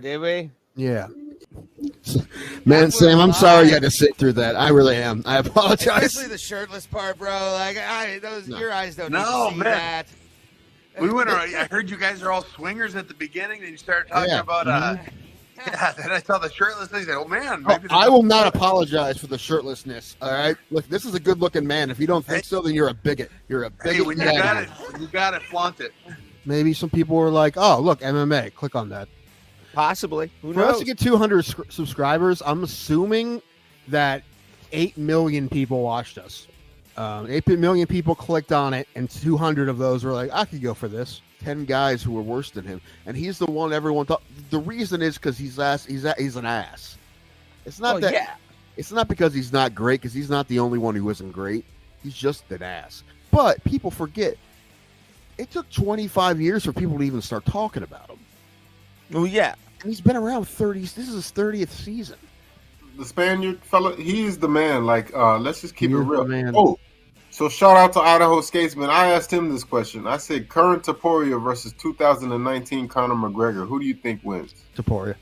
Did we? Yeah. Man, Sam, I'm sorry you had to sit through that. I really am. I apologize. Especially the shirtless part, bro. Like, No. your eyes don't need to No, see man. that. We went. I heard you guys are all swingers at the beginning, and you started talking Yeah. about. Yeah. Then I saw the shirtless thing. Oh man, Oh, maybe I will not apologize for the shirtlessness. All right. Look, this is a good-looking man. If you don't think so, then you're a bigot. You're a bigot. Hey, when you got it, flaunt it. Maybe some people were like, "Oh, look, MMA. Click on that." Possibly. Who For knows? us to get 200 subscribers, I'm assuming that 8 million people watched us. 8 million people clicked on it, and 200 of those were like, I could go for this. 10 guys who were worse than him. And he's the one everyone thought. The reason is because he's an ass. It's not It's not because he's not great, because he's not the only one who isn't great. He's just an ass. But people forget, it took 25 years for people to even start talking about him. Oh, yeah. And he's been around 30. This is his 30th season. The Spaniard fella, he's the man. Like, let's just keep it real. Man. Oh, so shout out to Idaho Skatesman. I asked him this question. I said, current Taporia versus 2019 Conor McGregor. Who do you think wins? Taporia.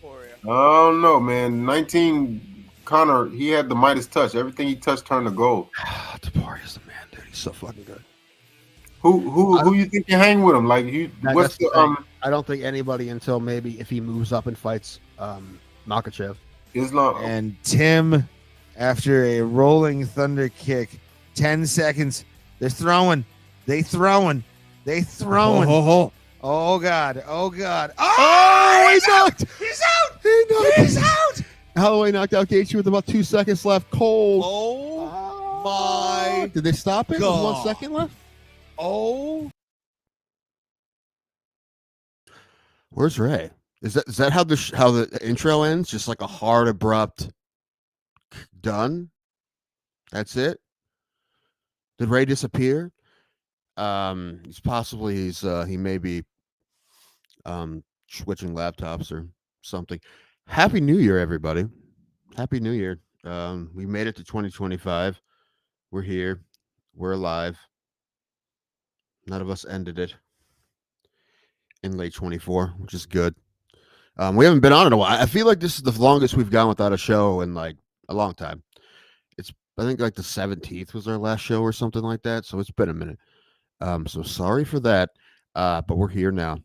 I don't know, man. 19 Conor, he had the Midas touch. Everything he touched turned to gold. Taporia's the man, dude. He's so fucking good. Who you think you hang with him? Like, what's the I don't think anybody until maybe if he moves up and fights Makachev. Islam and Tim, after a rolling thunder kick, 10 seconds. They're throwing. They throwing. Oh God. Oh, he knocked. He's out. He's out. Holloway knocked out Gaethje with about 2 seconds left. Cold. Oh my. Did they stop it? With God. 1 second left. Oh. Where's Ray? Is that how the intro ends? Just like a hard, abrupt done? That's it? Did Ray disappear? He may be switching laptops or something. Happy New Year, everybody. Happy New Year. We made it to 2025. We're here. We're alive. None of us ended it in late 24, which is good. We haven't been on in a while. I feel like this is the longest we've gone without a show in like a long time. I think like the 17th was our last show or something like that. So it's been a minute. So sorry for that. But we're here now,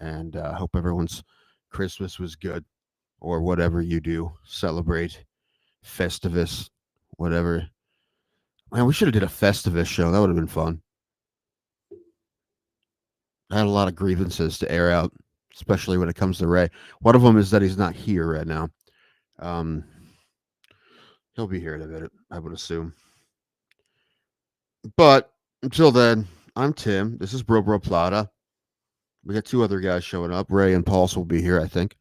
and hope everyone's Christmas was good, or whatever you do, celebrate, Festivus, whatever. Man, we should have did a Festivus show. That would have been fun. I had a lot of grievances to air out, especially when it comes to Ray. One of them is that he's not here right now. He'll be here in a minute, I would assume. But until then, I'm Tim. This is Bro Bro Plata. We got 2 other guys showing up. Ray and Pulse will be here, I think.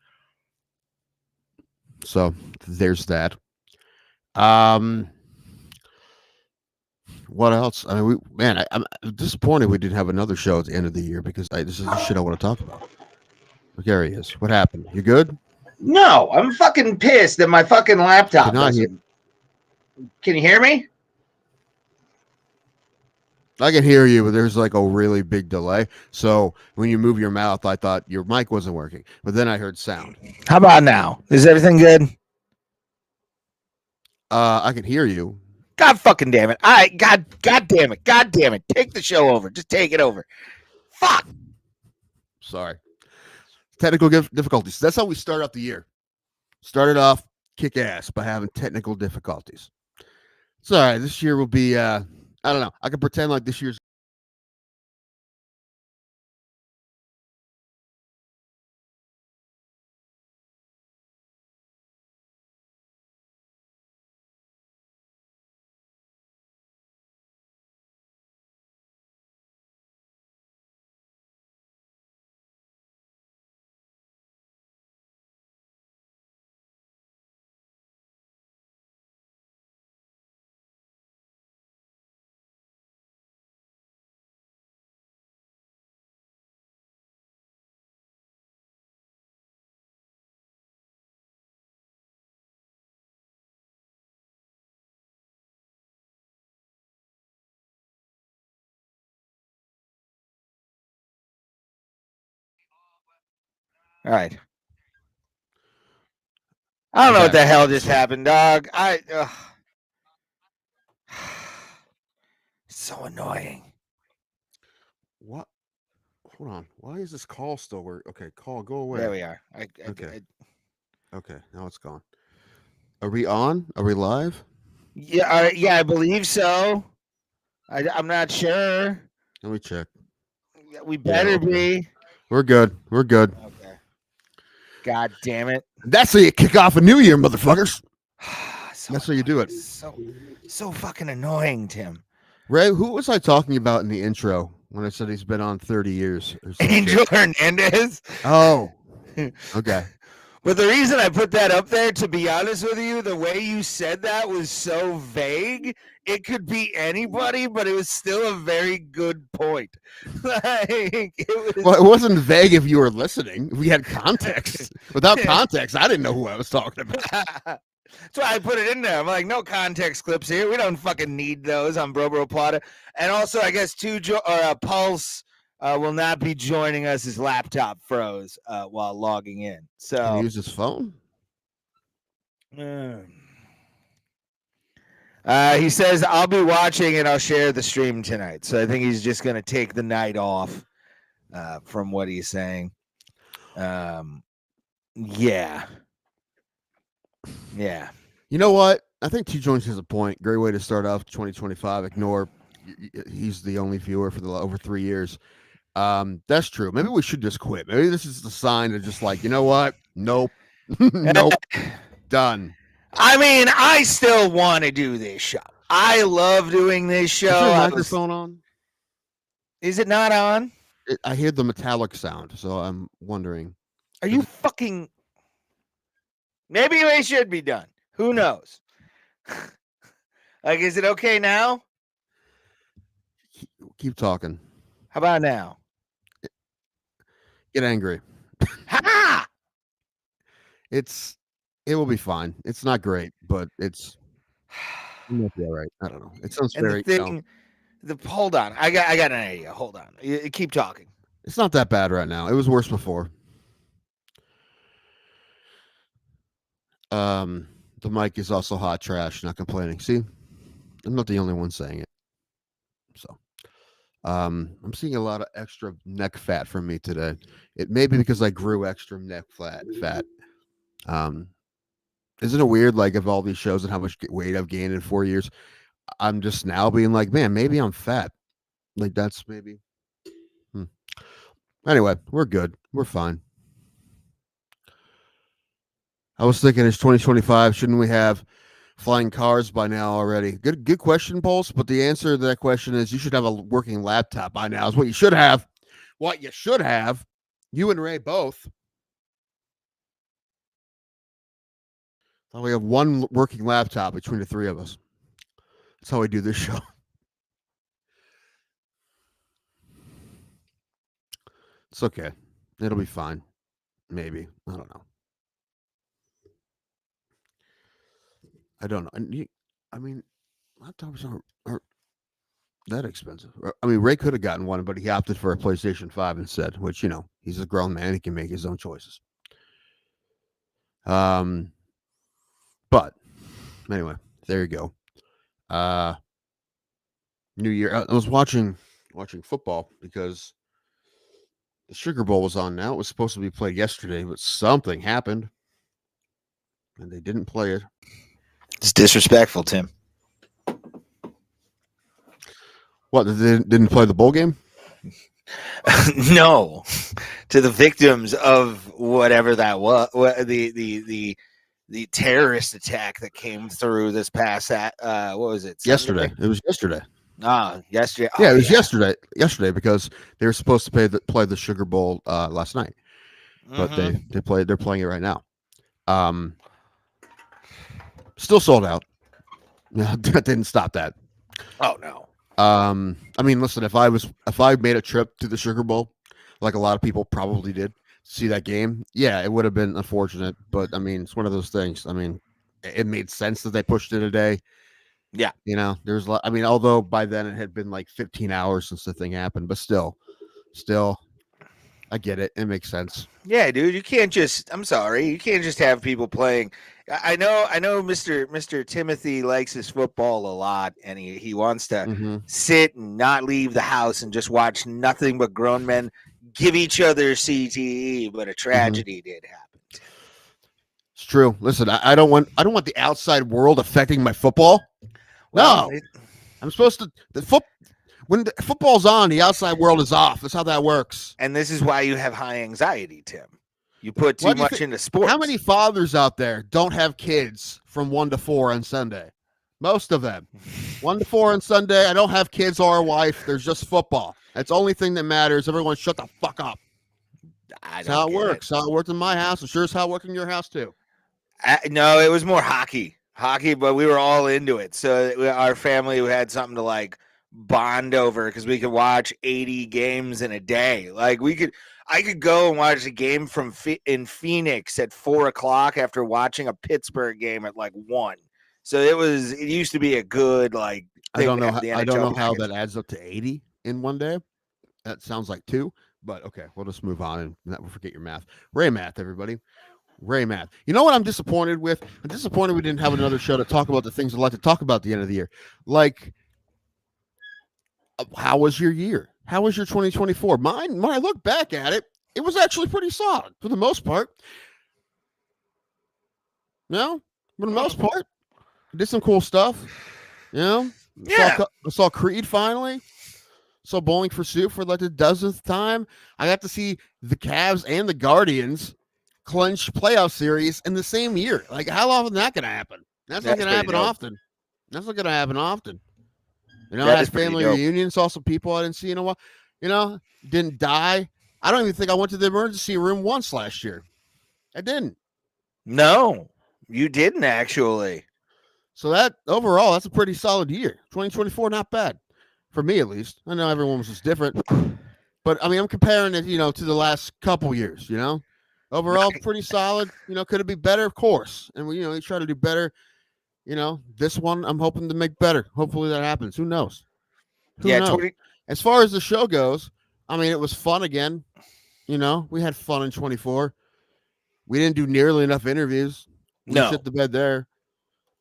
So there's that. What else? I mean, I'm disappointed we didn't have another show at the end of the year because this is the shit I want to talk about. Look, there he is. What happened? You good? No, I'm fucking pissed that my fucking laptop doesn't. Can you hear me? I can hear you, but there's like a really big delay. So when you move your mouth, I thought your mic wasn't working, but then I heard sound. How about now? Is everything good? I can hear you. God fucking damn it. God damn it. Take the show over. Just take it over. Fuck. Sorry. Technical difficulties. That's how we start out the year. Started off kick ass by having technical difficulties. It's all right. This year will be, I don't know. I can pretend like this year's. All right. I don't know what Okay. the hell just happened, dog. So annoying. What? Hold on. Why is this call still work? Okay, call, go away. There we are. Okay. Okay, now it's gone. Are we on? Are we live? Yeah, yeah, I believe so. I'm not sure. Let me check. We better be. We're good. We're good. Okay. God damn it. That's how you kick off a new year, motherfuckers. That's how you do it. So fucking annoying, Tim. Ray, who was I talking about in the intro when I said he's been on 30 years? Or some Angel shit? Hernandez. Oh, okay. But the reason I put that up there, to be honest with you, the way you said that was so vague. It could be anybody, but it was still a very good point. It wasn't vague if you were listening. If we had context. Without context, I didn't know who I was talking about. That's why I put it in there. I'm like, no context clips here. We don't fucking need those on Bro Bro Plata. And also, I guess Pulse will not be joining us. His laptop froze while logging in. So can he use his phone? He says, I'll be watching and I'll share the stream tonight. So I think he's just going to take the night off from what he's saying. Yeah. Yeah. You know what? I think T Jones has a point. Great way to start off 2025. Ignore he's the only viewer for the over 3 years. That's true. Maybe we should just quit. Maybe this is the sign to just like, you know what? Nope. Nope. Done. I mean, I still want to do this show. I love doing this show. Is your microphone on? Is it not on? I hear the metallic sound, so I'm wondering. Are you fucking... Maybe it should be done. Who knows? Like, is it okay now? Keep talking. How about now? Get angry. Ha! It will be fine. It's not great, but it will be all right. I don't know. It sounds And very. the thing, hold on. I got an idea. Hold on. You keep talking. It's not that bad right now. It was worse before. The mic is also hot trash. Not complaining. See, I'm not the only one saying it. So, I'm seeing a lot of extra neck fat from me today. It may be because I grew extra neck fat. Isn't it weird? Like, of all these shows and how much weight I've gained in 4 years, I'm just now being like, man, maybe I'm fat. Like, that's maybe. Anyway, we're good. We're fine. I was thinking it's 2025. Shouldn't we have flying cars by now already? Good question, Pulse. But the answer to that question is you should have a working laptop by now. Is what you should have. What you should have. You and Ray both. So we have one working laptop between the three of us. That's how we do this show. It's okay. It'll be fine. Maybe. I don't know. I don't know. I mean, laptops aren't that expensive. I mean, Ray could have gotten one, but he opted for a PlayStation 5 instead, which, you know, he's a grown man. He can make his own choices. But anyway, there you go. New Year. I was watching football because the Sugar Bowl was on now. It was supposed to be played yesterday, but something happened and they didn't play it. It's disrespectful, Tim. What, they didn't play the bowl game? No, to the victims of whatever that was, the terrorist attack that came through this past what was it? Yesterday. Sunday? It was yesterday. Yesterday. Yeah, it was yesterday because they were supposed to play the Sugar Bowl last night, but they're playing it right now. Still sold out. Yeah, that didn't stop that. Oh no. I mean, listen, if I made a trip to the Sugar Bowl, like a lot of people probably did, see that game, yeah, it would have been unfortunate, but I mean, it's one of those things. I mean, it made sense that they pushed it a day. Yeah, you know, there's I mean, although by then it had been like 15 hours since the thing happened, but still, I get it. It makes sense. Yeah, dude, you can't just. I'm sorry, you can't just have people playing. I know, Mr. Timothy likes his football a lot, and he wants to Mm-hmm. sit and not leave the house and just watch nothing but grown men give each other CTE. But a tragedy did happen. It's true. Listen, I don't want the outside world affecting my football. Well, No, I'm supposed to. When the football's on, the outside world is off. That's how that works. and this is why you have high anxiety, Tim. You put Why too do you much thi- into sports. How many fathers out there don't have kids from 1 to 4 on Sunday? Most of them. 1 to 4 on Sunday. I don't have kids or a wife. There's just football. That's the only thing that matters. Everyone shut the fuck up. That's how it works. How it worked in my house. I'm sure it's how it worked in your house too. No, it was more hockey, but we were all into it. So our family had something to like bond over because we could watch 80 games in a day. Like I could go and watch a game in Phoenix at 4:00 after watching a Pittsburgh game at like 1. So it used to be a good like. I don't know. I don't know how that adds up to 80 in one day. That sounds like 2, but okay, we'll just move on and we'll forget your math. Ray math, everybody. Ray math. You know what I'm disappointed with? I'm disappointed we didn't have another show to talk about the things I'd like to talk about at the end of the year. Like, how was your year? How was your 2024? Mine, when I look back at it, it was actually pretty solid for the most part. No, for the most part, I did some cool stuff. You know, Yeah. I saw Creed finally. Saw Bowling for Soup for like the 12th time. I got to see the Cavs and the Guardians clinch playoff series in the same year. Like, how often is that going to happen? That's not going to happen often. That's not going to happen often. You know, I had family reunion, saw some people I didn't see in a while. You know, didn't die. I don't even think I went to the emergency room once last year. I didn't. No, you didn't actually. So that overall, that's a pretty solid year. 2024, not bad. For me, at least. I know everyone was just different. But, I mean, I'm comparing it, you know, to the last couple years, you know. Overall, pretty solid. You know, could it be better? Of course. And, we try to do better. You know, this one, I'm hoping to make better. Hopefully that happens. Who knows? Who knows? As far as the show goes, I mean, it was fun again. You know, we had fun in 24. We didn't do nearly enough interviews. We shit the bed there.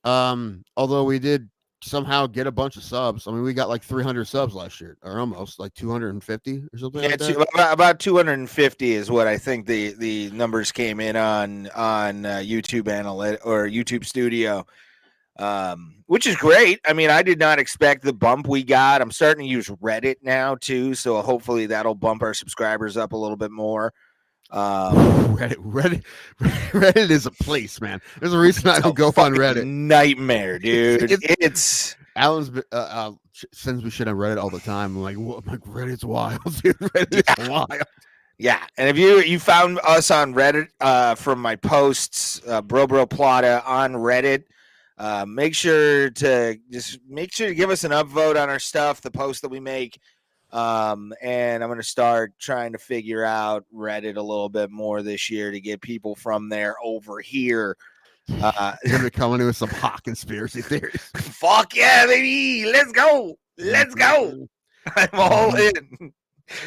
Although we did somehow get a bunch of subs. I mean, we got like 300 subs last year, or almost like 250 or something. Yeah, about 250 is what I think the numbers came in on YouTube or YouTube Studio, which is great. I mean, I did not expect the bump we got. I'm starting to use Reddit now too, so hopefully that'll bump our subscribers up a little bit more. Reddit is a place, man. There's a reason I don't go on Reddit. Nightmare, dude. It's Alan's sends me shit on Reddit all the time. I'm like, Reddit's wild, dude. Reddit's wild. Yeah, and if you found us on Reddit from my posts, Bro Bro Plata on Reddit, make sure to give us an upvote on our stuff, the posts that we make. And I'm going to start trying to figure out Reddit a little bit more this year to get people from there over here. You're going to be coming in with some hot conspiracy theories. Fuck yeah, baby. Let's go. Let's go. I'm all in.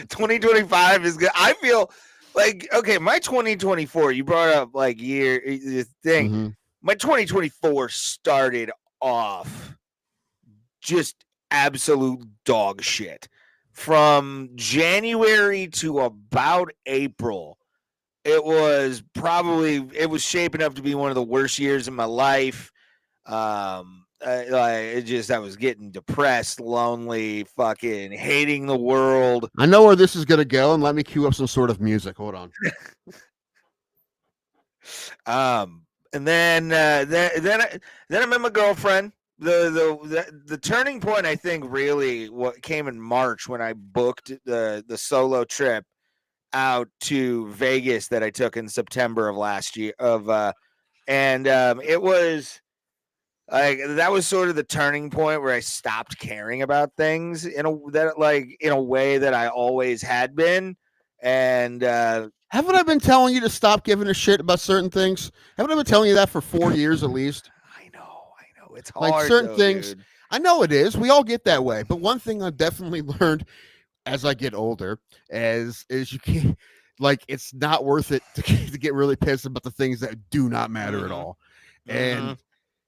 2025 is good. I feel like, okay, my 2024, you brought up like the thing. Mm-hmm. My 2024 started off just absolute dog shit. From January to about April, it was shaping up to be one of the worst years of my life. I was getting depressed, lonely, fucking hating the world. I know where this is gonna go, and let me cue up some sort of music. Hold on. And then I met my girlfriend. The turning point, I think, really what came in March when I booked the solo trip out to Vegas that I took in September of last year. It was like that was sort of the turning point where I stopped caring about things in a way that I always had been. And haven't I been telling you to stop giving a shit about certain things? Haven't I been telling you that for 4 years at least? I know. It's hard. Like certain things, dude. I know it is. We all get that way. But one thing I've definitely learned as I get older is you can't. like it's not worth it to get really pissed about the things that do not matter at all. And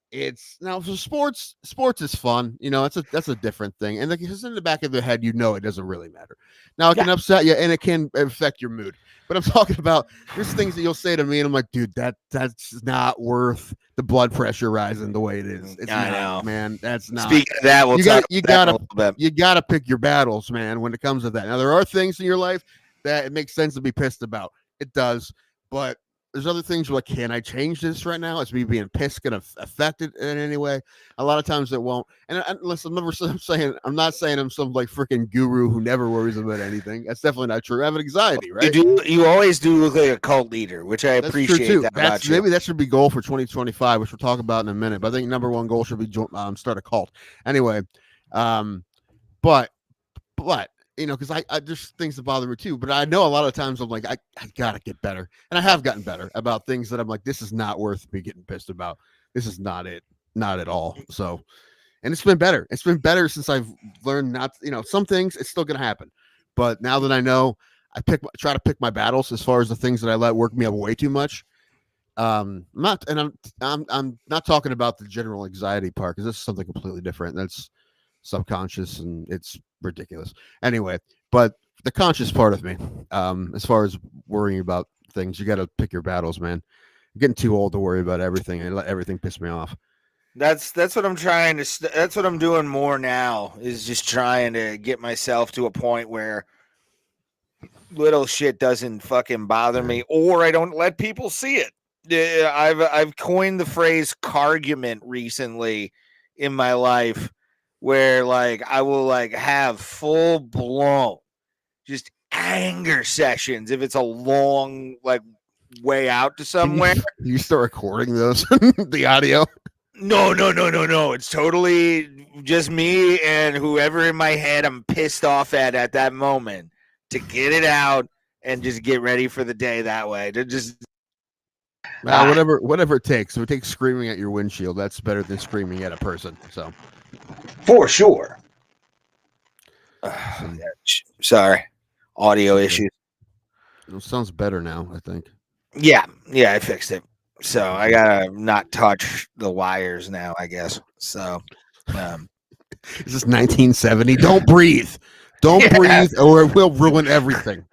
it's now for sports is fun, that's a different thing, and like just in the back of the head it doesn't really matter. Now it can upset you and it can affect your mood, but I'm talking about there's things that you'll say to me and I'm like, dude, that's not worth the blood pressure rising the way it is. It's I not, know, man. That's not. Speaking of that, you gotta pick your battles, man, when it comes to that. Now there are things in your life that it makes sense to be pissed about. It does, but there's other things like, can I change this right now? Is me being pissed going to affect it in any way? A lot of times it won't. And listen, I'm not saying I'm some like freaking guru who never worries about anything. That's definitely not true. I have anxiety, right? You always do look like a cult leader, which I appreciate. Maybe that should be goal for 2025, which we'll talk about in a minute. But I think number one goal should be start a cult. Anyway, but because I there's things that bother me too, but I know a lot of times I'm like, I gotta get better. And I have gotten better about things that I'm like, this is not worth me getting pissed about. This is not at all. So, and it's been better. It's been better since I've learned not, some things it's still going to happen. But now that I know, try to pick my battles as far as the things that I let work me up way too much. I'm not talking about the general anxiety part, because this is something completely different. That's subconscious and it's ridiculous anyway. But the conscious part of me, as far as worrying about things, you got to pick your battles, man. I'm getting too old to worry about everything and let everything piss me off. That's what I'm trying to. That's what I'm doing more now, is just trying to get myself to a point where little shit doesn't fucking bother me, or I don't let people see it. I've coined the phrase "cargument" recently in my life, where like I will like have full blown just anger sessions if it's a long like way out to somewhere. Can you start recording those the audio? No. It's totally just me and whoever in my head I'm pissed off at that moment, to get it out and just get ready for the day that way. To just whatever it takes. If it takes screaming at your windshield, that's better than screaming at a person. So, for sure. Sorry, audio issues. It sounds better now, I think. Yeah, I fixed it. So I gotta not touch the wires now, I guess. So, this is 1970. Don't breathe. Don't breathe, or it will ruin everything.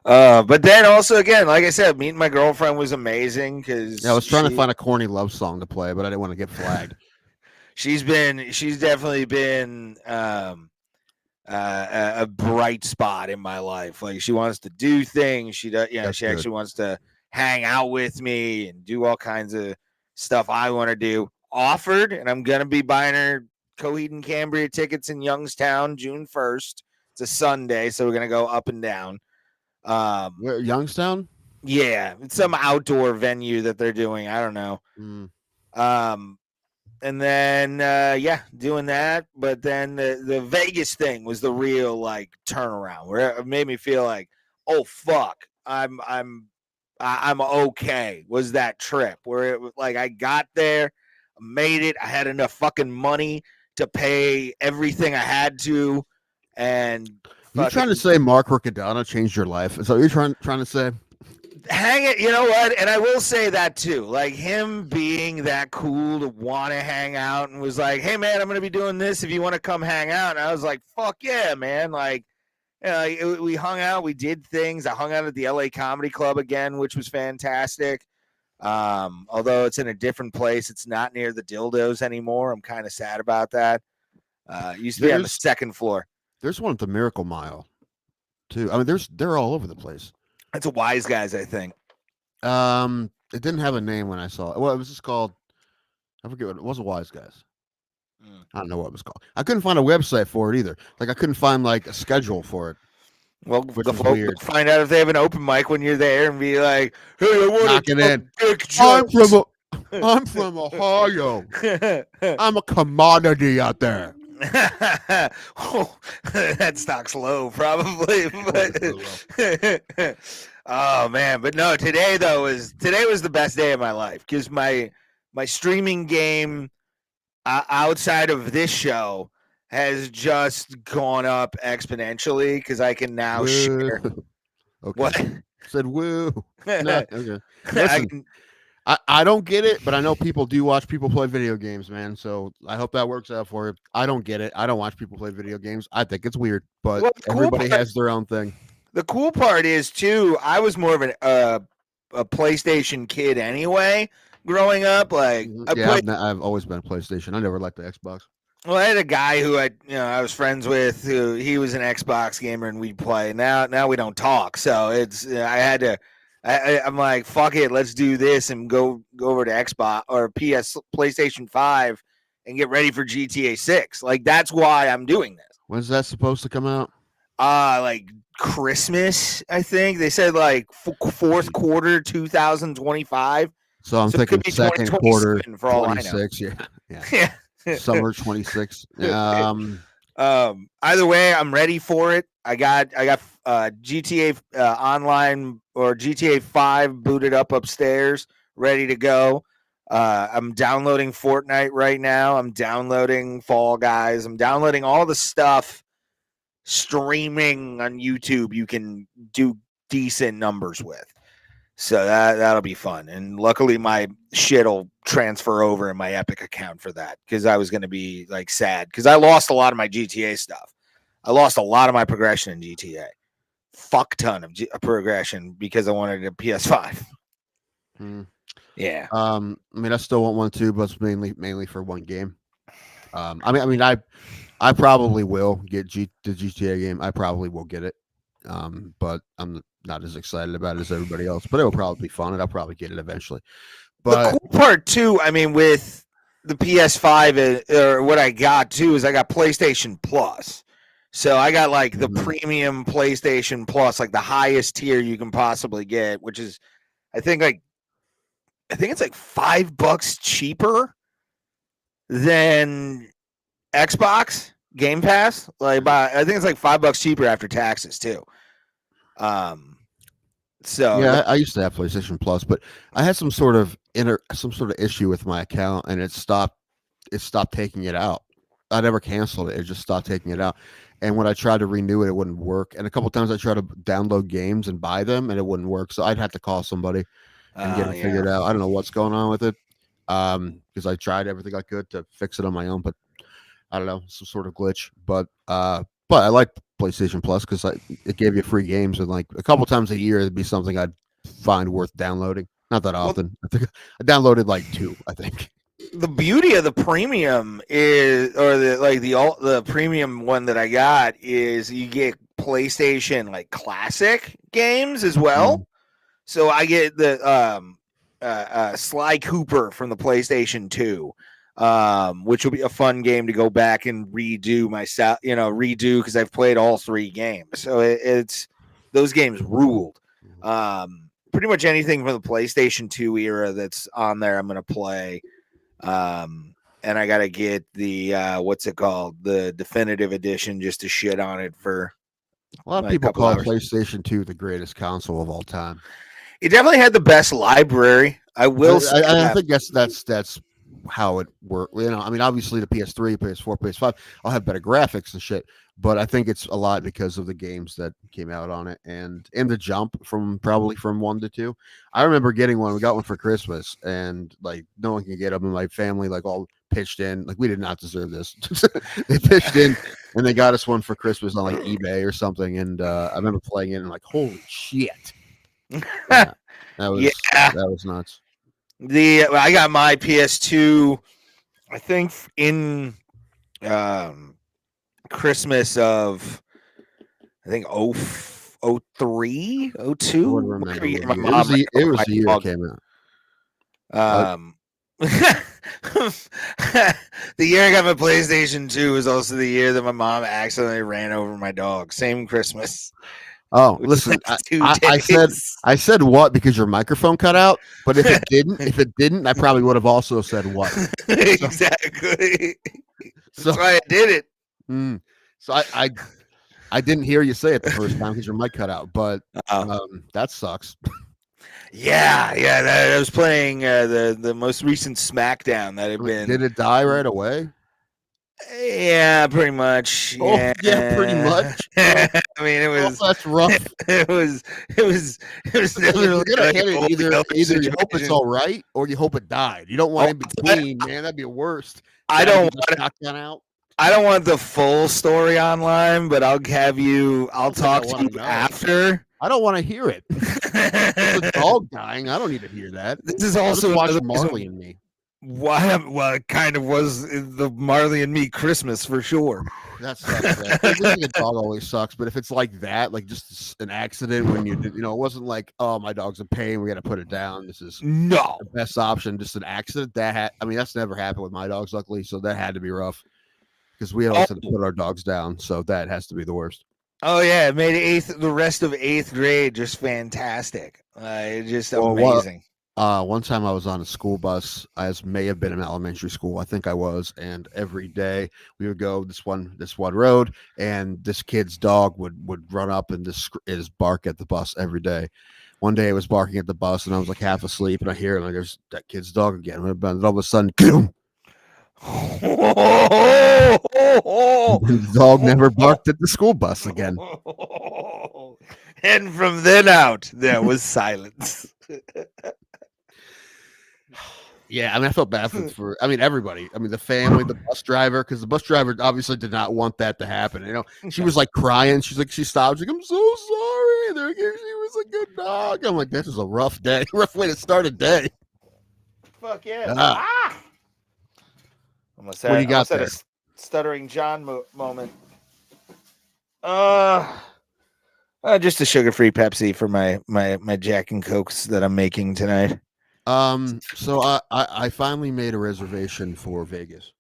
But then also, again, like I said, meeting my girlfriend was amazing, because I was trying to find a corny love song to play, but I didn't want to get flagged. She's definitely been a bright spot in my life. Like, she wants to do things. She does, she actually wants to hang out with me and do all kinds of stuff I want to do. Offered, and I'm gonna be buying her Coheed and Cambria tickets in Youngstown June 1st. It's a Sunday, so we're gonna go up and down. Where, Youngstown? Yeah, it's some outdoor venue that they're doing. I don't know. And then doing that. But then the Vegas thing was the real like turnaround, where it made me feel like, oh fuck, I'm okay. Was that trip where it was like I got there, made it, I had enough fucking money to pay everything I had to, and you trying to say Mark Riccadonna changed your life? Is that what you're trying to say? Hang it, you know what? And I will say that too. Like, him being that cool to want to hang out and was like, hey man, I'm going to be doing this if you want to come hang out. And I was like, fuck yeah, man. Like, we hung out, we did things. I hung out at the LA Comedy Club again, which was fantastic. Although it's in a different place. It's not near the dildos anymore. I'm kind of sad about that. It used to be on the second floor. There's one at the Miracle Mile too. I mean, they're all over the place. It's a Wise Guys, I think. It didn't have a name when I saw it. Well, it was just called, I forget what it was. A Wise Guys. I don't know what it was called. I couldn't find a website for it either. Like, I couldn't find like a schedule for it. Well, weird. Find out if they have an open mic when you're there and be like, hey, I want knock it in. I'm from Ohio. I'm a commodity out there. That stock's low, probably. But oh man, but no, today was the best day of my life, because my streaming game outside of this show has just gone up exponentially, because I can now share. Okay. What? Said woo. No, okay. I Listen, can- I don't get it, but I know people do watch people play video games, man. So I hope that works out for you. I don't get it. I don't watch people play video games. I think it's weird, but Well, the cool everybody part- has their own thing. The cool part is too. I was more of a PlayStation kid anyway. Growing up, like I Yeah, played. I've always been a PlayStation. I never liked the Xbox. Well, I had a guy who I was friends with. Who he was an Xbox gamer, and we'd play. Now we don't talk. So it's I had to. I'm like, fuck it, let's do this and go over to Xbox or PlayStation 5 and get ready for GTA 6. Like that's why I'm doing this. When's that supposed to come out? Like Christmas, I think they said like fourth quarter 2025. So I'm So it could thinking be second quarter 2027 for all I know. 26. Yeah. Summer 26. Either way, I'm ready for it. I got GTA Online or GTA 5 booted up upstairs, ready to go. I'm downloading Fortnite right now. I'm downloading Fall Guys. I'm downloading all the stuff streaming on YouTube you can do decent numbers with. So that'll be fun. And luckily my shit'll transfer over in my Epic account for that because I was going to be like sad because I lost a lot of my GTA stuff. I lost a lot of my progression in GTA. Fuck ton of progression because I wanted a PS5. Yeah. I mean, I still want one too, but it's mainly for one game. I probably will get the GTA game. I probably will get it. But I'm not as excited about it as everybody else. But it will probably be fun, and I'll probably get it eventually. But the cool part too, I mean, with the PS5 or what I got too is I got PlayStation Plus. So I got like the premium PlayStation Plus, like the highest tier you can possibly get, which is I think it's like $5 cheaper than Xbox Game Pass. Like I think it's like $5 cheaper after taxes too. So yeah, I used to have PlayStation Plus, but I had some sort of issue with my account, and it stopped taking it out. I never canceled it; it just stopped taking it out. And when I tried to renew it, it wouldn't work. And a couple times I tried to download games and buy them, and it wouldn't work. So I'd have to call somebody and get it figured out. I don't know what's going on with it, because I tried everything I could to fix it on my own, but I don't know, some sort of glitch. But I like PlayStation Plus because it gave you free games, and like a couple times a year, it'd be something I'd find worth downloading. Not that often. I think I downloaded like 2. I think. The beauty of the premium is, or the premium one that I got is you get PlayStation like classic games as well. So I get the Sly Cooper from the PlayStation 2, which will be a fun game to go back and redo myself. Because I've played all 3 games, so it's those games ruled. Pretty much anything from the PlayStation 2 era that's on there, I'm gonna play. And I gotta get the what's it called, the definitive edition, just to shit on it for a lot of people call PlayStation 2 the greatest console of all time. It definitely had the best library. I will say I think that's how it worked. I mean, obviously the PS3, PS4, PS5 all have better graphics and shit, but I think it's a lot because of the games that came out on it and the jump from 1 to 2. I remember getting one. We got one for Christmas, and like no one can get them, and my family like all pitched in. Like we did not deserve this. They pitched in and they got us one for Christmas on like eBay or something. And I remember playing it and like, holy shit. Yeah, that was nuts. I got my PS2, I think in Christmas of I think 03, 02. It was the year it came out. The year I got my PlayStation 2 was also the year that my mom accidentally ran over my dog. Same Christmas. Oh, listen, I said what because your microphone cut out, but if it didn't, I probably would have also said what. Exactly. That's why I did it. So I didn't hear you say it the first time because your mic cut out, but that sucks. Yeah. I was playing the most recent SmackDown that had been. Did it die right away? Yeah, pretty much. Yeah, pretty much. I mean, it was. that's rough. It was literally You're gonna like hit a it holy either other you hope it's situation. all right or you hope it died. You don't want in Oh, between, man. That'd be the worst. I Gotta don't get the want. shotgun out. I don't want the full story online, but I'll have you. I'll don't think I talk to wanna you know. after. I don't want to hear it. It's a dog dying. I don't need to hear that. This is I'll just also watch another reason Marley and Me. why. Well, it kind of was the Marley and Me Christmas for sure. That sucks. Man. Losing a dog always sucks, but if it's like that, like just an accident when it wasn't like, oh, my dog's in pain, we got to put it down. This is No. the best option. Just an accident that's never happened with my dogs, luckily. So that had to be rough because we always had to put our dogs down. So that has to be the worst. Oh yeah, it made the rest of 8th grade just fantastic. Just amazing. One time I was on a school bus. I may have been in elementary school. I think I was. And every day we would go this one road, and this kid's dog would run up and is bark at the bus every day. One day it was barking at the bus, and I was like half asleep, and I hear it, like there's that kid's dog again. And all of a sudden, the dog never barked at the school bus again. And from then out, there was silence. Yeah, I mean, I felt bad for everybody. I mean, the family, the bus driver, because the bus driver obviously did not want that to happen. She was like crying. She stopped. She's like, I'm so sorry. She was a good dog. I'm like, this is a rough day. Rough way to start a day. Fuck yeah. What do you got there? A stuttering John moment. Just a sugar-free Pepsi for my Jack and Cokes that I'm making tonight. So I finally made a reservation for Vegas.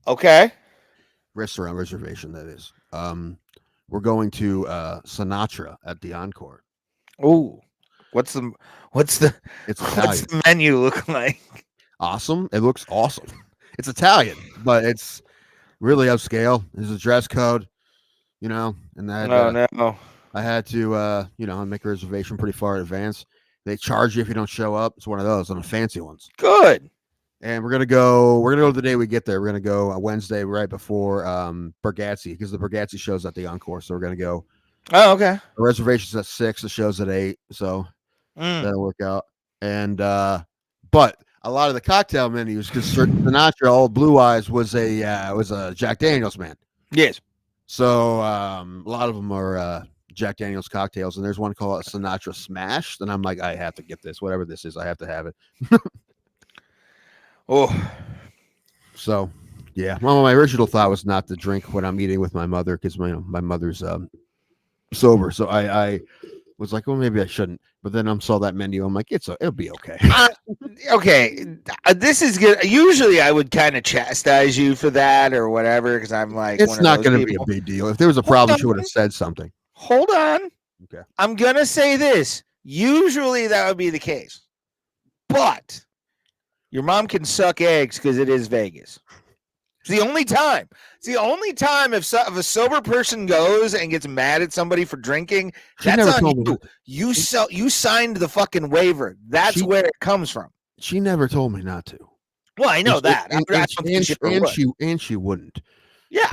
Okay. Restaurant reservation, that is. We're going to Sinatra at the Encore. Ooh. What's the menu look like? Awesome. It looks awesome. It's Italian, but it's really upscale. There's a dress code, and that no. I had to make a reservation pretty far in advance. They charge you if you don't show up. It's one of those on the fancy ones. Good. And we're gonna go the day we get there. We're gonna go on Wednesday right before Bergazzi, because the Bergazzi show's at the Encore. So we're gonna go. Oh, okay. The reservation's at 6. The show's at 8. So that'll work out. And but a lot of the cocktail menus, because Sinatra, all Blue Eyes, was a Jack Daniels man. Yes. So a lot of them are Jack Daniels cocktails, and there's one called Sinatra Smash. And I'm like, I have to get this, whatever this is, I have to have it. Oh, so yeah. Well, my original thought was not to drink when I'm eating with my mother, because my mother's sober. So I was like, well, maybe I shouldn't. But then I saw that menu. I'm like, it'll be okay. Okay. This is good. Usually I would kind of chastise you for that or whatever, because I'm like, it's not going to be a big deal. If there was a problem, she would have said something. Hold on. Okay. I'm going to say this. Usually that would be the case. But your mom can suck eggs because it is Vegas. It's the only time. It's the only time if a sober person goes and gets mad at somebody for drinking, that's on you. You signed the fucking waiver. That's where it comes from. She never told me not to. Well, I know that. And she wouldn't. Yeah.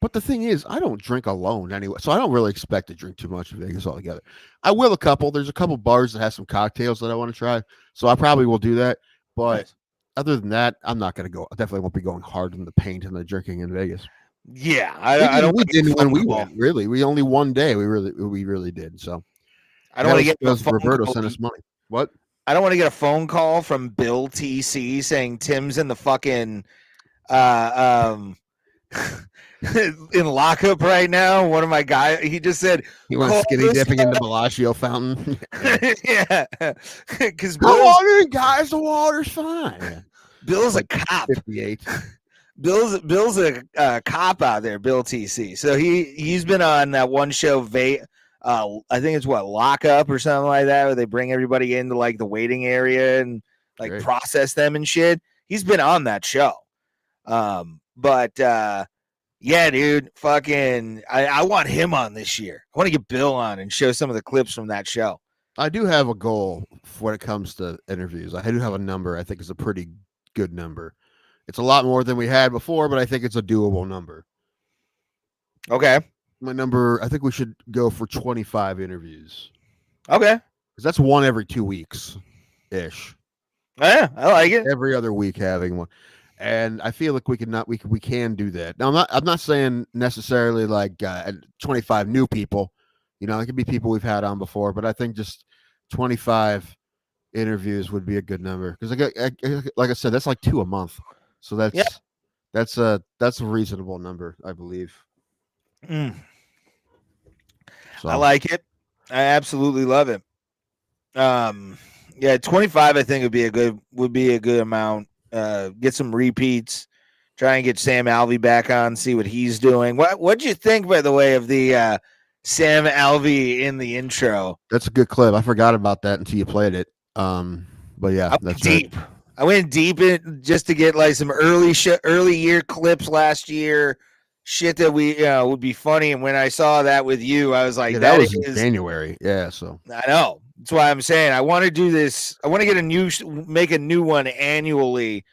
But the thing is, I don't drink alone anyway, so I don't really expect to drink too much in Vegas altogether. I will a couple. There's a couple bars that have some cocktails that I want to try, so I probably will do that. But other than that, I'm not going to go. I definitely won't be going hard in the paint and the drinking in Vegas. Yeah, I don't. We didn't when we went. Really, we only one day. We really did. So I don't want to get because Roberto sent us money. What? I don't want to get a phone call from Bill TC saying Tim's in the fucking in lockup right now. One of my guys, he just said he went skinny dipping in the Bellagio fountain. Yeah, because come on in, guys, the water's fine. Bill's like a cop. 58. Bill's a cop out there, Bill TC. So he's been on that one show, I think it's Lockup or something like that, where they bring everybody into like the waiting area and like Great. process them and shit. He's been on that show. Yeah, dude, fucking, I want him on this year. I want to get Bill on and show some of the clips from that show. I do have a goal when it comes to interviews. I do have a number. I think it's a pretty good number. It's a lot more than we had before, but I think it's a doable number. Okay. My number, I think we should go for 25 interviews. Okay. Because that's one every 2 weeks ish. Yeah, I like it. Every other week having one. And I feel like we can do that. Now I'm not saying necessarily like 25 new people. You know, it could be people we've had on before, but I think just 25 interviews would be a good number because like I said, that's like 2 a month. So that's a reasonable number, I believe. Mm. So I like it. I absolutely love it. Yeah, 25 I think would be a good amount. Get some repeats. Try and get Sam Alvey back on, see what he's doing. What'd you think, by the way, of the Sam Alvey in the intro? that's a good clip. I forgot about that until you played it. But yeah, that's deep. right. I went deep in just to get like some early year clips last year, shit that we would be funny. And when I saw that with you, I was like, Yeah, that was in January. Yeah, so I know. That's why I'm saying I want to do this. I want to get make a new one annually,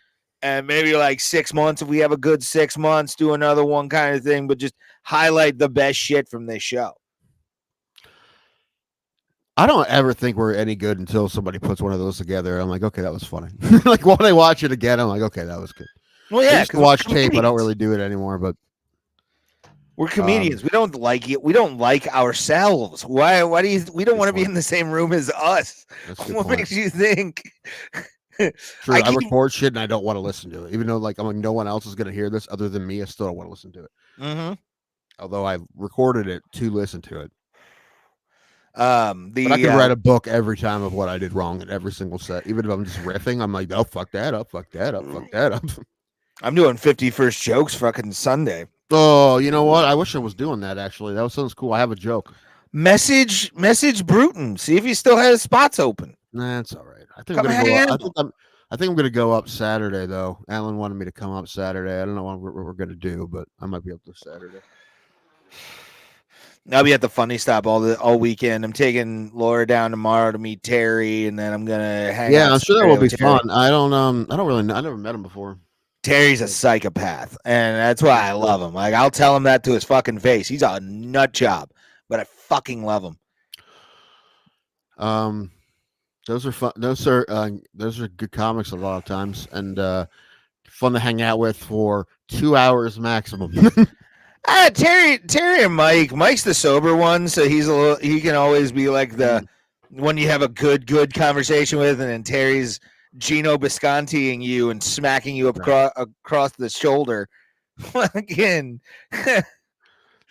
and maybe like 6 months if we have a good 6 months, do another one kind of thing. But just highlight the best shit from this show. I don't ever think we're any good until somebody puts one of those together. I'm like, okay, that was funny. Like when I watch it again, I'm like, okay, that was good. Well, yeah, I used to watch tape. I don't really do it anymore, but we're comedians. We don't like it. We don't like ourselves. Why do you? We don't want to be in the same room as us. What makes you think? True, I record shit and I don't want to listen to it, even though like I'm like no one else is gonna hear this other than me. I still don't want to listen to it. Mm-hmm. Although I recorded it to listen to it. But I could write a book every time of what I did wrong in every single set. Even if I'm just riffing, I'm like, oh, fuck that up, fuck that up, fuck that up. I'm doing 51st jokes fucking Sunday. Oh, you know what? I wish I was doing that, actually. That sounds cool. I have a joke. Message Bruton. See if he still has spots open. Nah, it's all right. I think I'm gonna go up. I think I'm gonna go up Saturday, though. Alan wanted me to come up Saturday. I don't know what we're gonna do, but I might be able to Saturday. I'll be at the Funny Stop all weekend. I'm taking Laura down tomorrow to meet Terry, and then I'm gonna hang out. Yeah, I'm sure that will be fun. I never met him before. Terry's a psychopath, and that's why I love him. Like I'll tell him that to his fucking face. He's a nut job, but I fucking love him. Those are fun. Those are good comics a lot of times, and fun to hang out with for 2 hours maximum. Terry and Mike. Mike's the sober one, so he can always be like the one you have a good conversation with, and then Terry's Gino Biscontiing you and smacking you across the shoulder. Again,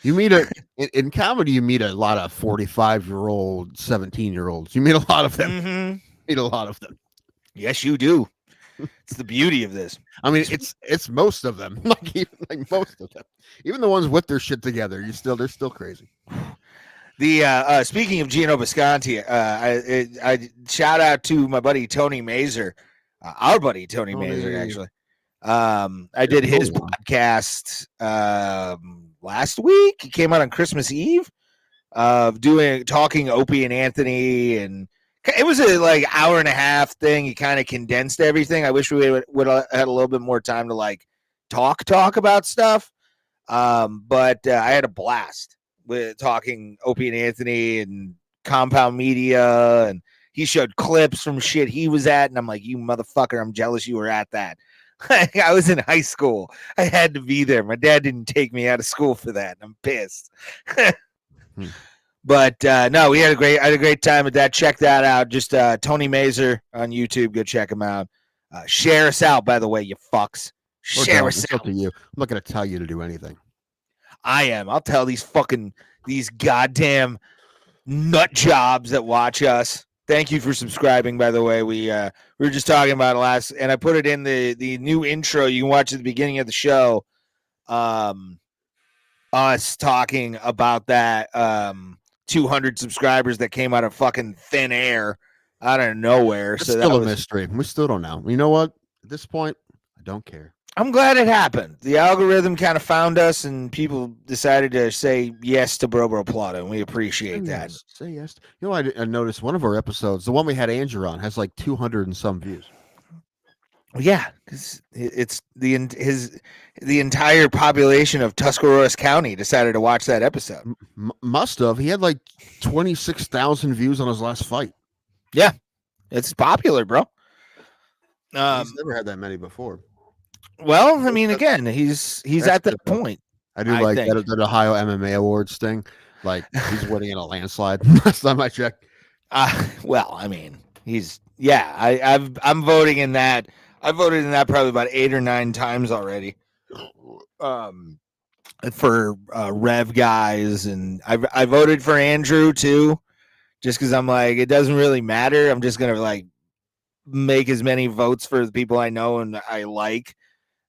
you meet in comedy. You meet a lot of 45-year-old, 17-year-olds. You meet a lot of them. Mm-hmm. Meet a lot of them. Yes, you do. It's the beauty of this. I mean, it's most of them. like most of them. Even the ones with their shit together, they're still crazy. The speaking of Gino Bisconti, I shout out to my buddy Tony Mazer, our buddy Tony Mazer, actually. I did his podcast last week. He came out on Christmas Eve of talking Opie and Anthony, and it was a like hour and a half thing. He kind of condensed everything. I wish we would have had a little bit more time to like talk about stuff. But I had a blast with talking Opie and Anthony and Compound Media, and he showed clips from shit he was at, and I'm like, you motherfucker, I'm jealous you were at that. I was in high school. I had to be there. My dad didn't take me out of school for that. I'm pissed. But no, I had a great time with that. Check that out. Just Tony Mazer on YouTube. Go check him out. Share us out, by the way, you fucks. Share us out. Up to you. I'm not going to tell you to do anything. I am. I'll tell these goddamn nut jobs that watch us. Thank you for subscribing, by the way. We were just talking about it last, and I put it in the new intro. You can watch at the beginning of the show. Us talking about that 200 subscribers that came out of fucking thin air, out of nowhere. It's still a mystery. We still don't know. You know what? At this point, I don't care. I'm glad it happened. The algorithm kind of found us, and people decided to say yes to Bro Bro Plata, and we appreciate that. Say yes. You know, I noticed one of our episodes, the one we had Andrew on, has like 200 and some views. Yeah, because it's the entire population of Tuscarawas County decided to watch that episode. Must have. He had like 26,000 views on his last fight. Yeah, it's popular, bro. He's never had that many before. Well, I mean, again, he's at that point. I do like that Ohio MMA Awards thing. Like he's winning in a landslide. Last time I checked. Well, I mean, I'm voting in that. I voted in that probably about 8 or 9 times already. For Rev guys, and I voted for Andrew too, just because I'm like, it doesn't really matter. I'm just gonna like make as many votes for the people I know and I like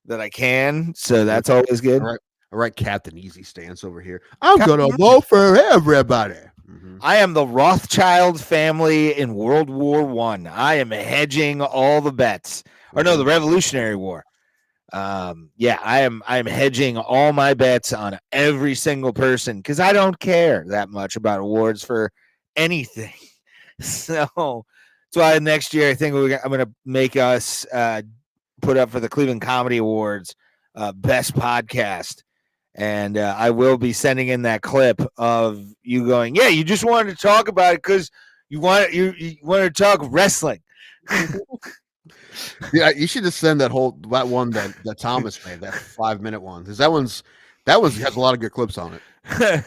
that I can. So that's always good. All right, Captain Easy stance over here. I'm gonna vote for everybody. Mm-hmm. I am the Rothschild family in World War I am hedging all the bets. Or no, the Revolutionary War. I am hedging all my bets on every single person because I don't care that much about awards for anything. So that's why next year I think I'm going to make us put up for the Cleveland Comedy Awards best podcast. And I will be sending in that clip of you going, yeah, you just wanted to talk about it because you wanted to talk wrestling. Yeah, you should just send that one that Thomas made, that 5-minute one, because that one has a lot of good clips on it.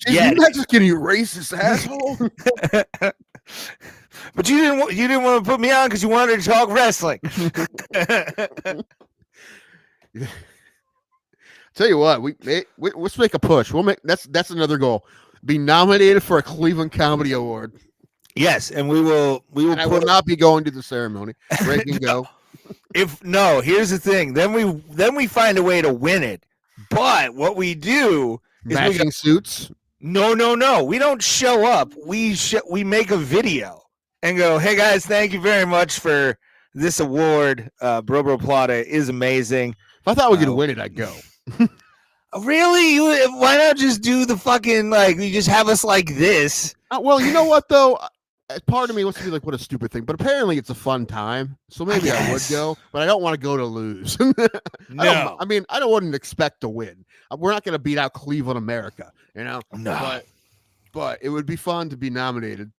You're not just kidding, you racist asshole. But you didn't want to put me on because you wanted to talk wrestling. Tell you what, let's make a push. That's another goal. Be nominated for a Cleveland Comedy Award. Yes, and we will. And I will not be going to the ceremony. Ray can go. Here's the thing. Then we find a way to win it. But what we do is matching suits. No. We don't show up. We make a video and go, "Hey guys, thank you very much for this award. Bro Bro Plata is amazing." If I thought we could win it, I'd go. Really? Why not just do the fucking you just have us like this? Well, you know what though. Part of me wants to be like, what a stupid thing, but apparently it's a fun time, so maybe I would go, but I don't want to go to lose. No, I wouldn't expect to win. We're not going to beat out Cleveland, America, No, but it would be fun to be nominated.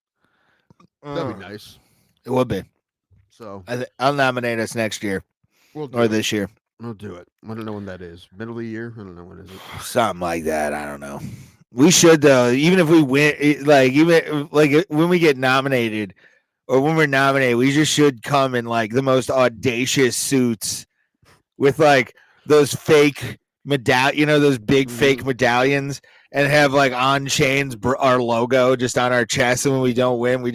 That'd be nice. It would be. So I'll nominate us next year this year. We'll do it. I don't know when that is. Middle of the year? I don't know when is it. Something like that. I don't know. We should though. Even if we win, when we get nominated, or when we're nominated, we just should come in like the most audacious suits with like those fake those big fake medallions, and have like on chains our logo just on our chest. And when we don't win, we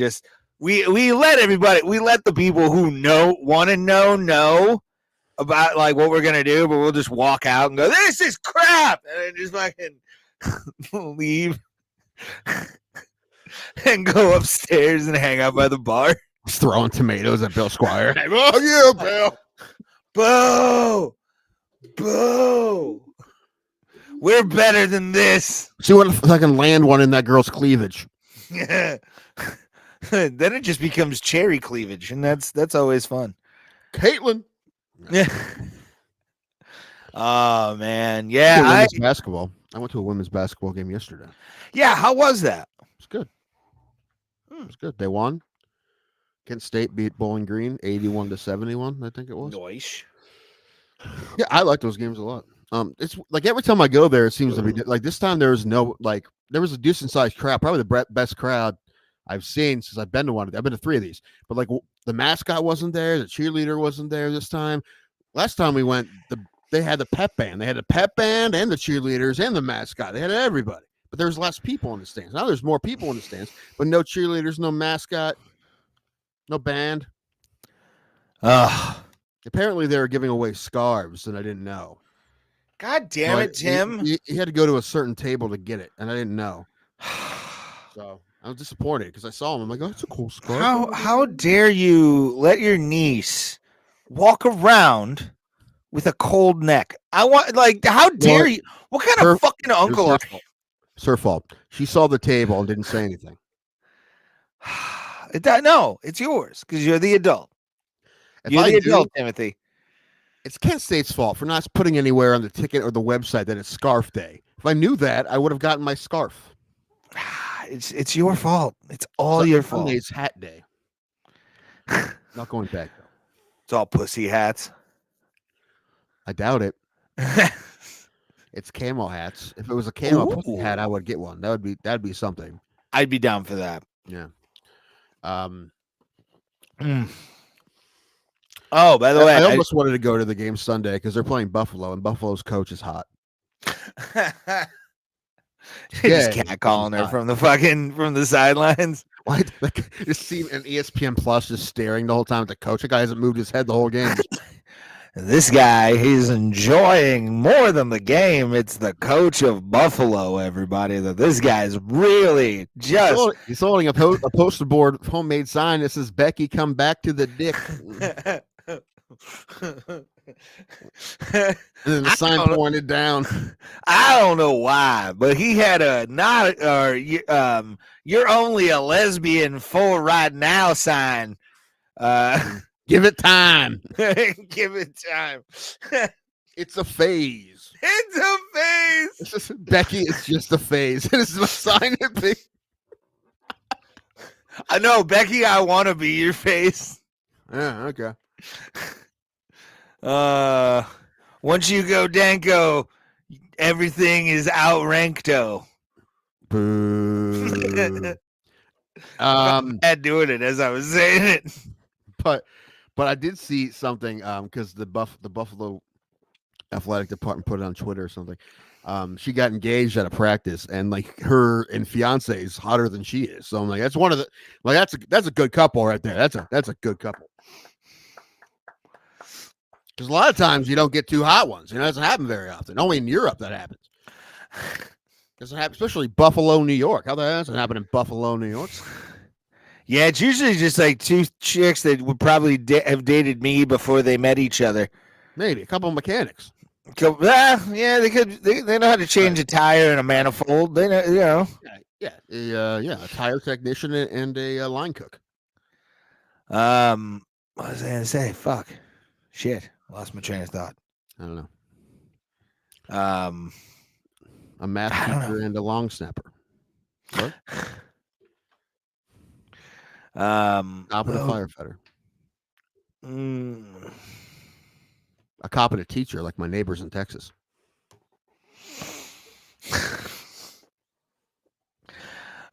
let everybody, we let the people who want to know about like what we're gonna do, but we'll just walk out and go, "This is crap," and then just fucking leave and go upstairs and hang out by the bar, throwing tomatoes at Bill Squire. Oh yeah, Bill. Boo. We're better than this. See what if I can land one in that girl's cleavage. Yeah. Then it just becomes cherry cleavage, and that's always fun. Caitlin. Yeah. Oh man, yeah. Basketball. I went to a women's basketball game yesterday. Yeah, how was that? It's good. It was good. They won. Kent State beat Bowling Green 81-71. I think it was. Nice. Yeah, I like those games a lot. It's like every time I go there, it seems to be like this time there was a decent sized crowd, probably the best crowd I've seen since I've been to one. I've been to 3 of these, but like the mascot wasn't there, the cheerleader wasn't there this time. Last time we went, they had the pep band. They had the pep band and the cheerleaders and the mascot. They had everybody, but there was less people in the stands. Now there's more people in the stands, but no cheerleaders, no mascot, no band. Apparently they were giving away scarves, and I didn't know. God damn it, Tim! You had to go to a certain table to get it, and I didn't know. So I was disappointed because I saw him. I'm like, oh, that's a cool scarf. How dare you let your niece walk around with a cold neck? How dare you? What kind of fucking uncle are you? It's her fault. She saw the table and didn't say anything. No, it's yours because you're the adult. If You're I the knew, adult, Timothy. it's Kent State's fault for not putting anywhere on the ticket or the website that it's Scarf Day. If I knew that, I would have gotten my scarf. It's your fault. It's all your fault. Sunday's Hat Day. Not going back though. It's all pussy hats. I doubt it. It's camo hats. If it was a camo pussy hat, I would get one. That'd be something. I'd be down for that. Yeah. Oh, by the way, I almost wanted to go to the game Sunday because they're playing Buffalo, and Buffalo's coach is hot. Just catcalling her from the sidelines. Why? Just see an ESPN Plus just staring the whole time at the coach. The guy hasn't moved his head the whole game. This guy, he's enjoying more than the game. It's the coach of Buffalo, everybody. That this guy's really just. He's holding a poster board homemade sign that says "Becky, come back to the dick." And then the sign pointed down. I don't know why, but he had a you're only a lesbian for right now sign. Give it time. Give it time. It's a phase. It's a phase. Becky, it's just a phase. This is my sign. I know, Becky. I want to be your face. Yeah. Okay. Once you go Danko, everything is outranked. Boo. Bad doing it as I was saying it. But I did see something because the Buffalo athletic department put it on Twitter or something. She got engaged at a practice, and like her and fiance is hotter than she is. So I'm like, that's one of the that's a good couple right there. That's a good couple. Because a lot of times you don't get two hot ones. It doesn't happen very often. Only in Europe that happens. Doesn't happen, especially Buffalo, New York. How the hell does it happen in Buffalo, New York? Yeah, it's usually just like two chicks that would probably have dated me before they met each other. Maybe a couple of mechanics. Yeah, they could. They know how to change a tire and a manifold. They know, a tire technician and a line cook. What was I gonna say? Fuck, shit, lost my train of thought. I don't know. A math teacher and a long snapper. What? Competent firefighter. A competent teacher, like my neighbors in Texas.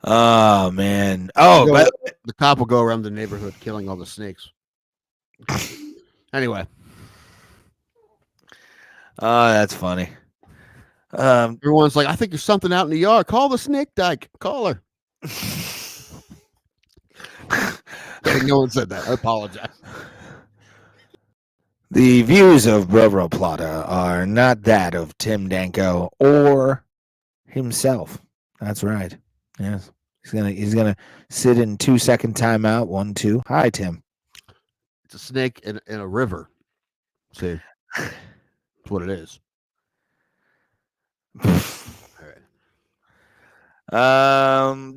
Oh man! Oh, but the cop will go around the neighborhood killing all the snakes. Anyway. Oh, that's funny. Everyone's like, I think there's something out in the yard. Call the snake dyke. Call her. No one said that. I apologize. The views of Bro Bro Plata are not that of Tim Danko or himself. That's right. Yes. He's gonna sit in 2-second timeout. 1, 2. Hi, Tim. It's a snake in a river. See, that's what it is. All right.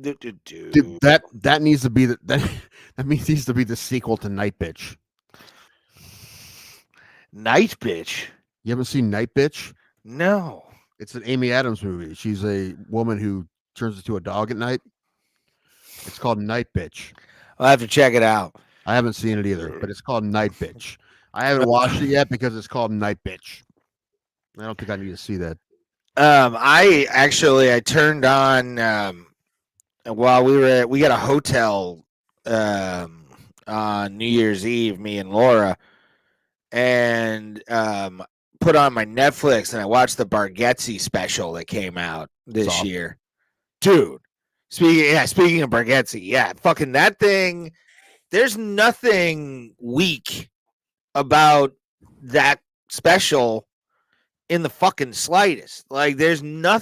Dude, that needs to be that needs to be the sequel to Night Bitch. Night Bitch. You haven't seen Night Bitch? No. It's an Amy Adams movie. She's a woman who turns into a dog at night. It's called Night Bitch. I'll have to check it out. I haven't seen it either, but it's called Night Bitch. I haven't watched it yet because it's called Night Bitch. I don't think I need to see that. I turned on while we got a hotel on New Year's Eve, me and Laura, and put on my Netflix, and I watched the Bargatze special that came out this year. Dude, speaking of Bargatze, fucking that thing, there's nothing weak about that special in the fucking slightest. Like there's no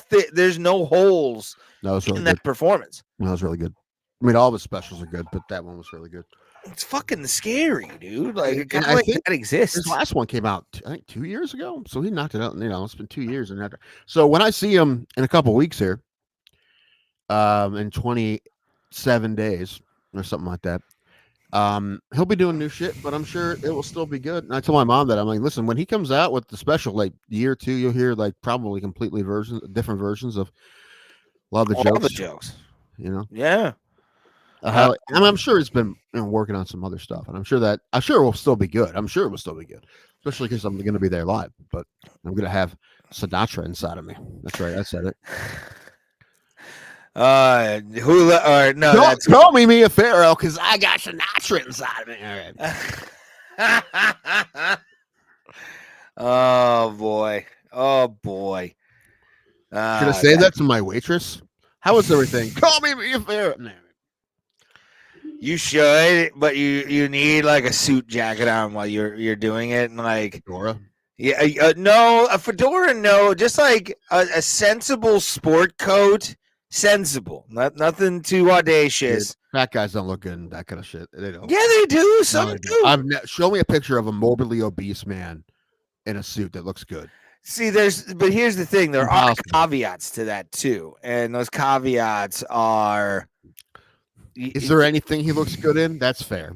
holes in that performance. That was really good. I mean, all the specials are good, but that one was really good. It's fucking scary, dude. Like, I like think that exists. His last one came out, I think, 2 years ago. So he knocked it out. It's been 2 years. So when I see him in a couple weeks here, in 27 days or something like that, He'll be doing new shit, but I'm sure it will still be good. And I told my mom that I'm like, listen, when he comes out with the special, like year 2, you'll hear like probably completely different versions of a lot of the All jokes. the jokes. You know, Yeah. I'm sure he's been working on some other stuff, and I'm sure it will still be good. I'm sure it will still be good, especially because I'm going to be there live. But I'm going to have Sinatra inside of me. That's right, I said it. Who or no? Don't call me Mia Farrow because I got Sinatra inside of me. All right. Oh boy! Oh boy! Should I say that to my waitress? How was everything? Call me Mia Farrow. No. You should, but you need like a suit jacket on while you're doing it, and like fedora. Yeah, no, a fedora, no, just like a sensible sport coat. Sensible, nothing too audacious. Dude, fat guys don't look good in that kind of shit. They don't. Yeah, they do. Some do. Show me a picture of a morbidly obese man in a suit that looks good. See, but here's the thing: there are caveats to that too, and those caveats are. Is there anything he looks good in? That's fair.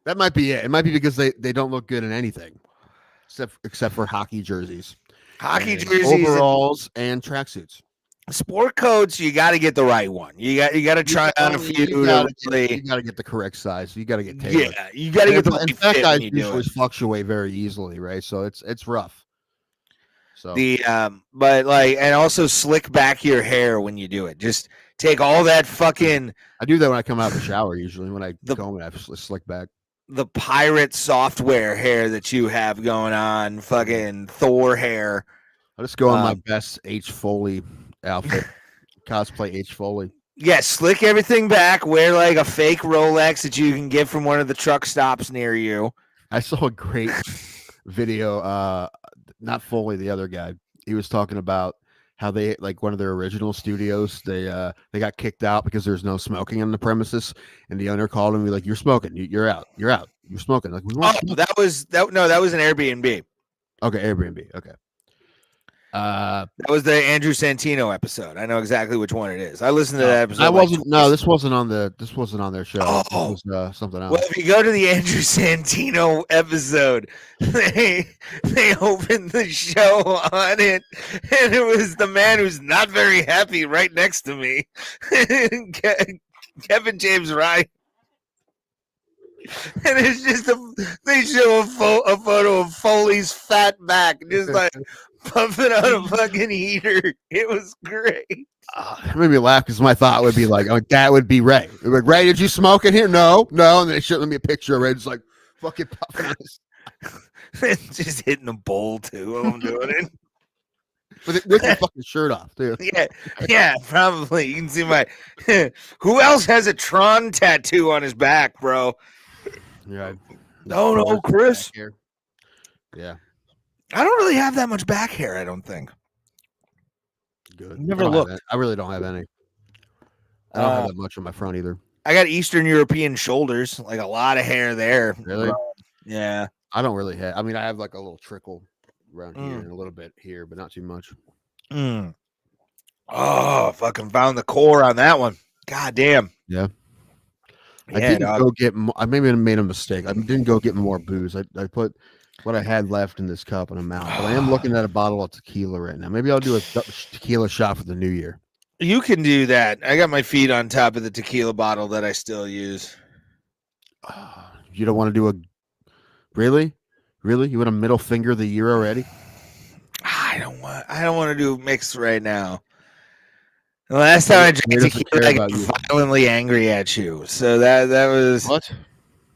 That might be it. It might be because they don't look good in anything, except for hockey jerseys, overalls, and tracksuits. Sport coats, you got to get the right one. You got to try on a few. You got to get the correct size. You got to get tailored. Yeah, you got to get the right fat fit guys when you usually fluctuate very easily, right? So it's rough. So but like, and also slick back your hair when you do it. Just take all that fucking. I do that when I come out of the shower. Usually, when I comb it, I slick back. The pirate software hair that you have going on, fucking Thor hair. I'll just go in my best H. Foley outfit, cosplay H. Foley. Yeah, slick everything back. Wear like a fake Rolex that you can get from one of the truck stops near you. I saw a great video. Not Foley, the other guy. He was talking about how they, like, one of their original studios, they got kicked out because there's no smoking on the premises, and the owner called him and be like, "You're smoking. You're out. You're smoking." Like, that was an Airbnb. Okay, Airbnb. Okay. That was the Andrew Santino episode. I know exactly which one it is. I listened to that episode. This wasn't on their show. Oh. It was something else. Well, if you go to the Andrew Santino episode, they opened the show on it, and it was the man who's not very happy right next to me, Kevin James Ryan. And it's just they show a photo of Foley's fat back, just like pumping out a fucking heater. It was great. It made me laugh because my thought would be like, "Oh, that would be Ray." Like, "Ray, did you smoke in here?" No. And then they showed me a picture of Ray, just like fucking puffing. Just hitting a bowl too. I'm doing it. With your fucking shirt off, dude. Yeah, probably. You can see my. Who else has a Tron tattoo on his back, bro? Yeah. No, Chris. Yeah. I don't really have that much back hair. I don't think. Good. Never looked. I really don't have any. I don't have that much on my front either. I got Eastern European shoulders, like a lot of hair there. Really? Yeah. I don't really have. I mean, I have like a little trickle around here and a little bit here, but not too much. Oh, fucking found the core on that one. God damn. Yeah. I didn't go get. I maybe made a mistake. I didn't go get more booze. I put what I had left in this cup in a mouth. But I am looking at a bottle of tequila right now. Maybe I'll do a tequila shot for the new year. You can do that. I got my feet on top of the tequila bottle that I still use. You don't want to do a really? You want a middle finger the year already? I don't want to do a mix right now. The last time I drank tequila, I got violently angry at you. So that was what?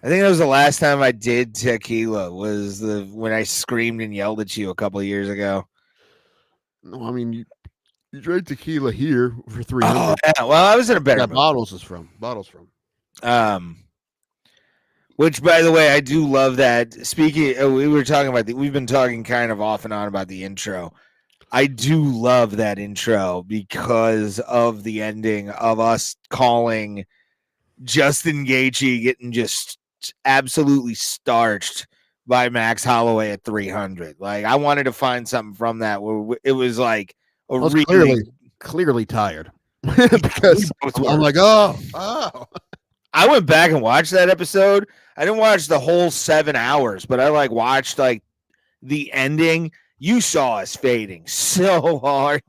I think that was the last time I did tequila. Was when I screamed and yelled at you a couple of years ago. No, I mean you drank tequila here for 300. Oh, yeah. Well, I was in a better mood. Bottles from. Which, by the way, I do love that. Speaking, we were talking about we've been talking kind of off and on about the intro. I do love that intro because of the ending of us calling Justin Gaethje getting just absolutely starched by Max Holloway at 300. Like, I wanted to find something from that where it was like a really clearly tired because I'm like, oh. I went back and watched that episode. I didn't watch the whole 7 hours, but I like watched like the ending. You saw us fading so hard,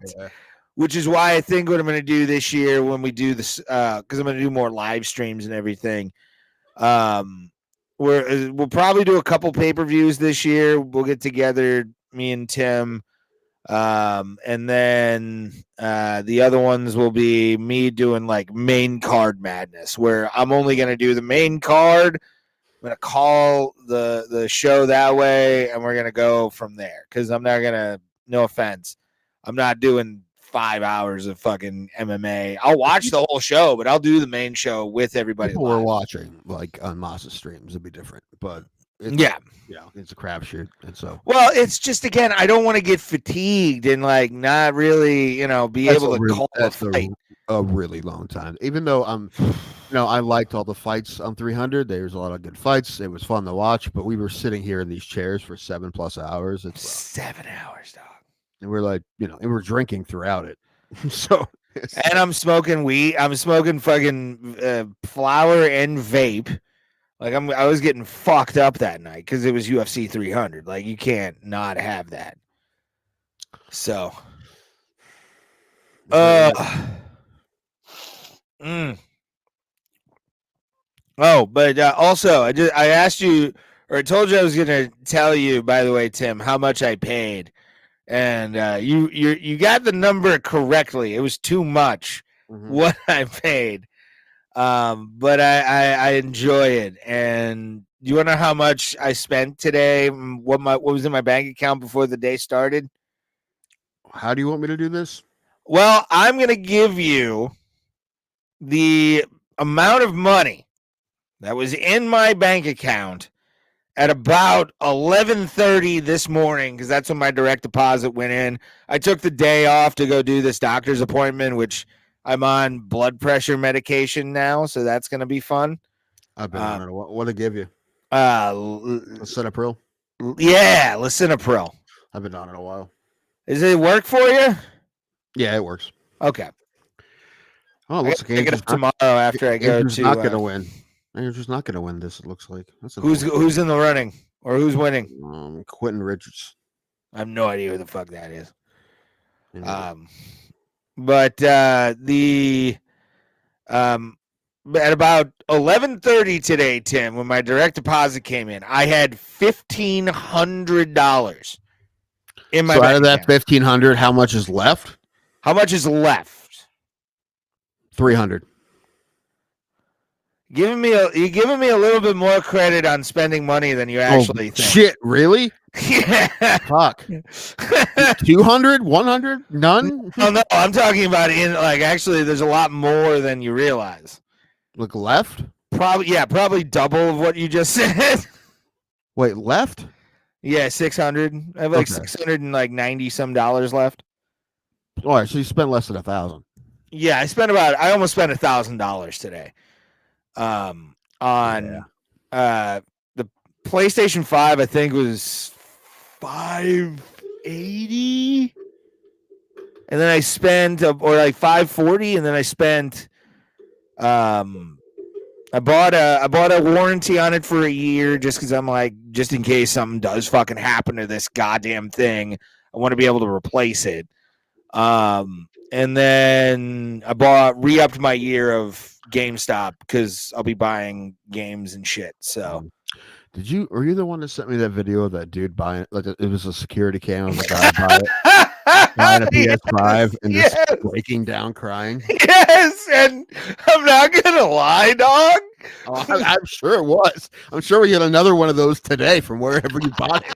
which is why I think what I'm going to do this year when we do this, because I'm going to do more live streams and everything. We'll probably do a couple pay-per-views this year. We'll get together, me and Tim. And then the other ones will be me doing like main card madness, where I'm only going to do the main card. I'm going to call the show that way, and we're going to go from there. Because I'm not going to, no offense, I'm not doing 5 hours of fucking MMA. I'll watch the whole show, but I'll do the main show with everybody. People were watching, like on Masa streams, it'd be different. But it's, it's a crapshoot. And so, well, it's just, again, I don't want to get fatigued and like not really, be able to call a fight. A really long time. Even though I liked all the fights on 300. There's a lot of good fights. It was fun to watch, but we were sitting here in these chairs for 7+ hours. It's 7 hours, dog. And we're like, and we're drinking throughout it. So, and I'm smoking weed. I'm smoking fucking flower and vape. Like I was getting fucked up that night because it was UFC 300. Like you can't not have that. So, Oh, but also I asked you, or I told you I was gonna tell you, by the way, Tim, how much I paid, and you got the number correctly. It was too much what I paid, but I enjoy it. And do you want to know how much I spent today? What was in my bank account before the day started? How do you want me to do this? Well, I'm gonna give you the amount of money that was in my bank account at about 11:30 this morning, because that's when my direct deposit went in. I took the day off to go do this doctor's appointment, which I'm on blood pressure medication now, so that's going to be fun. I've been on it. What to give you? Lisinopril? Yeah, Lisinopril. I've been on it a while. Does it work for you? Yeah, it works. Okay. Oh, looks like Andrew's tomorrow after I go to. Not going to win. Andrew's not going to win this. It looks like. Who's in the running or who's winning? Quentin Richards. I have no idea who the fuck that is. Yeah. But at about 11:30 today, Tim, when my direct deposit came in, I had $1,500 in my. So out of that account. 1,500, how much is left? How much is left? 300. You're giving me a little bit more credit on spending money than you actually think. Shit, really? Yeah. Fuck. 200? 100? None? Oh no, I'm talking about actually there's a lot more than you realize. Look, left? Probably double of what you just said. Wait, left? Yeah, 600. I have like $690 some left. All right, so you spent less than 1,000. Yeah, I almost spent $1,000 today. On the PlayStation 5, I think was $580, and then I spent or like $540, and then I spent I bought a warranty on it for a year just because I'm like, just in case something does fucking happen to this goddamn thing, I want to be able to replace it. And then I re-upped my year of GameStop because I'll be buying games and shit. So, were you the one that sent me that video of that dude buying? Like, it was a security cam of the guy buying a PS5 and just breaking down, crying. Yes, and I'm not gonna lie, dog. Oh, I'm sure it was. I'm sure we get another one of those today from wherever you bought it.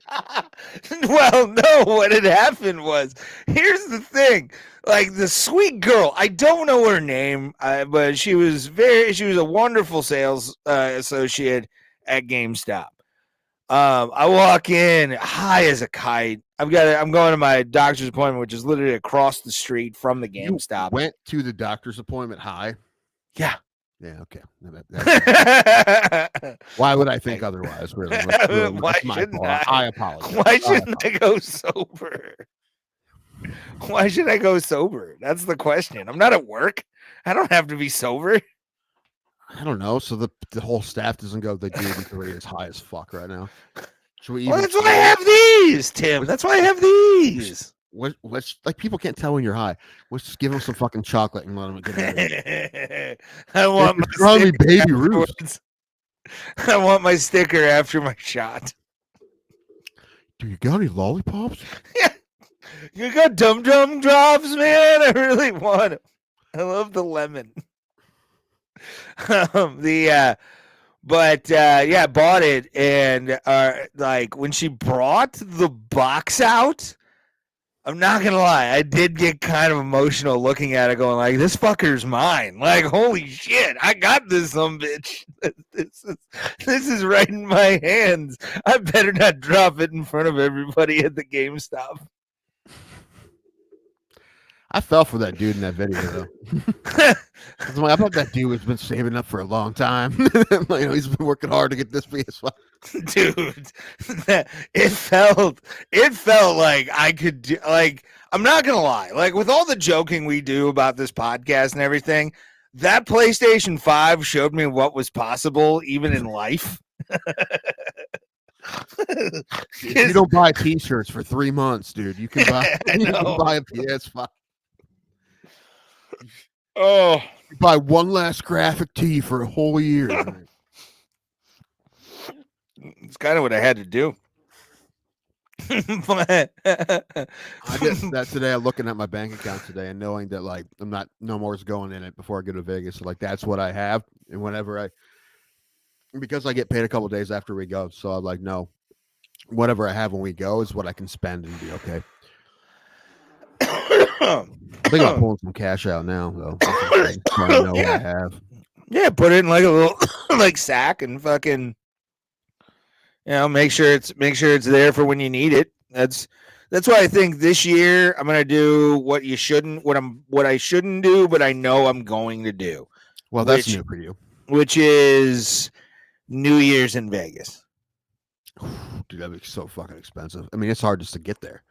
Well, no, what had happened was, here's the thing. Like the sweet girl, I don't know her name, but she was a wonderful sales associate at GameStop. I walk in high as a kite. I'm going to my doctor's appointment, which is literally across the street from the GameStop. You went to the doctor's appointment high? Yeah. Yeah, okay. Why would I think otherwise? Really? I apologize. Why shouldn't I go sober? Why should I go sober? That's the question. I'm not at work. I don't have to be sober. I don't know. So the whole staff doesn't go. The dude is already as high as fuck right now. Should we Well, even? that's why I have these, Tim. That's why I have these. Let's like people can't tell when you're high. Let's just give them some fucking chocolate and let them get it. I want my Probably sticker Baby Ruth. afterwards. I want my sticker after my shot. Do you got any lollipops? You got Dum Dum drops, man. I really want them. I love the lemon. Yeah, bought it, and like when she brought the box out, I'm not gonna lie, I did get kind of emotional looking at it, going like, "This fucker's mine!" Like, holy shit, I got this bitch. This is right in my hands. I better not drop it in front of everybody at the GameStop. I fell for that dude in that video though. I'm like, I thought that dude has been saving up for a long time. Like, he's been working hard to get this PS5. Dude, it felt like I could do, like, I'm not gonna lie, like with all the joking we do about this podcast and everything, that PlayStation 5 showed me what was possible even in life. If you don't buy t-shirts for 3 months, dude, you can buy a PS5. Oh, You buy one last graphic tee for a whole year. it's kind of what I had to do. I did that today. I'm looking at my bank account today and knowing that like I'm not no more is going in it before I go to Vegas. So like that's what I have, and whenever because I get paid a couple days after we go, so I'm like, no, whatever I have when we go is what I can spend and be okay. I think I'm pulling some cash out now, though. I know what I have. Yeah, put it in like a little like sack and fucking, make sure it's there for when you need it. That's why I think this year I'm gonna do what I shouldn't do, but I know I'm going to do. Well, that's new for you. Which is New Year's in Vegas. Dude, that'd be so fucking expensive. I mean, it's hard just to get there.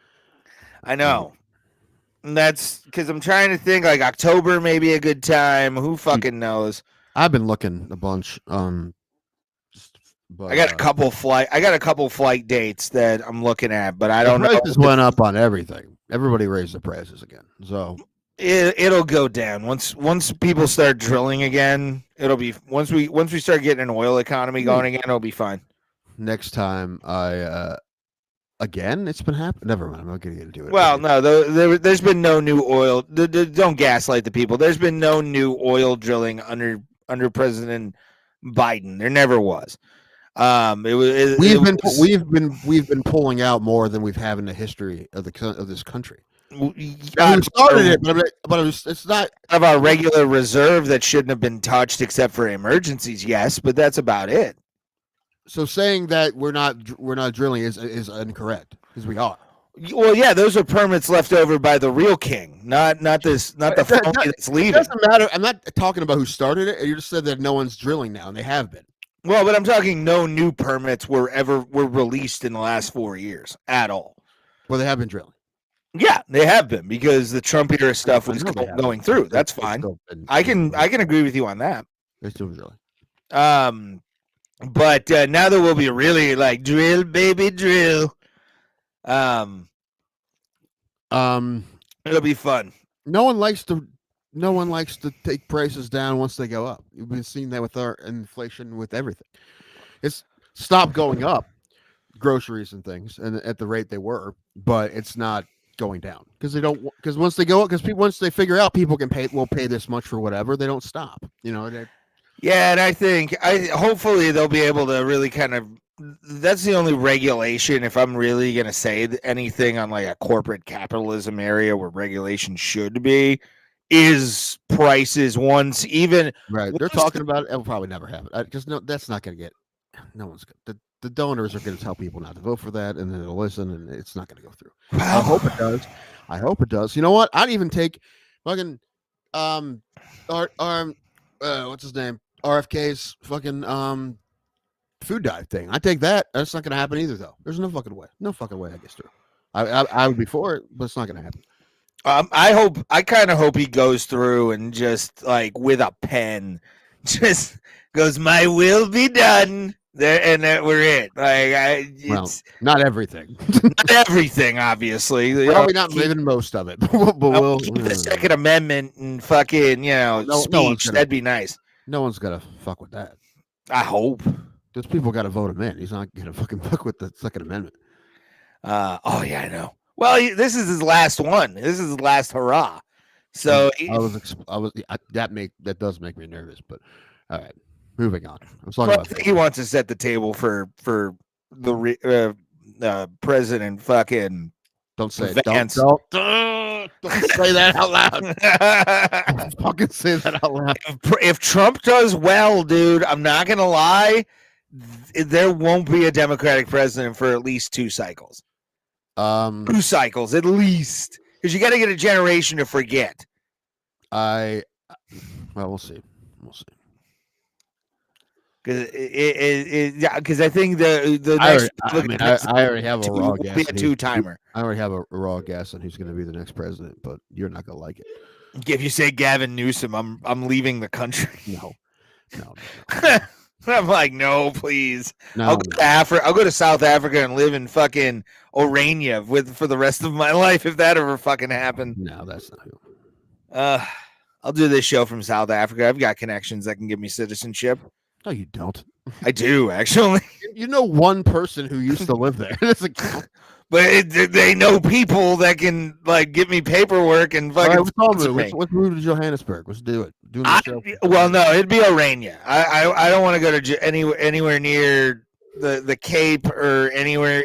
I know. And that's because I'm trying to think like October may be a good time. Who fucking knows? I've been looking a bunch. But I got a couple flight dates that I'm looking at, but I don't know. Prices went up on everything. Everybody raised the prices again. So it'll go down once people start drilling again. It'll be once we start getting an oil economy going again. It'll be fine. Next time again, it's been happening. Never mind. I'm not going to do it. Well, no, there's been no new oil. Don't gaslight the people. There's been no new oil drilling under President Biden. There never was. We've been pulling out more than we've had in the history of this country. We started it, but it's not of our regular reserve that shouldn't have been touched except for emergencies. Yes, but that's about it. So saying that we're not drilling is incorrect because we are. Well, yeah, those are permits left over by the real king, not the phony that's leaving. It doesn't matter. I'm not talking about who started it. You just said that no one's drilling now, and they have been. Well, but I'm talking no new permits were released in the last 4 years at all. Well, they have been drilling. Yeah, they have been because the Trump era stuff was going through. That's fine. I can agree with you on that. They're still drilling. But now there will be really like drill, baby, drill. It'll be fun. No one likes to take prices down once they go up. We've been seeing that with our inflation with everything. It's stopped going up, groceries and things, and at the rate they were, but it's not going down because once they go up, once they figure out people will pay this much for whatever, they don't stop. Yeah, and I think hopefully they'll be able to really kind of. That's the only regulation. If I'm really gonna say anything on like a corporate capitalism area where regulation should be, is prices once even. Right, they're talking about it. It'll probably never happen because that's not gonna get. No one's good. The donors are going to tell people not to vote for that, and then they'll listen, and it's not going to go through. I hope it does. I hope it does. You know what? I'd even take fucking what's his name? RFK's fucking food diet thing. I take that. That's not going to happen either, though. There's no fucking way. No fucking way that gets through. I would be for it, but it's not going to happen. I kind of hope he goes through and just like with a pen just goes, "My will be done." There, and that we're it. Well, It's not everything. not everything, obviously. You know, Probably not even most of it. But we'll keep the Second Amendment and fucking, speech. That'd be nice. No one's gonna fuck with that. I hope. Those people got to vote him in. He's not gonna fucking fuck with the Second Amendment. Oh yeah, I know. Well, this is his last one. This is his last hurrah. So that does make me nervous. But all right, moving on. I'm talking I about think he wants to set the table for the president. Fucking don't say Vance. don't say that out loud. Don't fucking say that out loud. If Trump does well, dude, I'm not gonna lie. There won't be a Democratic president for at least 2 cycles. 2 cycles at least, because you got to get a generation to forget. Well, we'll see. Because I think the next. I already have a raw guess. Be a 2-timer. I already have a raw guess on who's going to be the next president, but you're not going to like it. If you say Gavin Newsom, I'm leaving the country. No. I'm like, no, please. No, I'll go to Africa. I'll go to South Africa and live in fucking Orania for the rest of my life if that ever fucking happened. No, that's not who. I'll do this show from South Africa. I've got connections that can give me citizenship. No, you don't. I do, actually. You know one person who used to live there. But they know people that can like give me paperwork and fucking. Let's move to Johannesburg. Let's do it. Well, no, it'd be Orania. I don't want to go to anywhere near the Cape or anywhere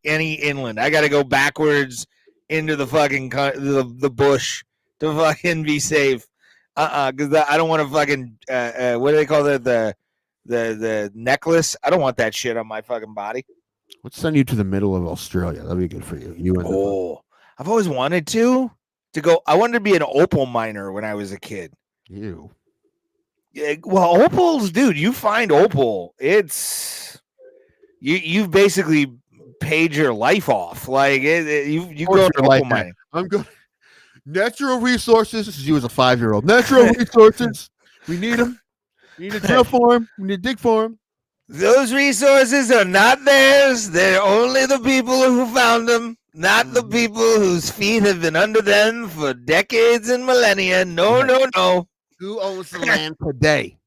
any inland. I got to go backwards into the fucking the bush to fucking be safe. Because I don't want to fucking what do they call that, the necklace? I don't want that shit on my fucking body. Let's send you to the middle of Australia. That'd be good for you. I've always wanted to go. I wanted to be an opal miner when I was a kid. You. Yeah, well, opals, dude. You find opal, it's you've basically paid your life off. Like you go to opal mining. I'm good. Natural resources. This is you as a 5-year-old. Natural resources. We need them. We need to drill for them. We need to dig for them. Those resources are not theirs. They're only the people who found them, not the people whose feet have been under them for decades and millennia. No. Who owns the land today?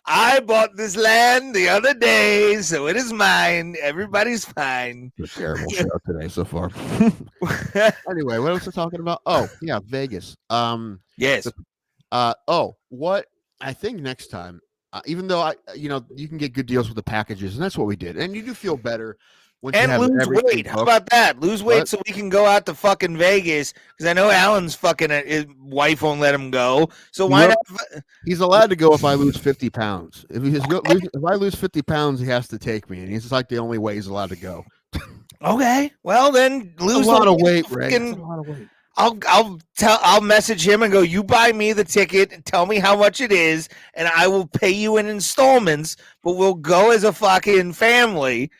I bought this land the other day, so it is mine. Everybody's fine. It's a terrible show today so far. Anyway, what else are we talking about? Oh, yeah, Vegas. Yes. What I think next time, even though you can get good deals with the packages, and that's what we did, and you do feel better when you have lose weight. How about that? Lose weight so we can go out to fucking Vegas, because I know Alan's fucking his wife won't let him go. So why not? He's allowed to go if I lose 50 pounds. If I lose 50 pounds, he has to take me, and it's like the only way he's allowed to go. Okay, well then lose a lot of weight, Ray. A lot of weight. I'll message him and go, you buy me the ticket and tell me how much it is, and I will pay you in installments, but we'll go as a fucking family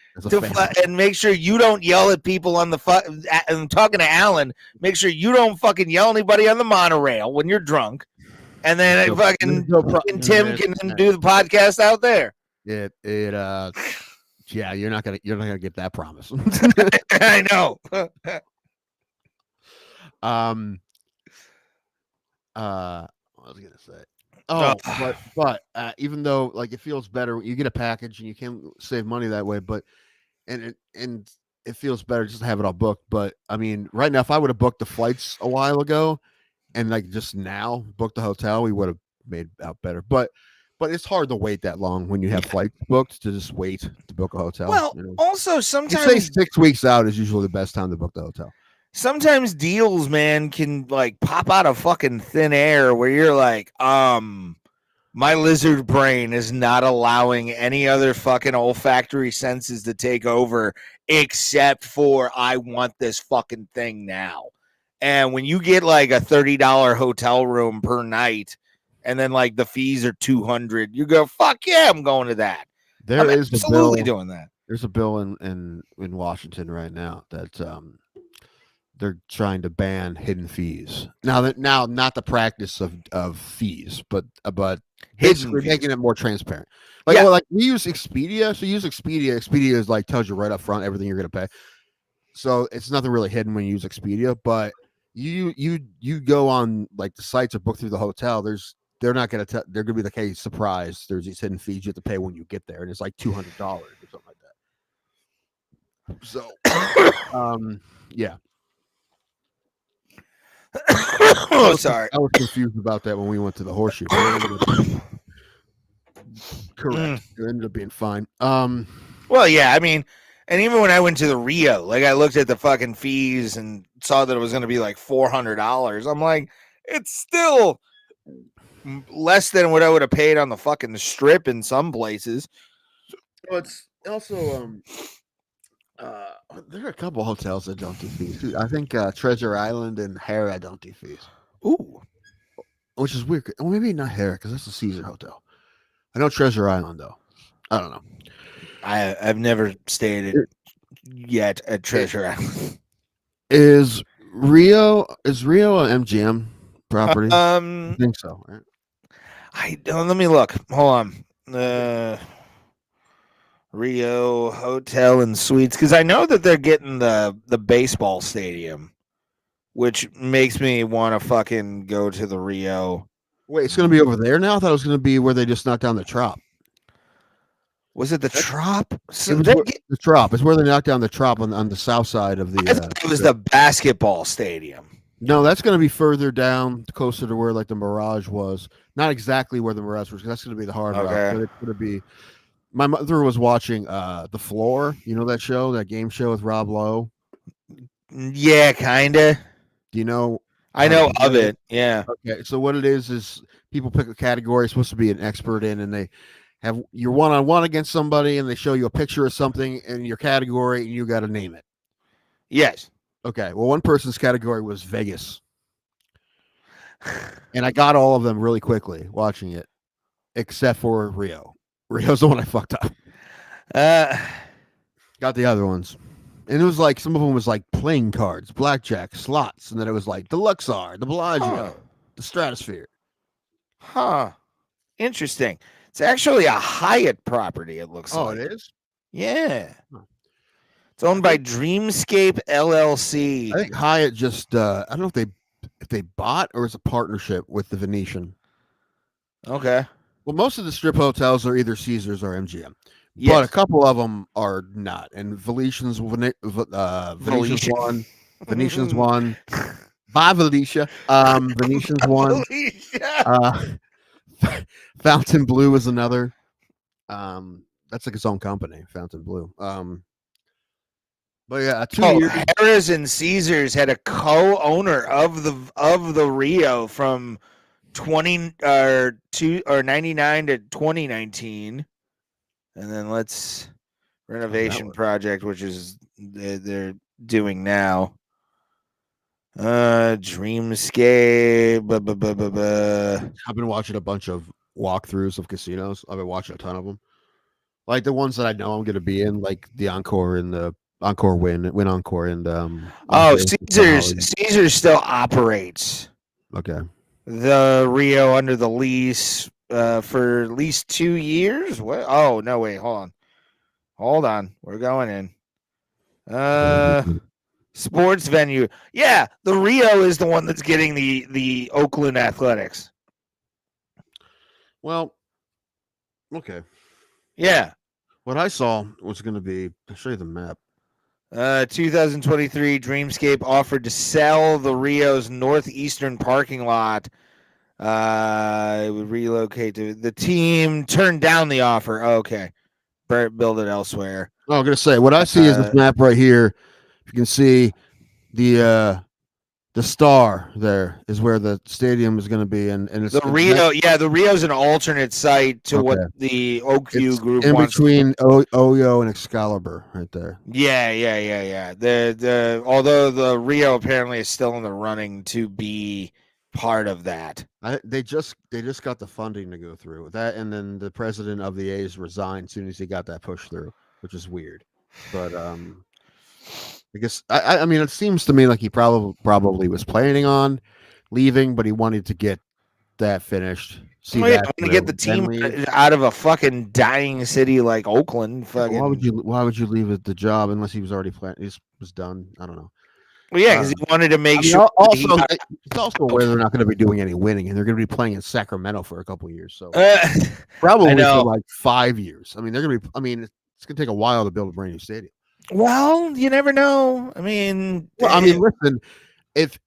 and make sure you don't yell at people on the I'm talking to Alan, make sure you don't fucking yell at anybody on the monorail when you're drunk, and then Tim can do the podcast out there. Yeah, you're not gonna get that promise. I know. What was I gonna say? But even though like it feels better, you get a package and you can save money that way. But and it feels better just to have it all booked. But I mean, right now, if I would have booked the flights a while ago and like just now booked the hotel, we would have made out better. But it's hard to wait that long when you have flights booked to just wait to book a hotel. Well, also sometimes you say 6 weeks out is usually the best time to book the hotel. Sometimes deals, man, can like pop out of fucking thin air where you're like, my lizard brain is not allowing any other fucking olfactory senses to take over except for I want this fucking thing now. And when you get like a $30 hotel room per night and then like the fees are $200, you go, fuck yeah, I'm going to that. I'm absolutely doing that. There's a bill in Washington right now that they're trying to ban hidden fees. Now not the practice of fees, but basically fees. making it more transparent. Like Yeah. well, like we use Expedia, so use Expedia. Expedia is like tells you right up front everything you're gonna pay. So it's nothing really hidden when you use Expedia, but you go on like the sites or book through the hotel. They're not gonna they're gonna be like, hey, surprise, there's these hidden fees you have to pay when you get there, and it's like $200 or something like that. So yeah. Oh, sorry. I was confused about that when we went to the horseshoe. Correct. It ended up being fine. Well, yeah, I mean, and even when I went to the Rio, like I looked at the fucking fees and saw that it was going to be like $400. I'm like, it's still less than what I would have paid on the fucking strip in some places. Well, it's also there are a couple hotels that don't do fees too. I think Treasure Island and Hera don't do fees. Ooh, Which is weird. Well, maybe not Hera because that's a Caesar hotel. I know Treasure Island though. I don't know. I've never stayed yet at Treasure Island. Is Rio an MGM property? I think so. Right? I don't. Let me look. Hold on. Rio Hotel and Suites, because I know that they're getting the baseball stadium, which makes me want to fucking go to the Rio. Wait, it's going to be over there now? I thought it was going to be where they just knocked down the Trop. Was it the Trop? So The Trop. It's where they knocked down the Trop on the south side of the. I thought it was the basketball stadium. No, that's going to be further down, closer to where like the Mirage was. Not exactly where the Mirage was, because that's going to be the Hard Rock. But it's going to be. My mother was watching The Floor. You know that show, that game show with Rob Lowe? Yeah, kinda. Do you know? I know of it. Yeah. Okay, so what it is people pick a category you're supposed to be an expert in, and they have you're one-on-one against somebody, and they show you a picture of something in your category, and you got to name it. Yes. Okay. Well, one person's category was Vegas, and I got all of them really quickly watching it, except for Rio. Rio's the one I fucked up. Got the other ones. And it was like, some of them was like playing cards, blackjack, slots. And then it was like the Luxor, the Bellagio, the Stratosphere. Huh. Interesting. It's actually a Hyatt property, it looks like. Oh, it is? Yeah. Huh. It's owned by Dreamscape LLC. I think Hyatt just, I don't know if they bought or it's a partnership with the Venetian. Okay. Well, most of the strip hotels are either Caesars or MGM. Yes. But a couple of them are not. And Venetians won. Venetians won. Bye, Valicia. Venetians won. Fountain Blue is another. That's like its own company, Fountain Blue. But yeah, 2 years. Harrah's and Caesars had a co-owner of the Rio from 99 to 2019. And then renovation project, which is they're doing now. Dreamscape. I've been watching a bunch of walkthroughs of casinos. I've been watching a ton of them. Like the ones that I know I'm going to be in, like the Encore and the Encore Win Encore and Caesars still operates. Okay. The Rio under the lease for at least 2 years. What? Oh no! Wait, hold on. We're going in. Sports venue. Yeah, the Rio is the one that's getting the Oakland Athletics. Well, okay. Yeah. What I saw was going to be. I'll show you the map. 2023 Dreamscape offered to sell the Rio's northeastern parking lot. It would relocate to the team. Turned down the offer. Oh, okay, build it elsewhere. Oh, I'm gonna say what I see is this map right here. You can see the star there is where the stadium is going to be, and it's the Rio. Yeah, the Rio's an alternate site to what the Oakview group in wants between Oyo and Excalibur, right there. Yeah. The although the Rio apparently is still in the running to be part of that. They just got the funding to go through with that, and then the president of the A's resigned as soon as he got that push through, which is weird. But Because I mean, it seems to me like he probably was planning on leaving, but he wanted to get that finished. See Well, yeah, that I'm gonna get the through, then team leave. out of a fucking dying city like Oakland. Fucking. Why would you leave the job unless he was already was done? I don't know. Well, yeah, because he wanted to make I mean, sure. that he also, got- it's also aware they're not going to be doing any winning, and they're going to be playing in Sacramento for a couple years. So I probably know. for like 5 years. I mean, they're going to be. I mean, it's going to take a while to build a brand new stadium. Well, you never know. I mean, Well, I mean, listen, if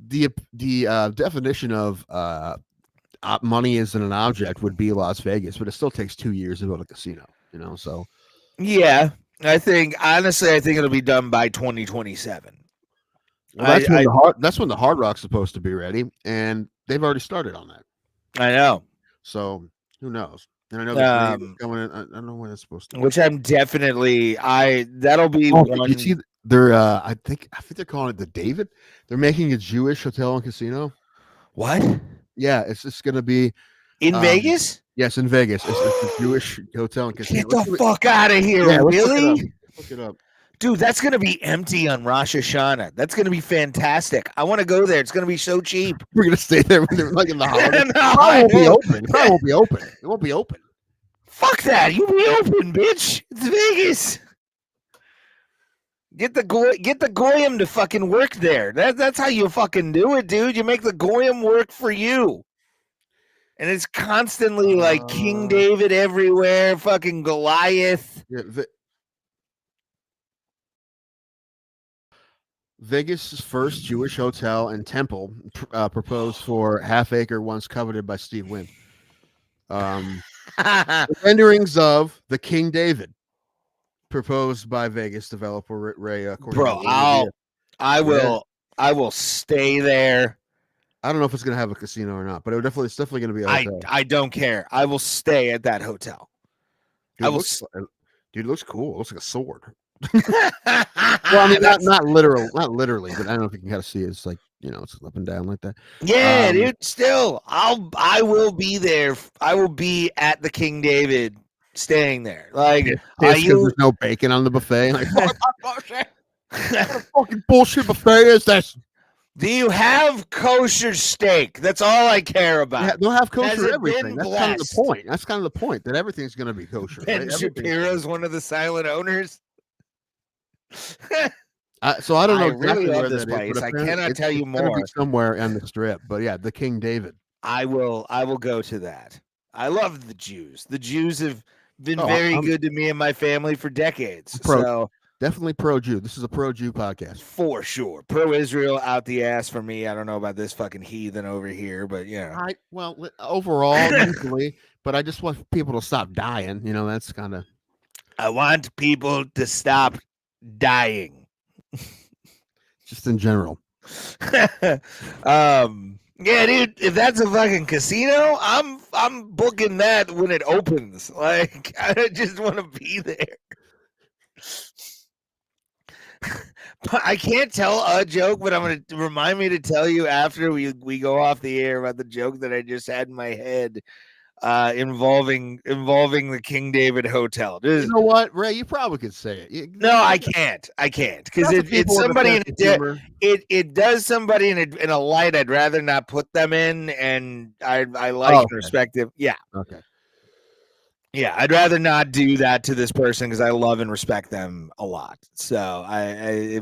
the definition of money isn't an object would be Las Vegas, but it still takes 2 years to build a casino. You know, so yeah, I think it'll be done by 2027. well, that's when the Hard Rock's supposed to be ready, and they've already started on that. I know. So who knows? And I know the coming in. I don't know when it's supposed to. Which I'm definitely. That'll be Oh, one. you see, they're I think they're calling it the David. They're making a Jewish hotel and casino. What? Yeah, it's just gonna be In Vegas? Yes, in Vegas. It's a Jewish hotel and casino. Get the fuck out of here! Yeah, really? Look it up. Dude, that's gonna be empty on Rosh Hashanah. That's gonna be fantastic. I want to go there. It's gonna be so cheap. We're gonna stay there when they're like in the holidays. No, Probably won't be open. Probably won't be open. It won't be open. Fuck that! You be open, bitch. It's Vegas. Get the goyim to fucking work there. That's how you fucking do it, dude. You make the goyim work for you. And it's constantly like King David everywhere, fucking Goliath. Yeah, Vegas' first Jewish hotel and temple proposed for half-acre, once coveted by Steve Wynn. The renderings of the King David proposed by Vegas developer Ray. Bro, I will stay there. I don't know if it's gonna have a casino or not, but it's definitely gonna be a hotel. I don't care. I will stay at that hotel. Dude, it looks cool. It looks like a sword. Well, I mean, not literally, but I don't know if you can kind of see it. It's like, it's up and down like that. Yeah, dude. Still, I will be there. I will be at the King David, staying there. Like, there's no bacon on the buffet. Like, what a fucking bullshit buffet is this? Do you have kosher steak? That's all I care about. Yeah, they'll have kosher everything. That's kind of the point. That's kind of the point, that everything's going to be kosher. Ben Shapiro's one of the silent owners. So I don't know I exactly really love where this that place. is, I cannot tell you more. Be somewhere on the strip, but yeah, the King David. I will go to that. I love the Jews. The Jews have been very good to me and my family for decades. Definitely pro-Jew. This is a pro-Jew podcast. For sure. Pro-Israel out the ass for me. I don't know about this fucking heathen over here, but yeah. Overall, usually, but I just want people to stop dying. That's kind of. I want people to stop dying. Just in general. Yeah, dude, if that's a fucking casino, I'm booking that when it opens. Like, I just want to be there. I can't tell a joke, but I'm going to remind me to tell you after we go off the air about the joke that I just had in my head involving the King David Hotel. You know what, Ray? You probably could say it. No, I can't because it's somebody in it does somebody in a light I'd rather not put them in, and I like perspective. Yeah. Okay. Yeah, I'd rather not do that to this person because I love and respect them a lot. So I'll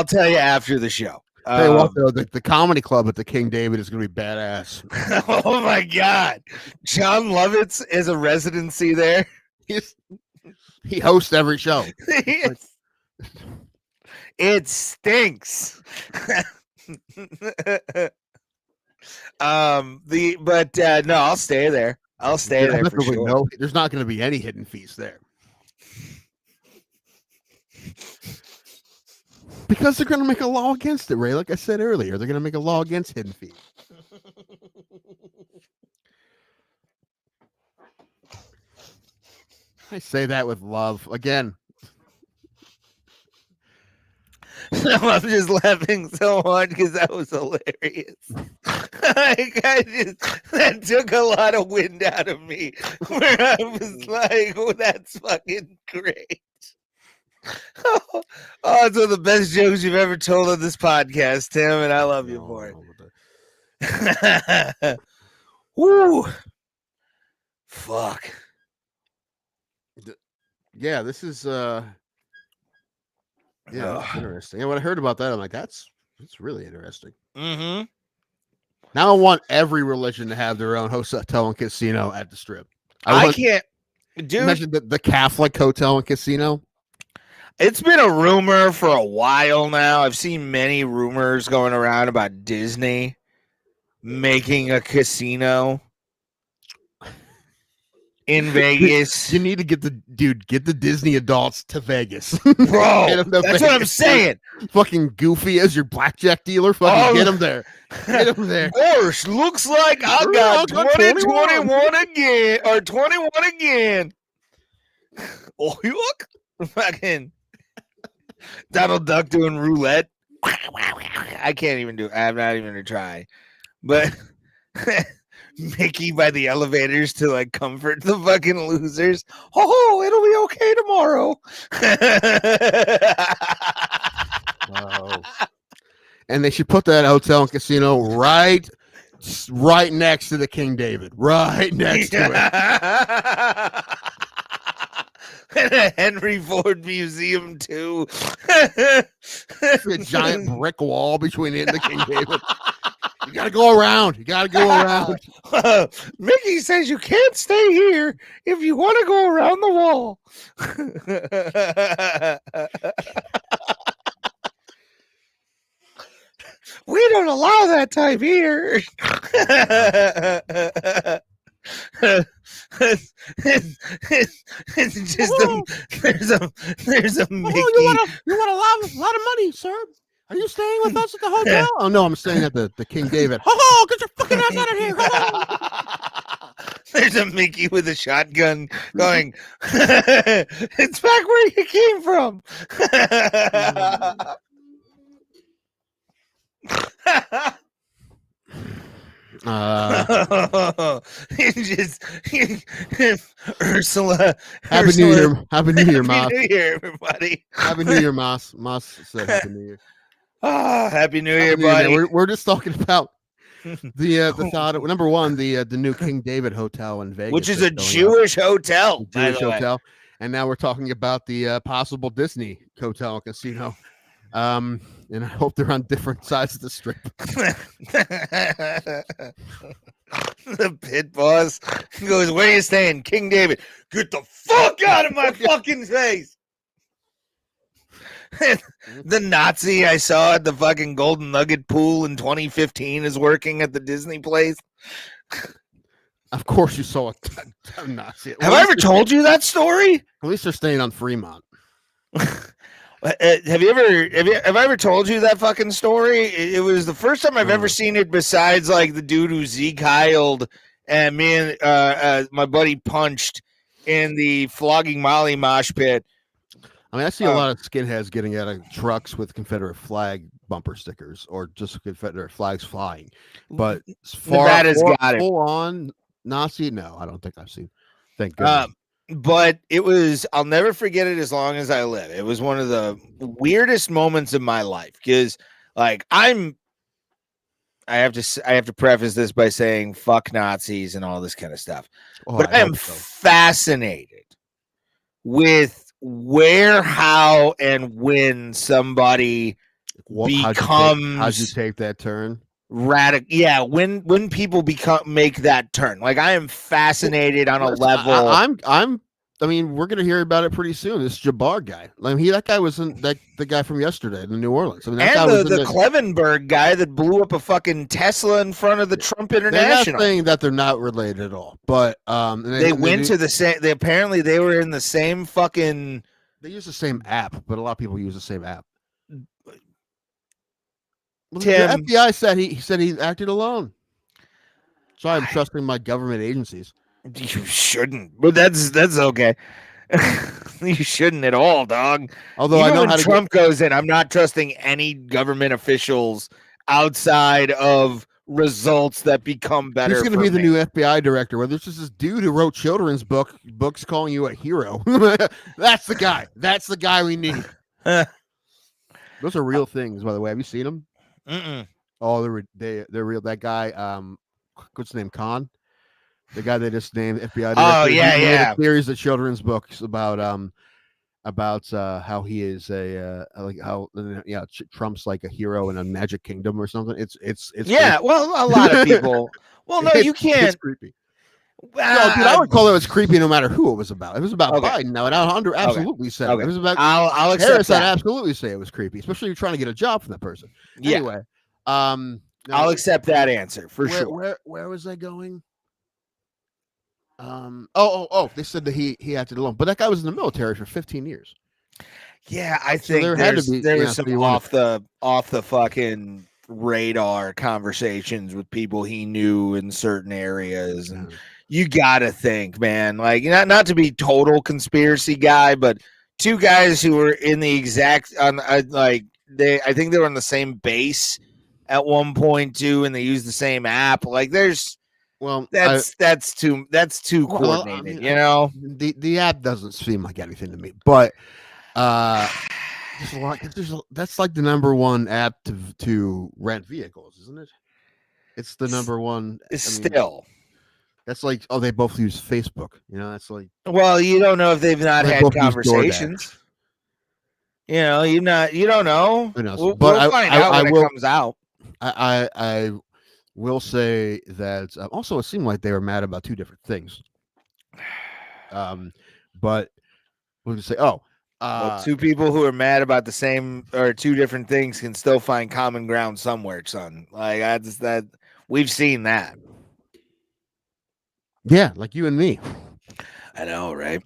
tell you after the show. Hey, the comedy club at the King David is going to be badass. Oh my God, John Lovitz is a residency there. He hosts every show. It stinks. No, I'll stay there. I'll stay there for sure. No, there's not going to be any hidden fees there. Because they're going to make a law against it, Ray. Like I said earlier, they're going to make a law against hidden fees. I say that with love. Again. I'm just laughing so hard because that was hilarious. That took a lot of wind out of me. Where I was like, "Oh, that's fucking great." Oh, it's one of the best jokes you've ever told on this podcast, Tim, and I love you for it. Woo. Fuck. Yeah, this is this is interesting. And when I heard about that, I'm like, that's really interesting. Mm-hmm. Now I want every religion to have their own hotel and casino at the Strip. I can't, dude. Imagine the Catholic hotel and casino. It's been a rumor for a while now. I've seen many rumors going around about Disney making a casino in Vegas. You need to get the Disney adults to Vegas. Bro, that's what I'm saying. Fucking Goofy as your blackjack dealer. Fucking get him there. Get him there. Gosh, looks like I got 2021 again, or 21 again. Oh, look. Fucking Donald Duck doing roulette. I can't even do it. I'm not even going to try. But Mickey by the elevators to like comfort the fucking losers. Oh, it'll be okay tomorrow. Oh. And they should put that hotel and casino right next to the King David. Right next to it. And a Henry Ford Museum too. A giant brick wall between it and the King David. You gotta go around. Mickey says you can't stay here if you want to go around the wall. We don't allow that type here. It's just there's a Mickey. Oh, you want a lot of money, sir? Are you staying with us at the hotel? Oh no, I'm staying at the King David. Oh, get your fucking ass out of here! There's a Mickey with a shotgun going. It's back where you came from. Just Ursula. Happy New Year, Moss. Happy New Year, everybody. Happy New Year, Moss. Moss said Happy New Year. Happy New Year, buddy. We're just talking about the thought. Number one, the new King David Hotel in Vegas, which is a Jewish hotel. Jewish hotel, and now we're talking about the possible Disney hotel and casino. And I hope they're on different sides of the Strip. The pit boss goes, "Where are you staying, King David? Get the fuck out of my fucking face!" The Nazi I saw at the fucking Golden Nugget pool in 2015 is working at the Disney place. Of course, you saw a Nazi. Have I ever told you that story? At least they're staying on Fremont. Have I ever told you that fucking story? It was the first time I've ever seen it, besides like the dude who Zeke Heiled and me and my buddy punched in the Flogging Molly mosh pit. I mean, I see a lot of skinheads getting out of trucks with Confederate flag bumper stickers or just Confederate flags flying. But as far as full on Nazi, no, I don't think I've seen. Thank goodness. But it was, I'll never forget it as long as I live. It was one of the weirdest moments of my life because, like, I have to preface this by saying fuck Nazis and all this kind of stuff. But I am fascinated with where, how, and when somebody becomes. How'd you take that turn? Radical, yeah. When people make that turn, like I am fascinated on a level. I mean, we're gonna hear about it pretty soon. This Jabbar guy, like that guy was the guy from yesterday in New Orleans. I mean, that guy was the Clevenberg guy that blew up a fucking Tesla in front of the Trump International. They're not saying that they're not related at all, but they went to the same. They apparently they were in the same fucking. They use the same app, but a lot of people use the same app. Well, Tim, the FBI said he acted alone. So I'm trusting my government agencies. You shouldn't, but that's okay. You shouldn't at all, dog. Although even I know when how Trump goes in, I'm not trusting any government officials outside of results that become better. He's going to for be the me. new FBI director. Whether it's just this dude who wrote children's books calling you a hero. That's the guy. That's the guy we need. Those are real things, by the way. Have you seen them? Mm-mm. Oh, they're real. That guy, what's his name? Khan, the guy they just named FBI director. Oh, yeah, he made yeah. a series of children's books about how he is like how Trump's like a hero in a magic kingdom or something. It's Yeah, creepy. well, a lot of people. Well, no, you It's can't. creepy. No, dude, I would call it as creepy no matter who it was about. If it was about Okay. Biden, now I would absolutely say it. Okay. If it was about I'll accept Harris, I'd that. absolutely say it was creepy, especially if you're trying to get a job from that person. Yeah, Anyway, I'll now, accept that answer for where, sure. where was I going? They said that he acted alone, but that guy was in the military for 15 years. Yeah, I So think there had to be- there yeah, was so some you wanna- off the fucking radar conversations with people he knew in certain areas, and you gotta think, man, like not to be total conspiracy guy, but two guys who were in the exact I think they were on the same base at one point too, and they used the same app. Like that's too coordinated, you know. The app doesn't seem like anything to me, but that's like the number one app to rent vehicles, isn't it? It's the number one. Still. That's like, oh, they both use Facebook. You know, that's like. Well, you don't know if they've not They had both use conversations. You know, you don't know. Who knows? We'll But find out when it comes out. I will say that also it seemed like they were mad about two different things. But we'll just say, Well, two people who are mad about the same or two different things can still find common ground somewhere, son. Like that we've seen that. Yeah, like you and me. I know, right?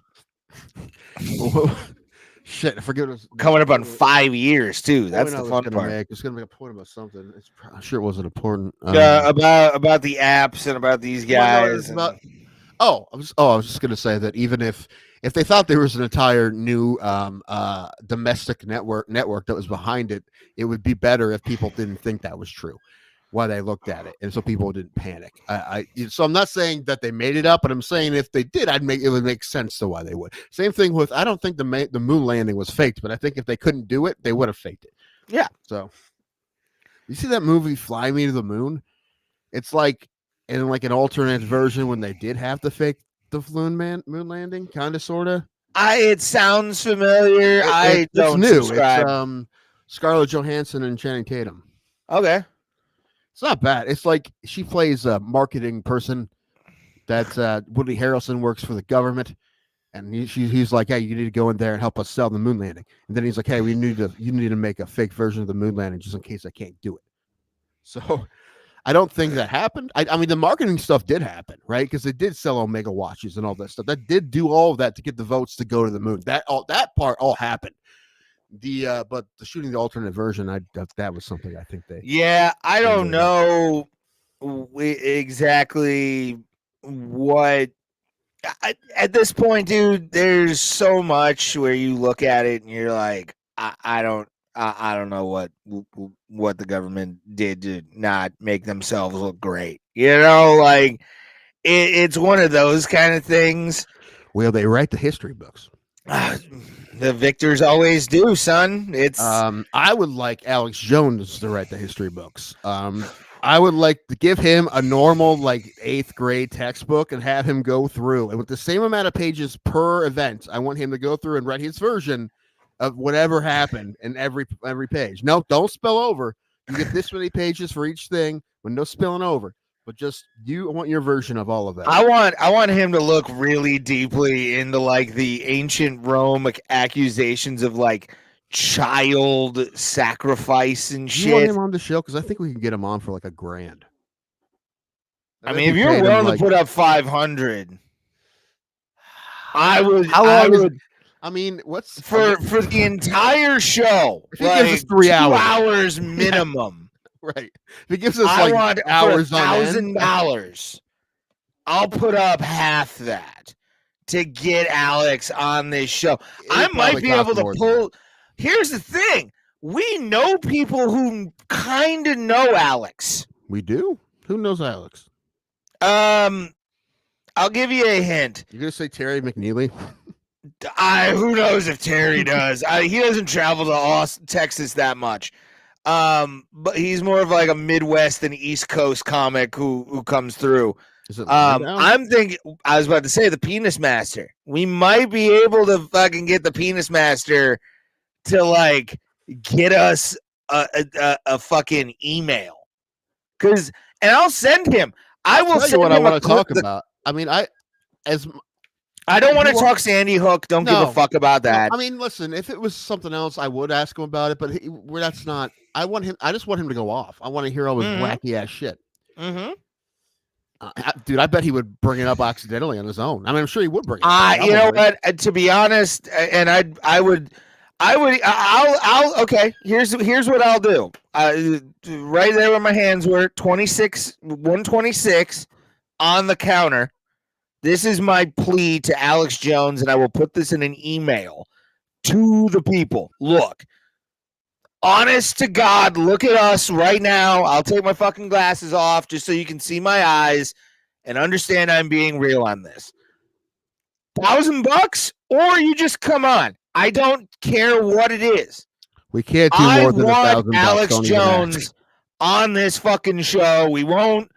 Shit, I forget. Coming up on 5 years too. That's the fun part. It's gonna make a point about something. I'm sure it wasn't important. About the apps and about these guys. I was just gonna say that even if they thought there was an entire new domestic network that was behind it, it would be better if people didn't think that was true while they looked at it, and so people didn't panic. So I'm not saying that they made it up, but I'm saying if they did, it would make sense to why they would. Same thing with, I don't think the moon landing was faked, but I think if they couldn't do it, they would have faked it. Yeah. So you see that movie Fly Me to the Moon? It's like in like an alternate version when they did have to fake the moon landing, kind of, sort of. It sounds familiar. It's don't new. subscribe. It's Scarlett Johansson and Channing Tatum. Okay. It's not bad. It's like she plays a marketing person. That's Woody Harrelson works for the government, and he's like, hey, you need to go in there and help us sell the moon landing. And then he's like, hey, you need to make a fake version of the moon landing just in case I can't do it. So I don't think that happened. I mean, the marketing stuff did happen, right? Because they did sell Omega watches and all that stuff. That did do all of that to get the votes to go to the moon. That part all happened. But the shooting the alternate version, that was something I think they. Yeah, I don't know exactly what. At this point, dude, there's so much where you look at it and you're like, I don't know what the government did to not make themselves look great. You know, like it's one of those kind of things. Well, they write the history books. The victors always do, son. It's I would like Alex Jones to write the history books. I would like to give him a normal like 8th grade textbook and have him go through, and with the same amount of pages per event, I want him to go through and write his version of whatever happened in every page. No, don't spill over. You get this many pages for each thing, with no spilling over. But just I want your version of all of that. I want him to look really deeply into like the ancient Rome accusations of like child sacrifice and shit. You want him on the show? Because I think we can get him on for like $1,000. I mean, if you're willing to put up 500, I would. How long would. I mean, what's for the entire show? If he gives us 3 hours, 2 hours minimum. Right. If he gives us like hours for $1,000, I'll put up half that to get Alex on this show. I might be able to pull. Here's the thing: we know people who kind of know Alex. We do. Who knows Alex? I'll give you a hint. You're gonna say Terry McNeely? Who knows if Terry does? He doesn't travel to Austin, Texas that much. But he's more of like a Midwest and East Coast comic who comes through. Is it I'm thinking. I was about to say the Penis Master. We might be able to fucking get the Penis Master to like get us a fucking email, and I'll send him. I will send what him I want to talk clip about. I mean, I don't want to talk Sandy Hook. Don't give a fuck about that. I mean, listen, if it was something else, I would ask him about it. But that's not. I just want him to go off. I want to hear all his wacky ass shit. Mm-hmm. Dude, I bet he would bring it up accidentally on his own. I mean, I'm sure he would bring it up. You know what? To be honest, and I'll okay. Here's what I'll do. Right there where my hands were, 126 on the counter. This is my plea to Alex Jones, and I will put this in an email to the people. Look, honest to God, look at us right now. I'll take my fucking glasses off just so you can see my eyes and understand I'm being real on this. $1,000, or you just come on. I don't care what it is. We can't do more than $1,000. Alex Jones on this fucking show. We won't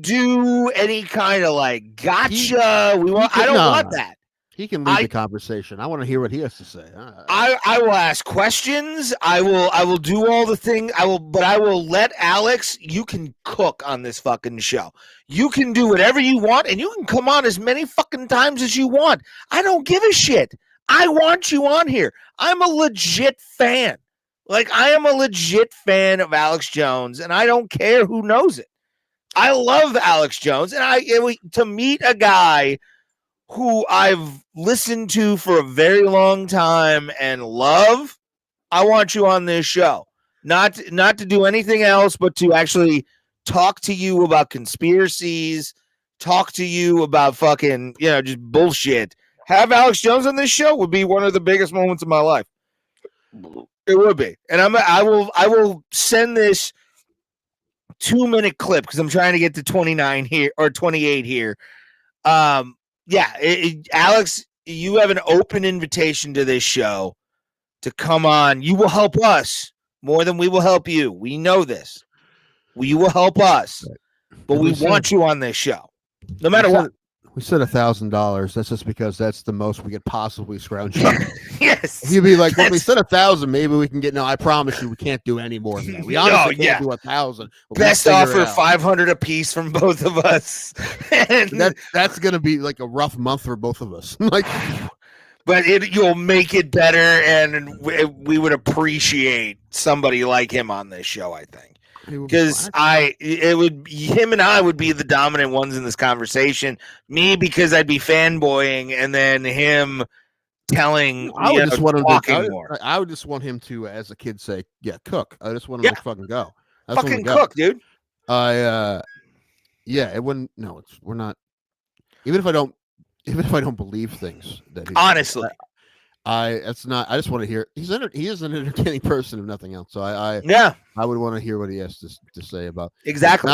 do any kind of like gotcha. I don't want that. He can lead the conversation. I want to hear what he has to say. I will ask questions. I will do all the things. But I will let Alex. You can cook on this fucking show. You can do whatever you want, and you can come on as many fucking times as you want. I don't give a shit. I want you on here. I'm a legit fan. Like, I am a legit fan of Alex Jones, and I don't care who knows it. I love Alex Jones, and to meet a guy who I've listened to for a very long time and love, I want you on this show. Not to do anything else, but to actually talk to you about conspiracies, talk to you about fucking, just bullshit. Have Alex Jones on this show would be one of the biggest moments of my life. It would be. And I will send this 2-minute clip because I'm trying to get to 29 here or 28 here. Alex, you have an open invitation to this show to come on. You will help us more than we will help you. We know this. You will help us, but we want you on this show, no matter what. We said $1,000. That's just because that's the most we could possibly scrounge up. Yes. You'd be like, well, we said 1,000. Maybe we can get. No, I promise you, we can't do any more than that. We honestly can't do 1,000. Best offer, 500 a piece from both of us. That's gonna be like a rough month for both of us. But you'll make it better, and we would appreciate somebody like him on this show. I think. Because him and I would be the dominant ones in this conversation. Me, because I'd be fanboying, and then him telling. I would just want him to. More. I would just want him to, as a kid, say, "Yeah, cook." I just want him to fucking go. Fucking cook, dude. It wouldn't. No, we're not. Even if I don't believe things that honestly. It's not. I just want to hear. He is an entertaining person, if nothing else. So I would want to hear what he has to say about exactly.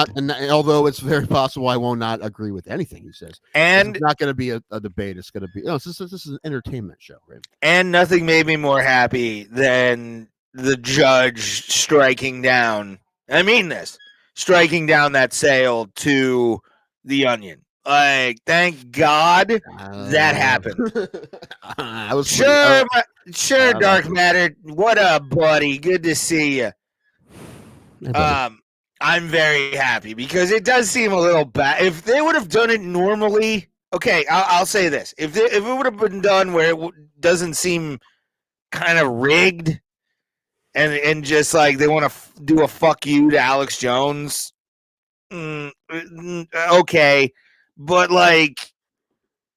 Although it's very possible I will not agree with anything he says, and it's not going to be a debate. It's going to be this is an entertainment show, right? And nothing made me more happy than the judge striking down. I mean this, striking down that sale to the Onion. Like, thank God that happened. I was sure, Dark Matter. What up, buddy? Good to see you. I'm very happy because it does seem a little bad. If they would have done it normally, okay, I'll say this: if it would have been done where it doesn't seem kind of rigged, and just like they want to do a fuck you to Alex Jones, okay. But like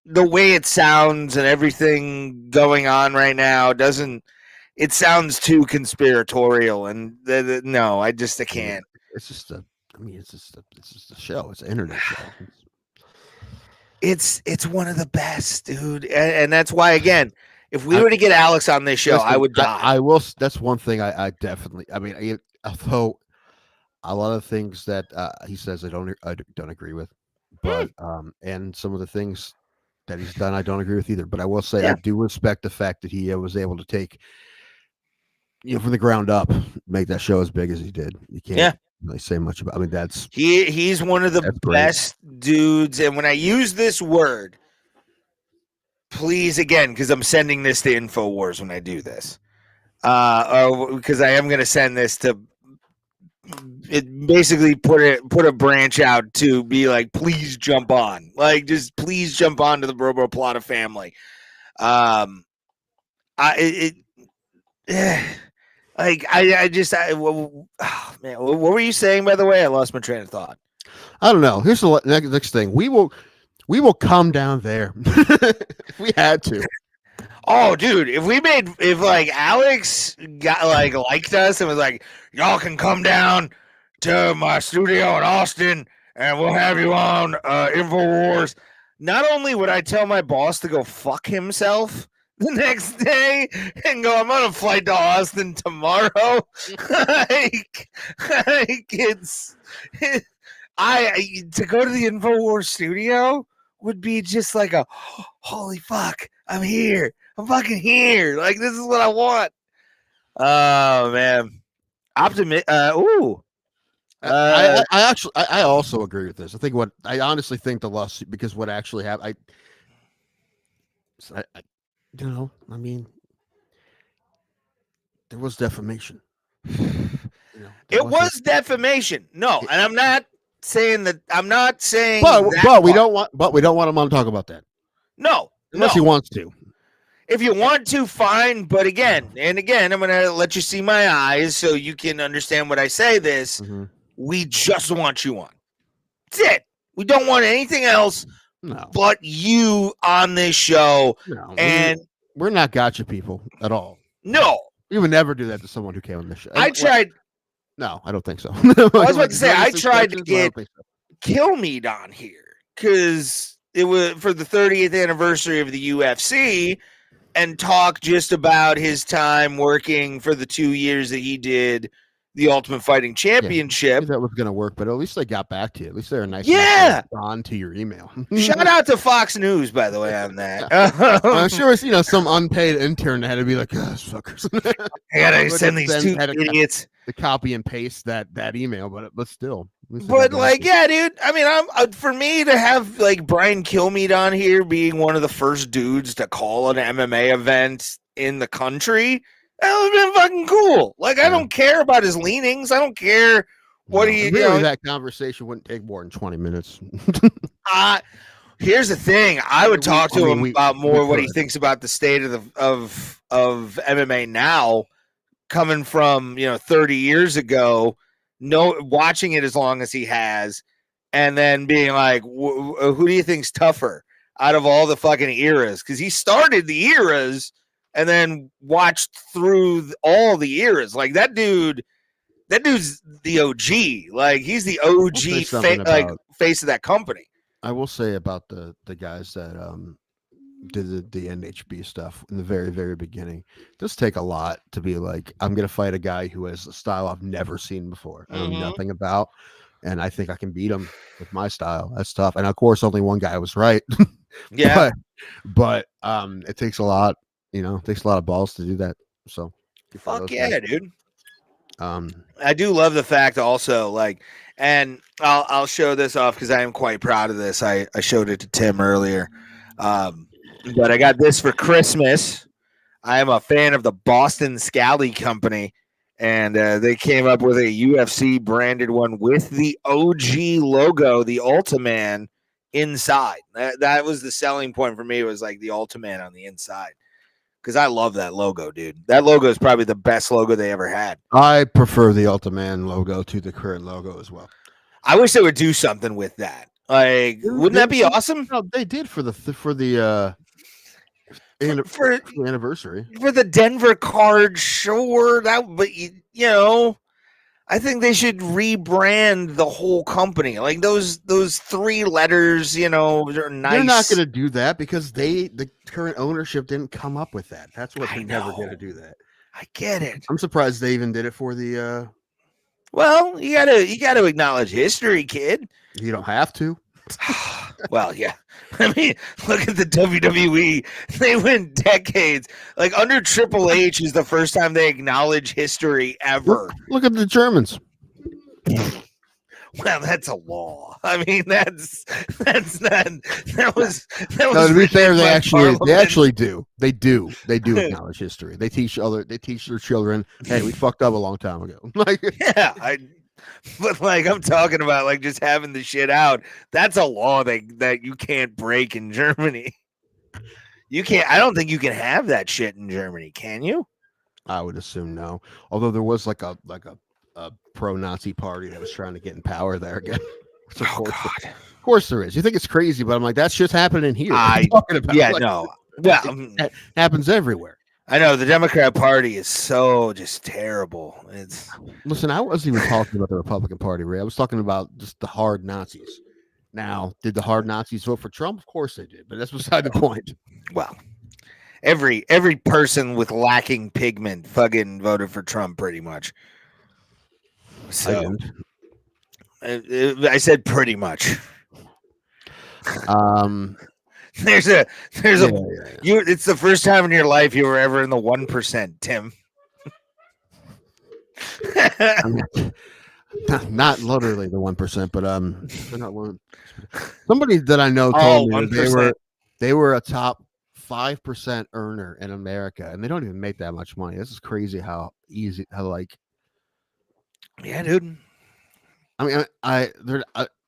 the way it sounds and everything going on right now it sounds too conspiratorial, and no, I can't. It's just a show. It's an internet show. It's one of the best, dude, and that's why again, if we were to get Alex on this show, I would die. I will. That's one thing I definitely. I mean, although a lot of things that he says I don't agree with, but and some of the things that he's done I don't agree with either. But I will say I do respect the fact that he was able to take, from the ground up, make that show as big as he did. You can't really say much about. I mean, he's one of the best dudes. And when I use this word, please, again, because I'm sending this to InfoWars when I do this, because I am going to send this to basically put a branch out to be like, please jump on, like, just please jump on to the Bro Bro Plata family. I oh, man, what were you saying, by the way? I lost my train of thought. I don't know. Here's the next thing. We will come down there if we had to. Oh, dude, if like Alex got liked us and was like, y'all can come down to my studio in Austin and we'll have you on InfoWars. Not only would I tell my boss to go fuck himself the next day and go, I'm on a flight to Austin tomorrow. To go to the InfoWars studio would be just like a, holy fuck, I'm here. I'm fucking here. Like, this is what I want. Oh, man. I also agree with this. I honestly think the lawsuit, because what actually happened, I I mean, there was defamation. It was defamation. No, and I'm not saying that. I'm not saying. But we don't want him on to talk about that. No, unless he wants to. If you want to, fine. But again, I'm going to let you see my eyes so you can understand what I say. We just want you on. That's it. We don't want anything else but you on this show. No, and we're not gotcha people at all. No. We would never do that to someone who came on this show. I tried. No, I don't think so. I was about to say, I tried to get Kill Meat on here because it was for the 30th anniversary of the UFC and talk just about his time working for the 2 years that he did the Ultimate Fighting Championship. That was going to work, but at least they got back to you. At least they're nice. On to your email. Shout out to Fox News, by the way, on that. I'm sure it's some unpaid intern that had to be like, fuckers. I gotta send these two idiots to copy and paste that email, but still. But dude. I mean, for me to have like Brian Kilmeade on here being one of the first dudes to call an MMA event in the country. That would have been fucking cool. Like, I don't care about his leanings. I don't care what he. Really, that conversation wouldn't take more than 20 minutes. Here's the thing. I would talk to him about more what he thinks about the state of MMA now, coming from 30 years ago, watching it as long as he has, and then being like, who do you think's tougher out of all the fucking eras? Because he started the eras. And then watched through all the eras. Like that dude's the OG. Like he's the OG face of that company. I will say about the guys that did the NHB stuff in the very, very beginning. It does take a lot to be like, I'm gonna fight a guy who has a style I've never seen before. I know nothing about, and I think I can beat him with my style. That's tough. And of course, only one guy was right. Yeah. but it takes a lot. It takes a lot of balls to do that. So fuck yeah, dude. I do love the fact also, like, and I'll show this off because I am quite proud of this. I showed it to Tim earlier. But I got this for Christmas. I am a fan of the Boston Scally Company, and they came up with a UFC branded one with the OG logo, the Ultiman, inside. That was the selling point for me. It was like the Ultiman on the inside. Because I love that logo, dude. That logo is probably the best logo they ever had. I prefer the Ultiman logo to the current logo as well. I wish they would do something with that. Like, wouldn't that be awesome? No, they did for the anniversary for the Denver card. Sure, but I think they should rebrand the whole company. Like those three letters, are nice. They're not going to do that because the current ownership didn't come up with that. That's what they're never going to do that. I get it. I'm surprised they even did it for the Well, you gotta acknowledge history, kid. You don't have to. Well, yeah. I mean, look at the WWE. They went decades. Like under Triple H is the first time they acknowledge history ever. Look at the Germans. Well, that's a law. I mean, that's not that was No, to be fair, written they by actually Parliament. they do acknowledge history. They teach their children, hey, we fucked up a long time ago. Like, Yeah, but like I'm talking about like just having the shit out. That's a law that you can't break in Germany. You can't. I don't think you can have that shit in Germany. Can you? I would assume no. Although there was like a pro-Nazi party that was trying to get in power there again. So of course there is. You think it's crazy, but I'm like, that's just happening here. Yeah, like, no. Well, it happens everywhere. I know the Democrat Party is so just terrible. Listen, I wasn't even talking about the Republican Party, Ray. I was talking about just the hard Nazis. Now, did the hard Nazis vote for Trump? Of course they did, but that's beside the point. Well, every person with lacking pigment fucking voted for Trump pretty much. So I said pretty much. There's a it's the first time in your life you were ever in the 1%, Tim. I mean, not literally the 1%, but not one. Somebody that I know told me that they were a top 5% earner in America, and they don't even make that much money. This is crazy how yeah, dude. I mean,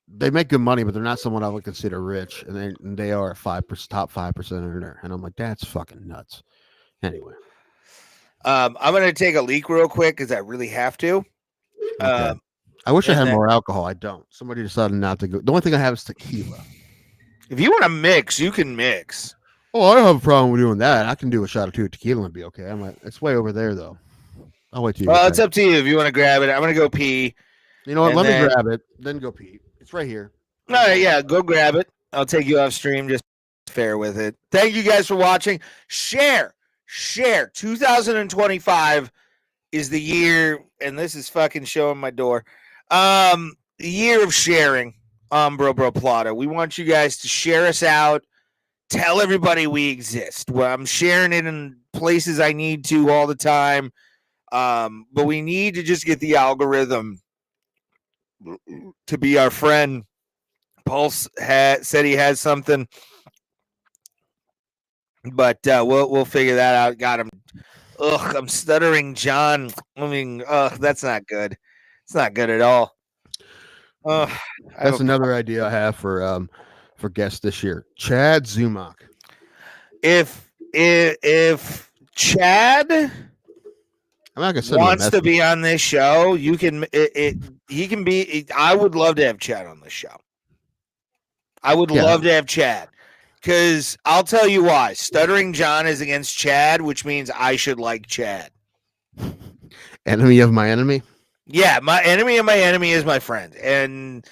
they make good money, but they're not someone I would consider rich, and they are a top 5% earner, and I'm like, that's fucking nuts. Anyway, I'm gonna take a leak real quick because I really have to. Okay. I wish I had more alcohol. I don't. Somebody decided not to go. The only thing I have is tequila. If you want to mix, you can mix. Oh, I don't have a problem with doing that. I can do a shot or two of tequila and be okay. I'm like, it's way over there though. I'll wait till you. Well, it's up to you if you want to grab it. I'm gonna go pee. You know what? Let me grab it, then go pee. It's right here. All right, yeah, go grab it. I'll take you off stream. Just fair with it. Thank you guys for watching. Share. 2025 is the year, and this is fucking showing my door. The year of sharing on Bro Bro Plata. We want you guys to share us out. Tell everybody we exist. Well, I'm sharing it in places I need to all the time. But we need to just get the algorithm to be our friend. Pulse said he has something, but we'll figure that out. Got him. Ugh, I'm stuttering, John. I mean, that's not good. It's not good at all. That's another idea I have for guests this year. Chad Zumock. If Chad wants to be on this show, you can. He can be. I would love to have Chad on the show. I would love to have Chad, because I'll tell you why. Stuttering John is against Chad, which means I should like Chad. Enemy of my enemy? Yeah, my enemy of my enemy is my friend. And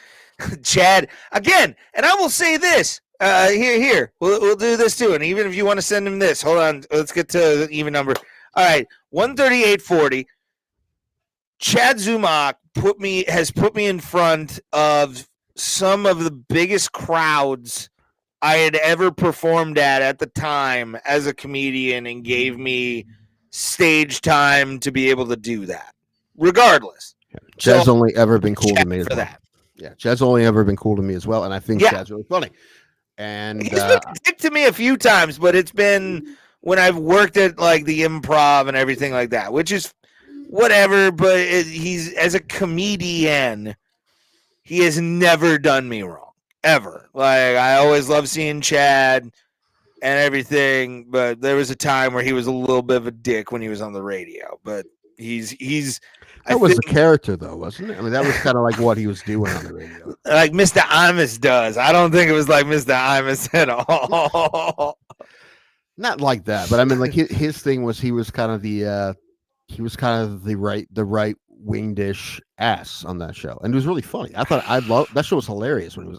Chad, again, and I will say this. Here. We'll do this too. And even if you want to send him this, hold on. Let's get to the even number. All right, 138.40. Chad Zumock has put me in front of some of the biggest crowds I had ever performed at the time as a comedian, and gave me stage time to be able to do that. Regardless, Chad's only ever been cool to me as well. That. Yeah, Chad's only ever been cool to me as well, and I think Chad's really funny. And he's been a dick to me a few times, but it's been when I've worked at like the Improv and everything like that, which is whatever. But he's, as a comedian, he has never done me wrong, ever. Like, I always love seeing Chad and everything, but there was a time where he was a little bit of a dick when he was on the radio. But he's that was a character though, wasn't it? I mean, that was kind of like what he was doing on the radio. Like Mr. Imus does. I don't think it was like Mr. Imus at all. Not like that, but I mean, like his thing was he was kind of the right winged-ish ass on that show, and it was really funny. I loved that show. Was hilarious when it was.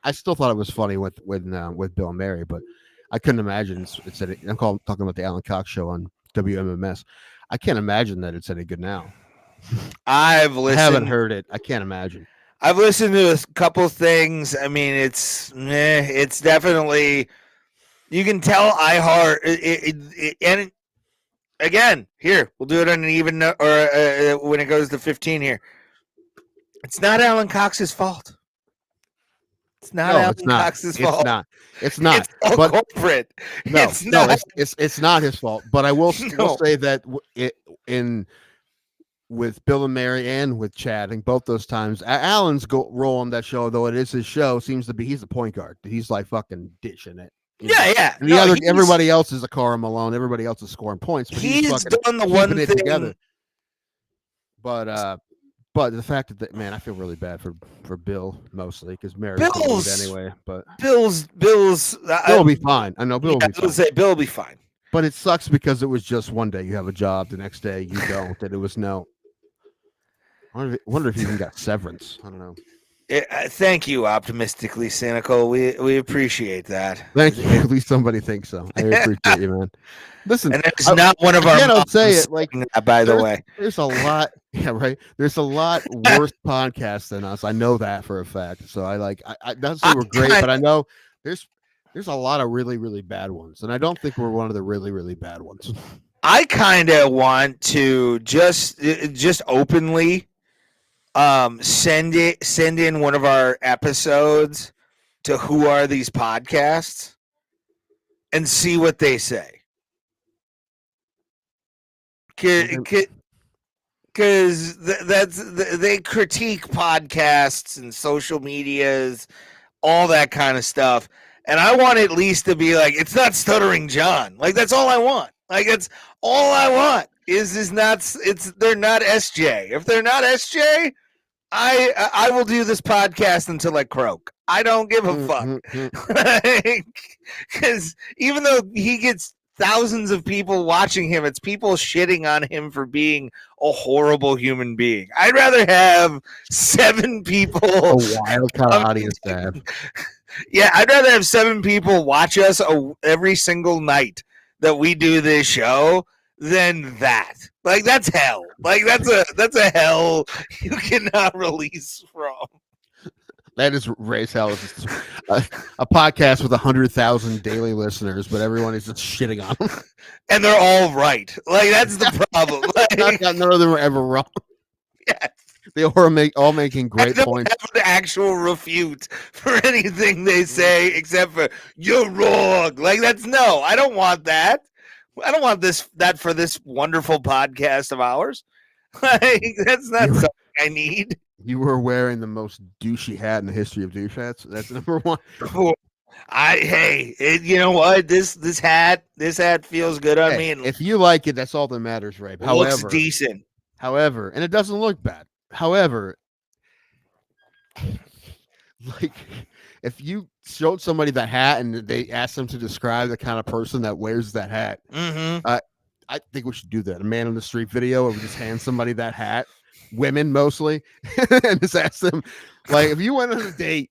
I still thought it was funny with Bill and Mary, but I couldn't imagine it's I'm talking about the Alan Cox show on WMMS. I can't imagine that it's any good now. I've I listened. haven't heard it. I can't imagine. I've listened to a couple things. I mean, it's definitely, you can tell iHeart and again, here we'll do it on an even or when it goes to 15 here. It's not Alan Cox's fault. It's not No, Alan it's not. Cox's It's fault. not. It's not. It's all But corporate. no, It's no, not. it's not his fault. But I will No. say that with Bill and Mary and with Chad, and both those times, Alan's role on that show, though it is his show, seems to be he's the point guard. He's like fucking ditching it. you know? Yeah. And everybody else is a Karl Malone. Everybody else is scoring points. But He's fucking done the keeping one it thing. together. But the fact that man, I feel really bad for Bill mostly because Mary couldn't leave anyway. But Bill's Bill will be fine. I know Bill will be fine. Say Bill will be fine. But it sucks because it was just one day you have a job, the next day you don't. And it was no. I wonder if he even got severance. I don't know. Thank you, optimistically cynical. We appreciate that. Thank you. At least somebody thinks so. I appreciate you, man. Listen, and it's not one of our. I'll say it like that, by the way. There's a lot. Yeah, right. There's a lot worse podcasts than us. I know that for a fact. So I not say we're great, but I know there's a lot of really, really bad ones, and I don't think we're one of the really, really bad ones. I kind of want to just openly send in one of our episodes to Who Are These Podcasts and see what they say. Because they critique podcasts and social medias, all that kind of stuff. And I want at least to be like, it's not Stuttering John. Like, that's all I want. Like, that's all I want is they're not SJ. If they're not SJ, I will do this podcast until I croak. I don't give a fuck. Because even though he gets thousands of people watching him, it's people shitting on him for being a horrible human being. I'd rather have 7 people. A wild kind of audience to have. Yeah, I'd rather have 7 people watch us every single night that we do this show than that. Like, that's hell. Like, that's a hell you cannot release from. That is Ray's hell. A podcast with 100,000 daily listeners, but everyone is just shitting on them. And they're all right. Like, that's the problem. Like, none of them are ever wrong. Yes. They are all making great I don't points. have an actual refute for anything they say except for you're wrong. Like, I don't want that. I don't want that for this wonderful podcast of ours. Like, that's not something I need. You were wearing the most douchey hat in the history of douche hats. That's number one. You know what? This hat feels good on me. And if you like it, that's all that matters, Ray. Looks decent. However, and it doesn't look bad. However, like if you showed somebody that hat and they asked them to describe the kind of person that wears that hat, I think we should do that. A man on the street video where we just hand somebody that hat, women mostly, and just ask them, like, if you went on a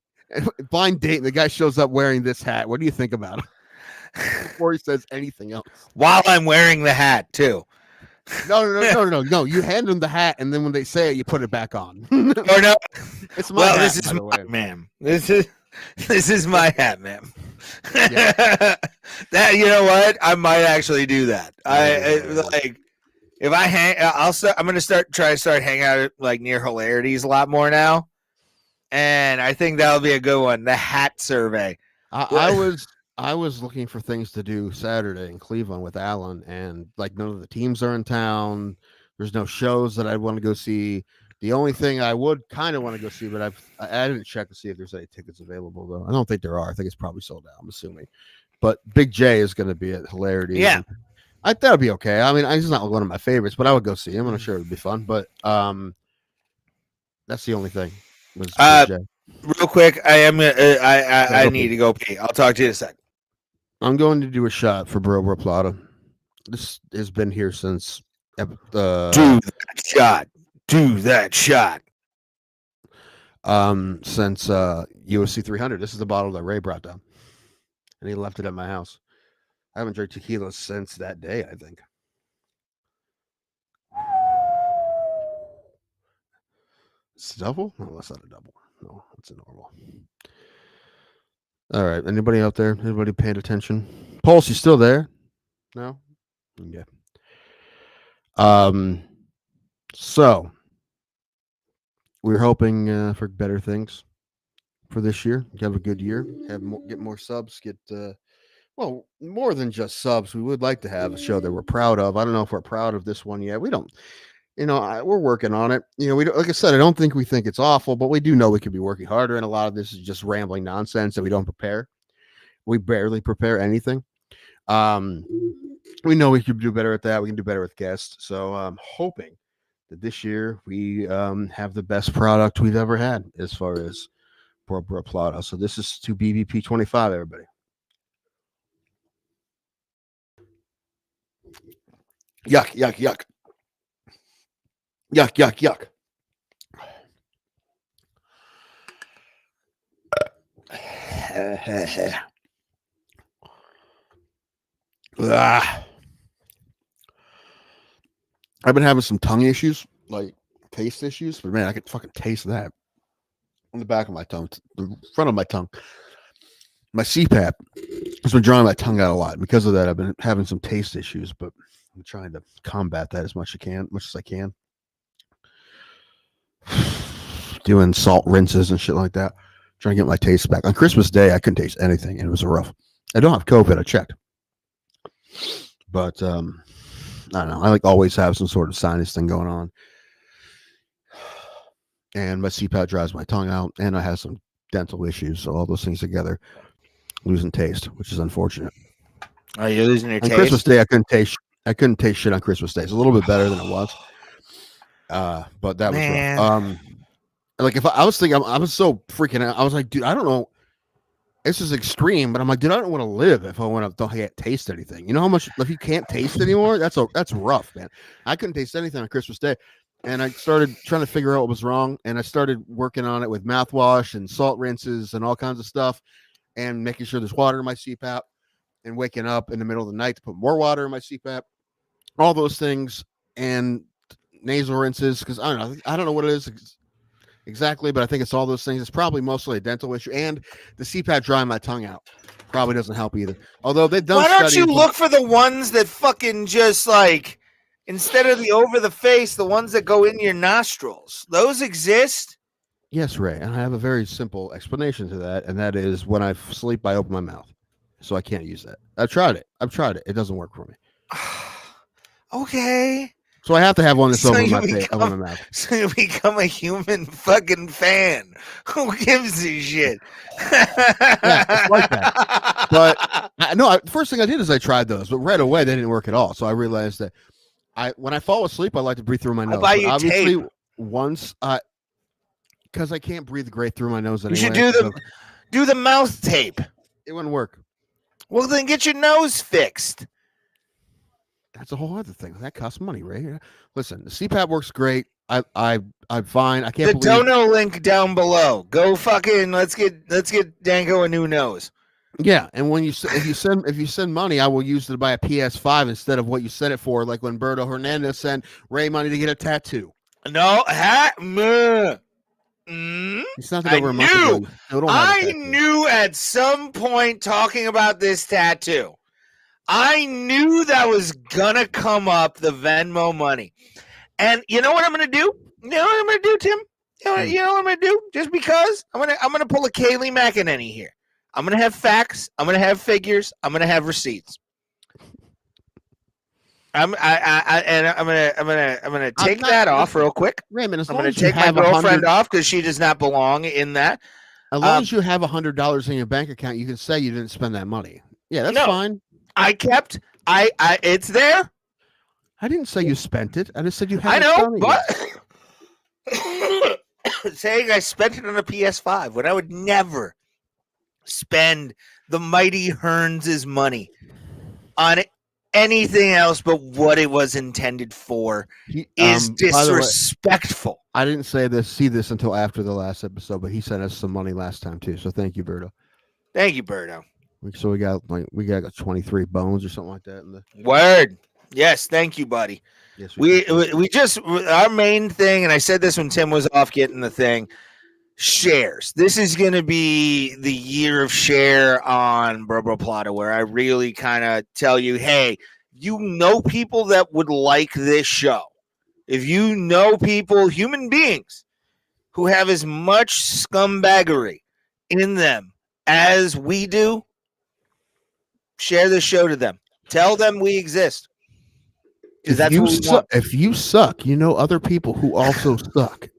blind date, and the guy shows up wearing this hat, what do you think about him? Before he says anything else. While I'm wearing the hat, too. No. You hand them the hat, and then when they say it, you put it back on. Or no. It's my hat, this is my ma'am. This is my hat, ma'am. Yeah. That, you know what? I might actually do that. If I hang, I'm gonna start hanging out like near Hilarities a lot more now, and I think that'll be a good one. The hat survey. I was looking for things to do Saturday in Cleveland with Alan, and like none of the teams are in town. There's no shows that I want to go see. The only thing I would kind of want to go see, but I didn't check to see if there's any tickets available though. I don't think there are. I think it's probably sold out. I'm assuming, but Big J is going to be at Hilarity. Yeah, I thought it'd be okay. I mean, he's not one of my favorites, but I would go see him. I'm sure it would be fun. But that's the only thing. Was Big J. Real quick, I need to go pee. I'll talk to you in a sec. I'm going to do a shot for Bro Bro Plata. This has been here since do that shot. Do that shot. Since USC 300. This is the bottle that Ray brought down, and he left it at my house. I haven't drank tequila since that day, I think. It's a double? No, that's not a double. No, it's a normal. All right. Anybody out there? Anybody paying attention? Pulse, you still there? No? Okay. So we're hoping for better things for this year. Have a good year. Get more subs. Get well, more than just subs. We would like to have a show that we're proud of. I don't know if we're proud of this one yet. We don't. We're working on it. We don't, like I said, I don't think we think it's awful, but we do know we could be working harder. And a lot of this is just rambling nonsense that we don't prepare. We barely prepare anything. We know we could do better at that. We can do better with guests. So I'm hoping that this year we have the best product we've ever had as far as Bro Bro Plata. So this is to BBP 25, everybody. Yuck, yuck, yuck. Yuck, yuck, yuck. I've been having some tongue issues, like taste issues, but man, I could fucking taste that on the back of my tongue, the front of my tongue. My CPAP has been drawing my tongue out a lot. Because of that, I've been having some taste issues, but I'm trying to combat that as much as I can. Doing salt rinses and shit like that. Trying to get my taste back. On Christmas Day, I couldn't taste anything, and it was rough. I don't have COVID. I checked. But I don't know. I always have some sort of sinus thing going on. And my CPAP dries my tongue out, and I have some dental issues. So all those things together, losing taste, which is unfortunate. Oh, you're losing your taste? On Christmas Day, I couldn't taste shit on Christmas Day. It's a little bit better than it was. But that was rough. If I was thinking, I was so freaking out. I was like, dude, I don't know. This is extreme, but I'm like, dude, I don't want to live if I don't taste anything. You know how much if you can't taste anymore? That's rough, man. I couldn't taste anything on Christmas Day, and I started trying to figure out what was wrong, and I started working on it with mouthwash and salt rinses and all kinds of stuff, and making sure there's water in my CPAP, and waking up in the middle of the night to put more water in my CPAP, all those things, and nasal rinses because I don't know what it is exactly, but I think it's all those things. It's probably mostly a dental issue, and the CPAP drying my tongue out probably doesn't help either. Although they've done. Why don't you look for the ones that fucking just like instead of the over the face, the ones that go in your nostrils? Those exist. Yes, Ray, and I have a very simple explanation to that, and that is when I sleep, I open my mouth, so I can't use that. I've tried it. It doesn't work for me. Okay. So I have to have one that's over my mouth. So you become a human fucking fan. Who gives a shit? Yeah, it's like that. But first thing I did is I tried those, but right away they didn't work at all. So I realized that when I fall asleep, I like to breathe through my nose. Buy you obviously, tape. Once because I can't breathe great through my nose anyway. You should do the mouth tape. It wouldn't work. Well, then get your nose fixed. That's a whole other thing. That costs money, Ray. Listen, the CPAP works great. I'm fine. I can't believe the dono link down below. Go fucking let's get Danko a new nose. Yeah, and when if you send money, I will use it to buy a PS5 instead of what you sent it for. Like when Berto Hernandez sent Ray money to get a tattoo. No, He sent it over a month ago. I knew at some point talking about this tattoo. I knew that was gonna come up, the Venmo money. And you know what I'm gonna do? You know what I'm gonna do, Tim? You know what I'm gonna do? Just because I'm gonna pull a Kaylee McEnany here. I'm gonna have facts, I'm gonna have figures, I'm gonna have receipts. I'm gonna take that off real quick. Raymond, I'm gonna take my girlfriend off because she does not belong in that. As long as you have $100 in your bank account, you can say you didn't spend that money. Yeah, that's fine. It's there. I didn't say you spent it. I just said you had. I know, but saying I spent it on a PS5 when I would never spend the mighty Hearns' money on anything else but what it was intended for is disrespectful. I didn't see this until after the last episode, but he sent us some money last time too. So thank you, Berto. Thank you, Berto. So we got 23 bones or something like that. Word. Yes, thank you, buddy. Yes, we just our main thing, and I said this when Tim was off getting the thing. Shares. This is going to be the year of share on Bro Bro Plata, where I really kind of tell you, hey, you know people that would like this show. If you know people, human beings, who have as much scumbaggery in them as we do, share this show to them. Tell them we exist. Because that's what we want. If you suck, you know other people who also suck.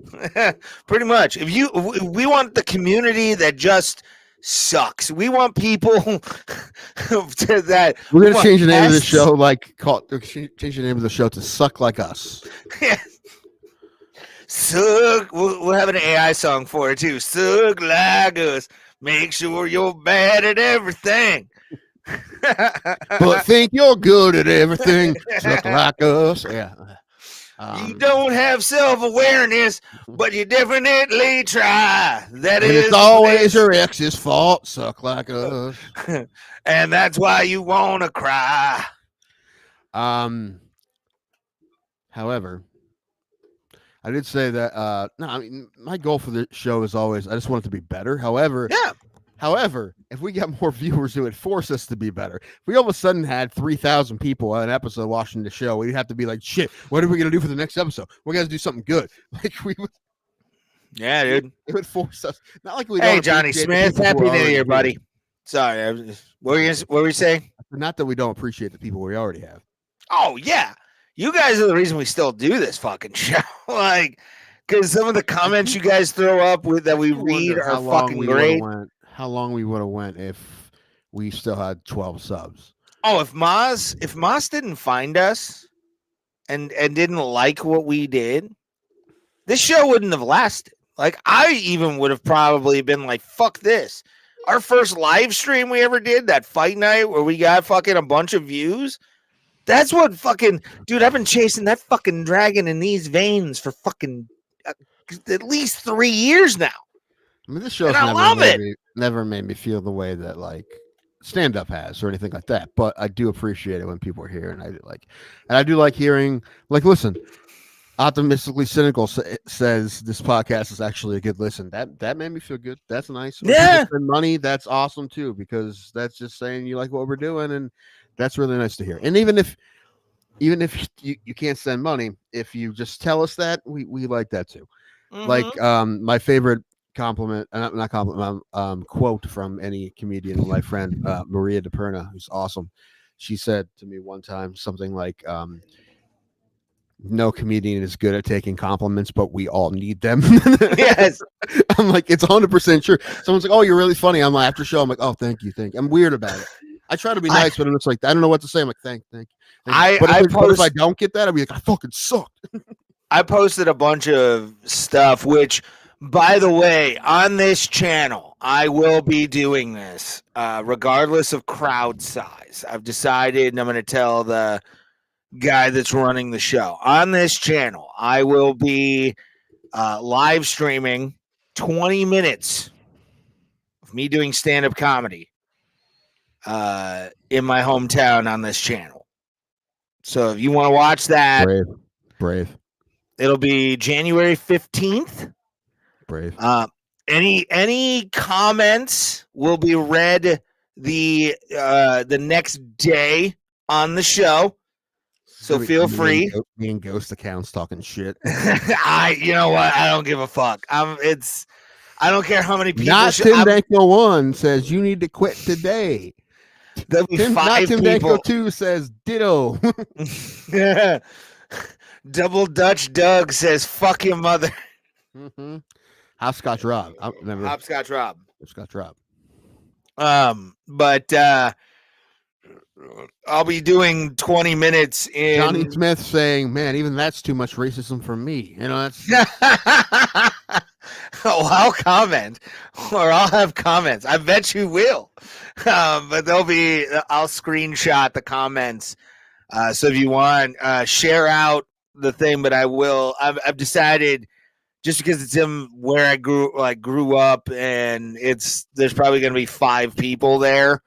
Pretty much. We want the community that just sucks. We want people that we're gonna change the name of the show, change the name of the show to "Suck Like Us." Suck. We'll have an AI song for it too. Suck like us. Make sure you're bad at everything. But think you're good at everything. Suck like us. Yeah. You don't have self-awareness, but you definitely try. That is, it's always your ex's fault. Suck like us. And that's why you want to cry. However, I did say that. No, I mean, my goal for the show is always I just want it to be better. However, if we get more viewers, it would force us to be better. If we all of a sudden had 3,000 people on an episode watching the show, we'd have to be like, shit, what are we going to do for the next episode? We're going to do something good. Like we would. Yeah, dude. It would force us. Not like we Hey, Johnny Smith. Happy New Year, buddy. Sorry. What were you saying? Not that we don't appreciate the people we already have. Oh, yeah. You guys are the reason we still do this fucking show. Like, because some of the comments you guys throw up that we read are fucking great. How long we would have went if we still had 12 subs? Oh, if Moss didn't find us and didn't like what we did, this show wouldn't have lasted. Like, I even would have probably been like, fuck this. Our first live stream we ever did, that fight night where we got fucking a bunch of views, that's what fucking, dude, I've been chasing that fucking dragon in these veins for fucking at least 3 years now. I mean, this show's never made me feel the way that like stand-up has or anything like that. But I do appreciate it when people are here, and I do like hearing. Like, listen, optimistically cynical says this podcast is actually a good listen. That made me feel good. That's nice. When people spend money, that's awesome too, because that's just saying you like what we're doing, and that's really nice to hear. And even if you can't send money, if you just tell us that, we like that too. Mm-hmm. Like my favorite compliment, not compliment, quote from any comedian, my friend Maria DePerna, who's awesome. She said to me one time something like, no comedian is good at taking compliments, but we all need them. Yes. I'm like, it's 100% true. Someone's like, oh, you're really funny. I'm like, after show, I'm like, oh, thank you. I'm weird about it. I try to be nice, but I'm just like, I don't know what to say. I'm like, thank you. But if I don't get that, I'll be like, I fucking sucked. I posted a bunch of stuff, which, by the way, on this channel, I will be doing this regardless of crowd size. I've decided, and I'm going to tell the guy that's running the show on this channel, I will be live streaming 20 minutes of me doing stand-up comedy in my hometown on this channel. So if you want to watch that, brave. It'll be January 15th. Brave. Any comments will be read the next day on the show. So feel free. Me and ghost accounts talking shit. You know what? I don't give a fuck. I don't care how many people. Not Tim Danko 1 says you need to quit today. There'll be 5 Tim people. Danko 2 says ditto. Double Dutch Doug says fuck your mother. Mm-hmm. Hopscotch Rob. Hopscotch Rob. But I'll be doing 20 minutes in. Johnny Smith saying, man, even that's too much racism for me. You know, that's. Oh, I'll comment, or I'll have comments. I bet you will. But I'll screenshot the comments. So if you want, share out the thing, but I will. I've decided, just because it's in where I grew up, and there's probably going to be 5 people there.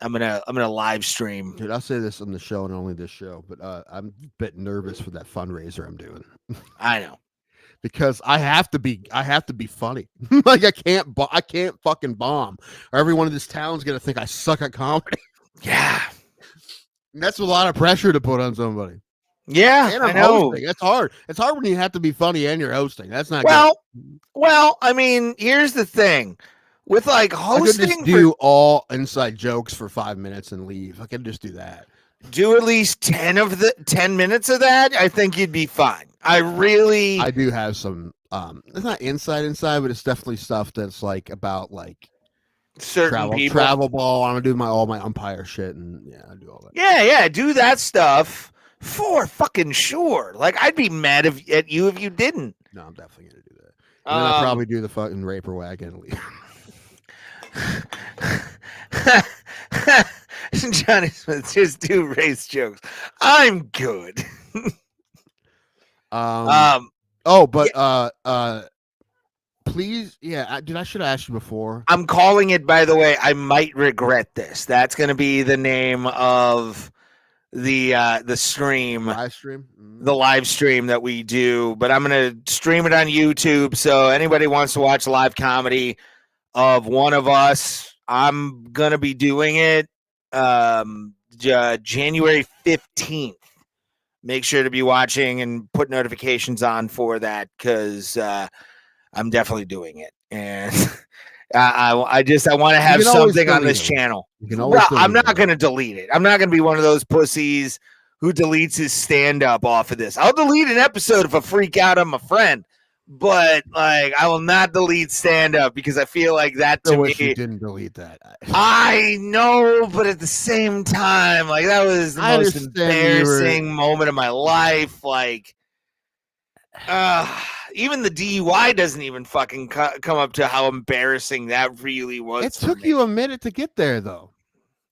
I'm gonna live stream. Dude, I'll say this on the show and only this show, but I'm a bit nervous for that fundraiser I'm doing. I know. Because I have to be funny. Like I can't fucking bomb, or everyone in this town's gonna think I suck at comedy. Yeah. And that's a lot of pressure to put on somebody. Yeah, And I I'm know. hosting. It's hard. It's hard when you have to be funny and you're hosting. That's not Well, I mean, here's the thing. With like hosting, I could just do all inside jokes for 5 minutes and leave. I could just do that. Do at least 10 minutes of that. I think you'd be fine. I do have some. It's not inside, but it's definitely stuff that's like about like certain people. Travel ball. I'm gonna do all my umpire shit, and yeah, I do all that. Yeah, do that stuff for fucking sure. Like I'd be mad at you if you didn't. No, I'm definitely gonna do that. And then I'll probably do the fucking raper wagon and leave. Johnny Smith, just do race jokes. I'm good. Please, yeah, dude, I should have asked you before. I'm calling it, by the way. I might regret this. That's going to be the name of the stream, the live stream that we do. But I'm going to stream it on YouTube. So anybody wants to watch live comedy of one of us, I'm going to be doing it January 15th. Make sure to be watching and put notifications on for that, because I'm definitely doing it. And I want to have something on this channel. I'm not going to delete it. I'm not going to be one of those pussies who deletes his stand-up off of this. I'll delete an episode if I freak out on my friend. But like, I will not delete stand-up, because I feel like that to me. You didn't delete that. I know, but at the same time, like that was the most embarrassing moment of my life. Like, even the DUI doesn't even fucking come up to how embarrassing that really was. It took you a minute to get there, though.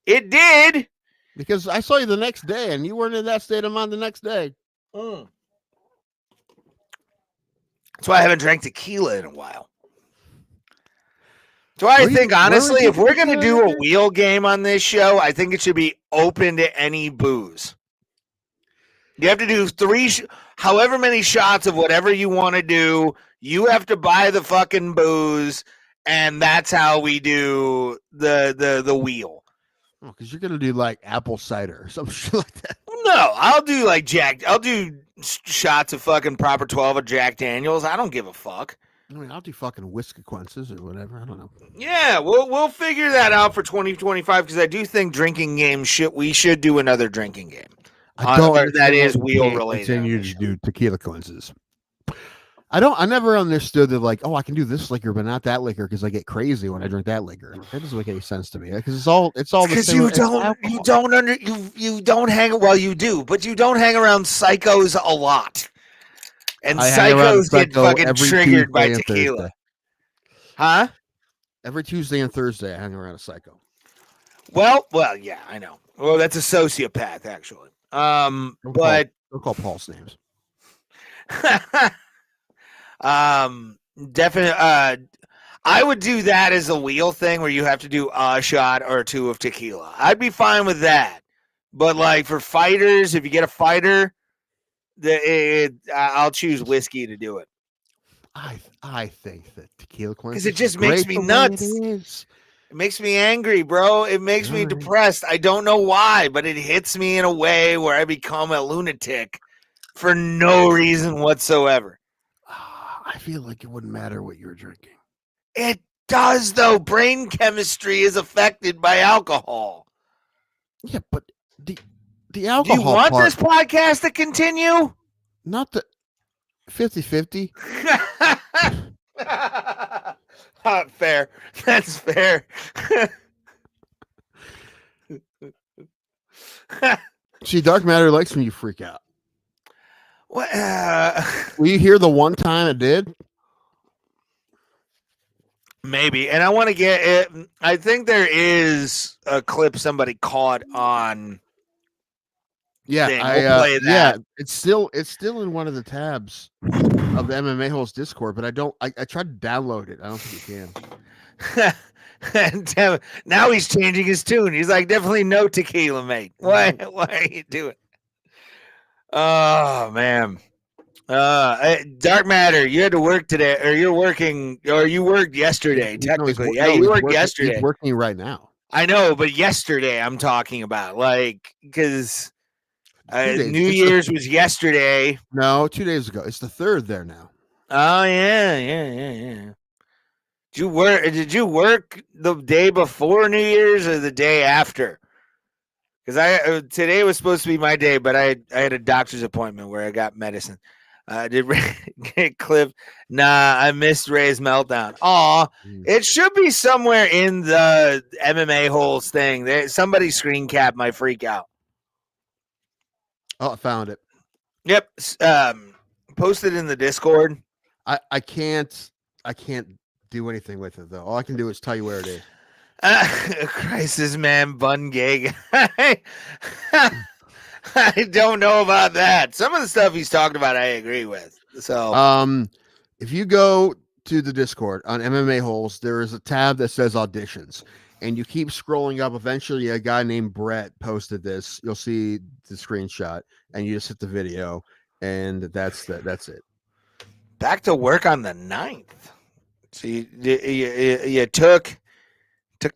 It did, because I saw you the next day, and you weren't in that state of mind the next day. That's why I haven't drank tequila in a while. So I think, honestly, if we're going to do a wheel game on this show, I think it should be open to any booze. You have to do however many shots of whatever you want to do. You have to buy the fucking booze, and that's how we do the wheel. Oh, because you're going to do like apple cider or some shit like that. No, I'll do like I'll do shots of fucking proper 12 of Jack Daniels. I don't give a fuck. I mean, I'll do fucking whiskey quences or whatever. I don't know. Yeah, we'll figure that out for 2025, because I do think drinking games we should do another drinking game. That is wheel related. Continue to do tequila cleanses. I never understood that, like, oh, I can do this liquor, but not that liquor, because I get crazy when I drink that liquor. That doesn't make any sense to me, because it's all the same. Because you don't hang. Well, you do, but you don't hang around psychos a lot, and psychos get fucking triggered by tequila. Huh? Every Tuesday and Thursday, I hang around a psycho. Well, yeah, I know. Well, that's a sociopath, actually. Don't call Paul's names. Definitely. I would do that as a wheel thing where you have to do a shot or two of tequila. I'd be fine with that. But like for fighters, if you get a fighter, I'll choose whiskey to do it. I think that tequila because it just makes me nuts. It makes me angry, bro. It makes me depressed. I don't know why, but it hits me in a way where I become a lunatic for no reason whatsoever. I feel like it wouldn't matter what you're drinking. It does, though. Brain chemistry is affected by alcohol. Yeah, but the alcohol. Do you want this podcast to continue? Not the 50-50. Fair. That's fair. See, dark matter likes when you freak out. What? Will you hear the one time it did? Maybe. And I want to get it. I think there is a clip somebody caught on. Yeah, we'll play that. Yeah, it's still in one of the tabs of the MMA Holes Discord, but I tried to download it. I don't think you can. And now he's changing his tune. He's like, definitely no tequila, mate. Why are you doing? Oh man. Dark Matter, you had to work today, or you're working, or you worked yesterday, technically. You worked yesterday. He's working right now. I know, but yesterday I'm talking about, like, because New Year's was yesterday. No, 2 days ago. It's the 3rd there now. Oh yeah. Did you work the day before New Year's or the day after? Because today was supposed to be my day, but I had a doctor's appointment where I got medicine. Did Ray get clipped? Nah, I missed Ray's meltdown. Aw, it should be somewhere in the MMA holes thing. Somebody screen cap my freak out. Oh, I found it. Yep. Posted in the Discord. I can't do anything with it though. All I can do is tell you where it is. Crisis man bun gay guy. I don't know about that. Some of the stuff he's talking about, I agree with. So, if you go to the Discord on MMA Holes, there is a tab that says auditions, and you keep scrolling up. Eventually, a guy named Brett posted this. You'll see the screenshot, and you just hit the video, and that's it. Back to work on the 9th. So you took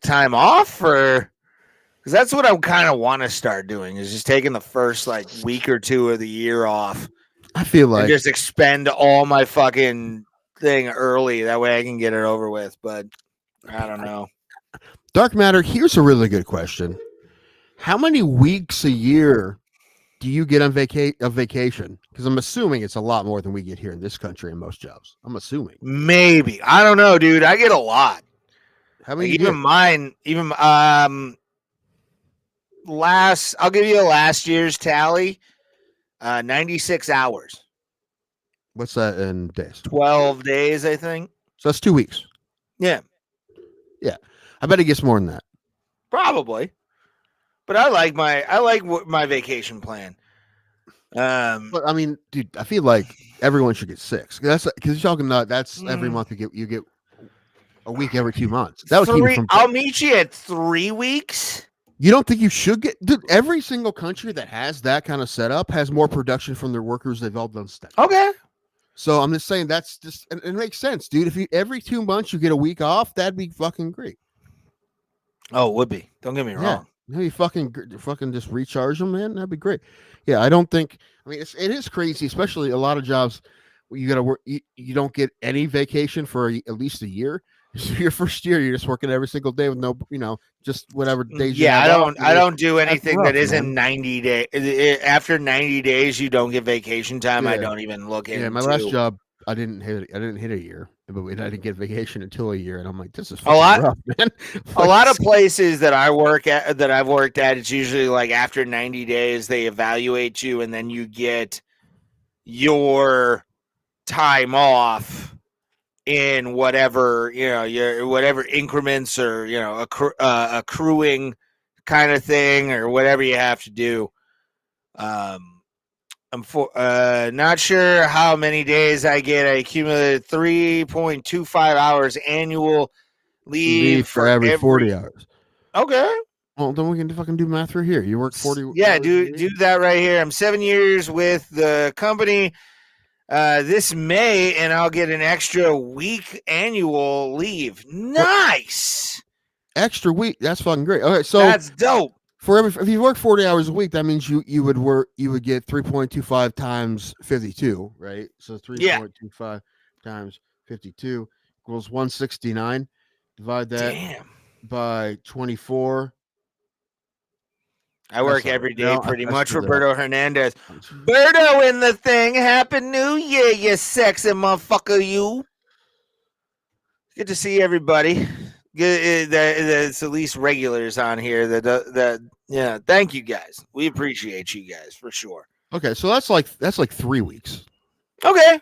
time off, or because that's what I kind of want to start doing, is just taking the first like week or two of the year off. I feel like just expend all my fucking thing early. That way I can get it over with. But I don't know. Dark Matter, here's a really good question. How many weeks a year do you get on vacation? Because I'm assuming it's a lot more than we get here in this country in most jobs. I'm assuming. Maybe. I don't know, dude. I get a lot. How many? Even mine, I'll give you a last year's tally. 96 hours. What's that in days? 12 days, I think. So that's 2 weeks. Yeah. I bet it gets more than that. Probably. But I like my vacation plan. But I mean, dude, I feel like everyone should get 6. That's because you're talking about that's every month you get a week every 2 months. That would I'll meet you at 3 weeks. You don't think you should get, dude? Every single country that has that kind of setup has more production from their workers. They've all done stuff. Okay. So I'm just saying that's just it makes sense, dude. If you every 2 months you get a week off, that'd be fucking great. Oh, it would be. Don't get me wrong. Yeah, you fucking just recharge them, man. That'd be great. Yeah, I don't think. I mean, it is crazy, especially a lot of jobs where you got to work. You don't get any vacation for at least a year. So your first year, you're just working every single day with no, just whatever days. Yeah, I don't do anything that isn't 90 days. After 90 days, you don't get vacation time. I don't even look into. Yeah, my last job, I didn't hit a year, but I didn't get vacation until a year, and I'm like, this is rough, man. A lot of places that I've worked at, it's usually like after 90 days they evaluate you, and then you get your time off in whatever your whatever increments or accruing kind of thing or whatever you have to do. I'm not sure how many days I get. I accumulated 3.25 hours annual leave for every 40 hours. Okay. Well, then we can fucking do math right here. You work 40. Yeah, do that right here. I'm 7 years with the company. This May, and I'll get an extra week annual leave. Nice. Extra week. That's fucking great. Okay, so that's dope. If you work 40 hours a week, that means you would get 3.25 times 52, right? So 3.25 times 52 equals 169. Divide that by 24. I work every day pretty much. Roberto Hernandez. Berto in the thing. Happy New Year, you sexy motherfucker, you. Good to see everybody. It's at least regulars on here. Thank you guys. We appreciate you guys for sure. Okay, so that's like 3 weeks. Okay.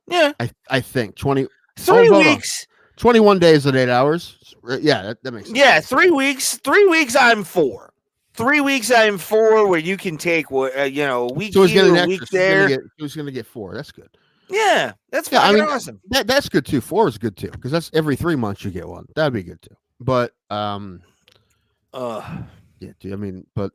Yeah. I think 20 3 weeks. 21 days and 8 hours. Yeah, that makes sense. Yeah, 3 weeks. 3 weeks I'm for. 3 weeks I'm for where you can take a week so here, a week there. He was going to get 4. That's good. Yeah, that's fucking awesome. That's good too. 4 is good too because that's every 3 months you get one. That'd be good too. But Ugh. yeah, dude, I mean, but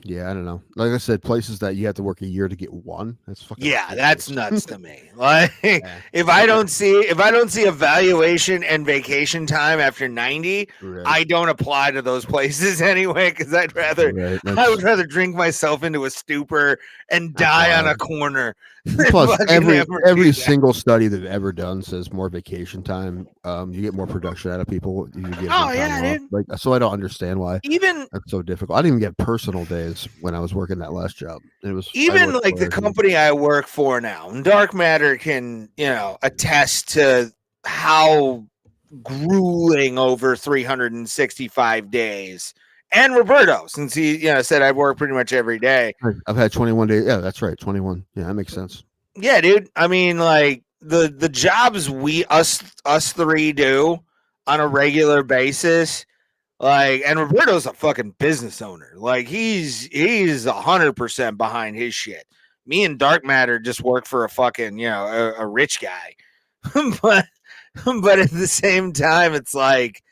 yeah, I don't know. Like I said, places that you have to work a year to get one. That's fucking Yeah, that's ridiculous. nuts to me. Like Yeah. if I don't see evaluation and vacation time after 90, Right. I don't apply to those places anyway because I'd rather Right. I would rather drink myself into a stupor and die on a wild. corner. Plus, fucking every ever do every that. single study they've ever done says more vacation time. You get more production out of people. You give them Oh, time yeah, off. dude. Like, so I don't understand why Even that's so difficult. I didn't even get personal days when I was working that last job. It was I even worked like the for- company I work for now, and Dark Matter can, attest to how grueling over 365 days. And Roberto, since he, said I work pretty much every day. I've had 21 days. Yeah, that's right. 21. Yeah, that makes sense. Yeah, dude. I mean, like the jobs us three do on a regular basis. Like, and Roberto's a fucking business owner. Like, he's 100% behind his shit. Me and Dark Matter just work for a fucking, a rich guy. but at the same time, it's like,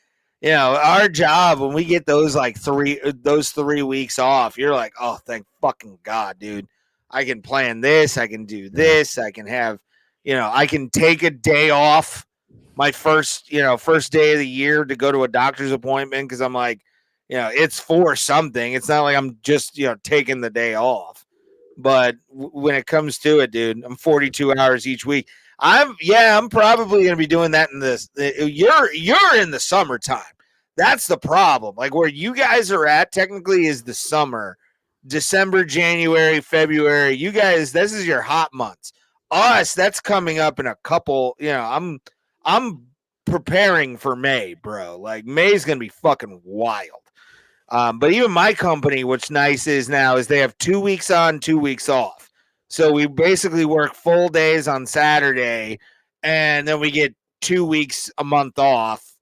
our job when we get those 3 weeks off, you're like, oh, thank fucking God, dude. I can plan this, I can do this, I can have, I can take a day off my first day of the year to go to a doctor's appointment because I'm like, it's for something. It's not like I'm just, taking the day off. But when it comes to it, dude, I'm 42 hours each week. I'm probably gonna be doing that in this. You're in the summertime. That's the problem. Like where you guys are at, technically, is the summer. December, January, February. You guys, this is your hot months. Us, that's coming up in a couple. I'm preparing for May, bro. Like May's gonna be fucking wild. But even my company, what's nice is they have 2 weeks on, 2 weeks off. So we basically work full days on Saturday, and then we get 2 weeks a month off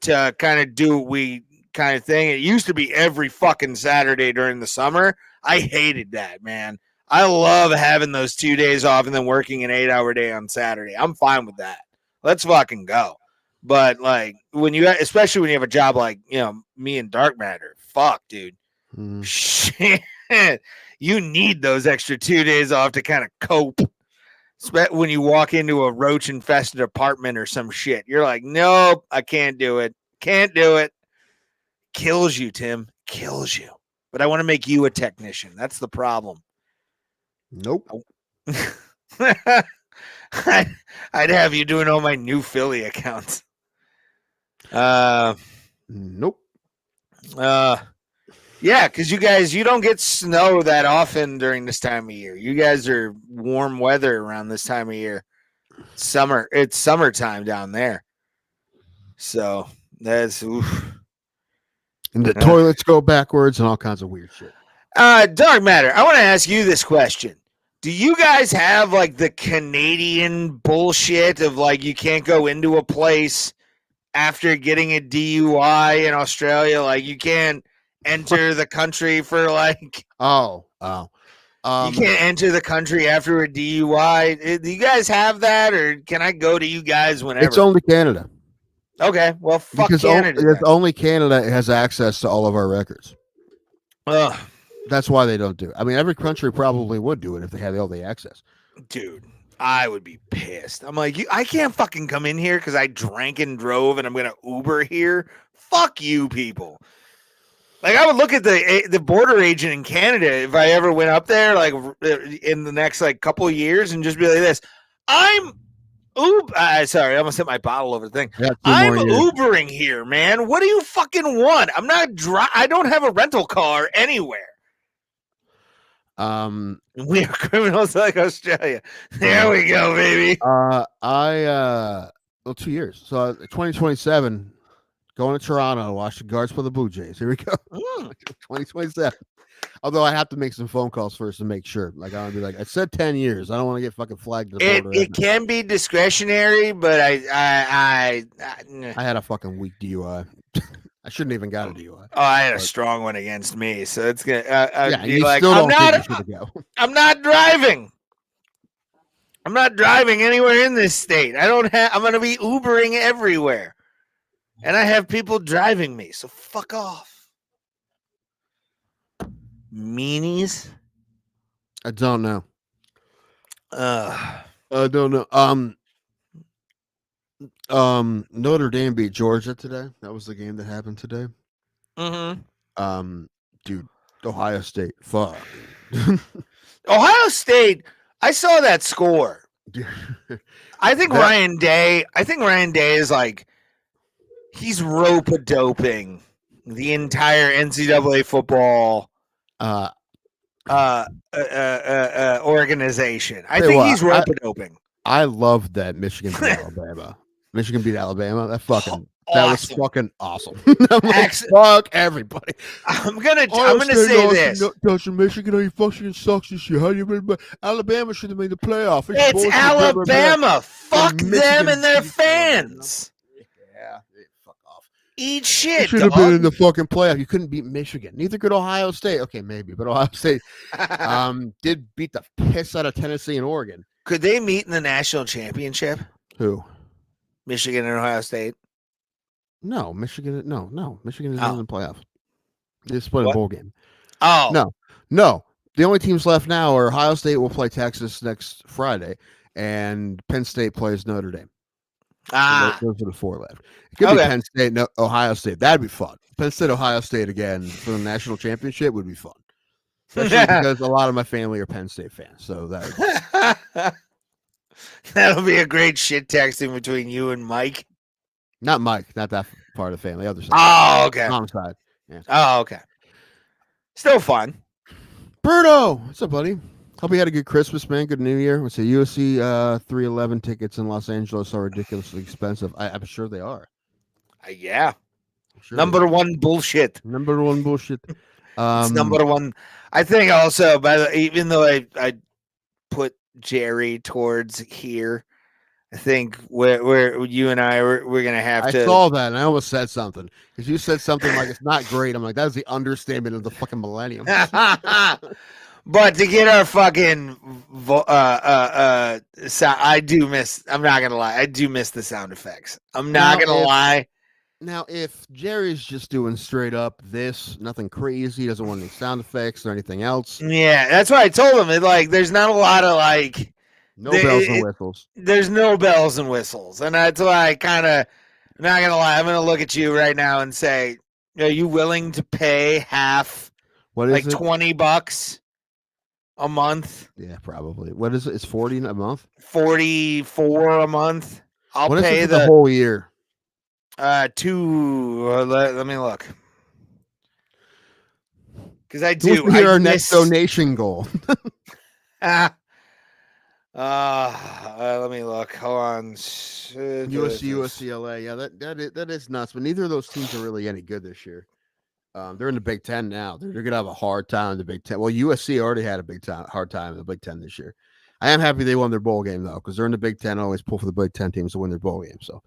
to kind of do what we kind of thing. It used to be every fucking Saturday during the summer. I hated that, man. I love having those 2 days off and then working an 8-hour day on Saturday. I'm fine with that. Let's fucking go. But like especially when you have a job like, me and Dark Matter, fuck, dude. Shit. You need those extra 2 days off to kind of cope. When you walk into a roach infested apartment or some shit, you're like, nope, I can't do it. Can't do it. Kills you, Tim. Kills you. But I want to make you a technician. That's the problem. Nope. I'd have you doing all my new Philly accounts. Nope. Yeah, because you don't get snow that often during this time of year. You guys are warm weather around this time of year. It's summertime down there. So that's oof. And the toilets go backwards and all kinds of weird shit. Dark Matter, I want to ask you this question. Do you guys have like the Canadian bullshit of like you can't go into a place after getting a DUI in Australia? Like you can't enter the country for like you can't enter the country after a DUI. Do you guys have that, or can I go to you guys whenever? It's only Canada. Okay, well, fuck because Canada. only Canada has access to all of our records. That's why they don't do it. I mean, every country probably would do it if they had all the access. Dude, I would be pissed. I'm like, I can't fucking come in here because I drank and drove and I'm going to Uber here. Fuck you people. Like, I would look at the border agent in Canada if I ever went up there, like, in the next, like, couple of years and just be like this. Sorry, I almost hit my bottle over the thing. Yeah, I'm Ubering here, man. What do you fucking want? I don't have a rental car anywhere. We are criminals like Australia. There we go, baby. 2 years. So 2027, going to Toronto to watch the Guards play the Blue Jays. Here we go. 2027. Although I have to make some phone calls first to make sure. Like I want to be like, I said 10 years. I don't want to get fucking flagged. It can be discretionary, but I had a fucking weak DUI. I shouldn't even got a DUI. Oh, I had a strong one against me, so it's gonna. You like, still don't think you should go. I'm not driving. I'm not driving anywhere in this state. I'm gonna be Ubering everywhere. and I have people driving me. So fuck off, meanies. I don't know. Uh, I don't know. Notre Dame beat Georgia today. That was the game that happened today. mm-hmm. Dude, Ohio State. Fuck. Ohio State. I saw that score. I think That- Ryan Day. I think Ryan Day is like he's rope-a-doping the entire NCAA football organization. I Tell you think what, he's rope-a-doping. I love that Michigan beat Alabama. Michigan beat Alabama. That was fucking awesome. I'm like, fuck everybody. I'm gonna say this. Doesn't Michigan? You fucking sucks this year. How do you remember? Alabama should have made the playoff. It's Alabama. Fuck them and their fans. Yeah, fuck off. Eat You shit. should have been in the fucking playoff. You couldn't beat Michigan. Neither could Ohio State. Okay, maybe, but Ohio State did beat the piss out of Tennessee and Oregon. Could they meet in the national championship? Who? Michigan and Ohio State? No, Michigan. No, Michigan is not in the playoff. They split What? a bowl game. Oh, No. The only teams left now are Ohio State will play Texas next Friday, and Penn State plays Notre Dame. So those are the four left. It could be Penn State, Ohio State. That'd be fun. Penn State, Ohio State again for the national championship would be fun. Especially because a lot of my family are Penn State fans. So that'll be a great shit texting between you and Mike. Not Mike, not that part of the family. Other side. Oh, okay. Mom's side. Yeah. Oh, okay. Still fun. Berto, what's up, buddy? Hope you had a good Christmas, man. Good New Year. What's the USC 311 tickets in Los Angeles are ridiculously expensive. I'm sure they are. Yeah. Sure Number one bullshit. Number one bullshit. It's number one. I think also, even though I put Jerry towards here, I think where you and we're gonna have to. I saw that and I almost said something because you said something like it's not great. I'm like, that's the understatement of the fucking millennium. But to get our fucking sound, I do miss. I'm not gonna lie, I do miss the sound effects. I'm not gonna lie. Now, if Jerry's just doing straight up nothing crazy, doesn't want any sound effects or anything else. Yeah, that's why I told him. There's not a lot of no bells and whistles. There's no bells and whistles, and that's why I kind of. Not gonna lie, I'm gonna look at you right now and say, are you willing to pay half? What is it? $20 a month? Yeah, probably. What is it? It's 40 a month. 44 a month. I'll pay the whole year. Let me look. Because I do. Here's our next donation goal. Let me look. Hold on. USCLA. Yeah, that is nuts. But neither of those teams are really any good this year. They're in the Big Ten now. They're gonna have a hard time in the Big Ten. Well, USC already had a hard time in the Big Ten this year. I am happy they won their bowl game though, because they're in the Big Ten. I always pull for the Big Ten teams to win their bowl game. So,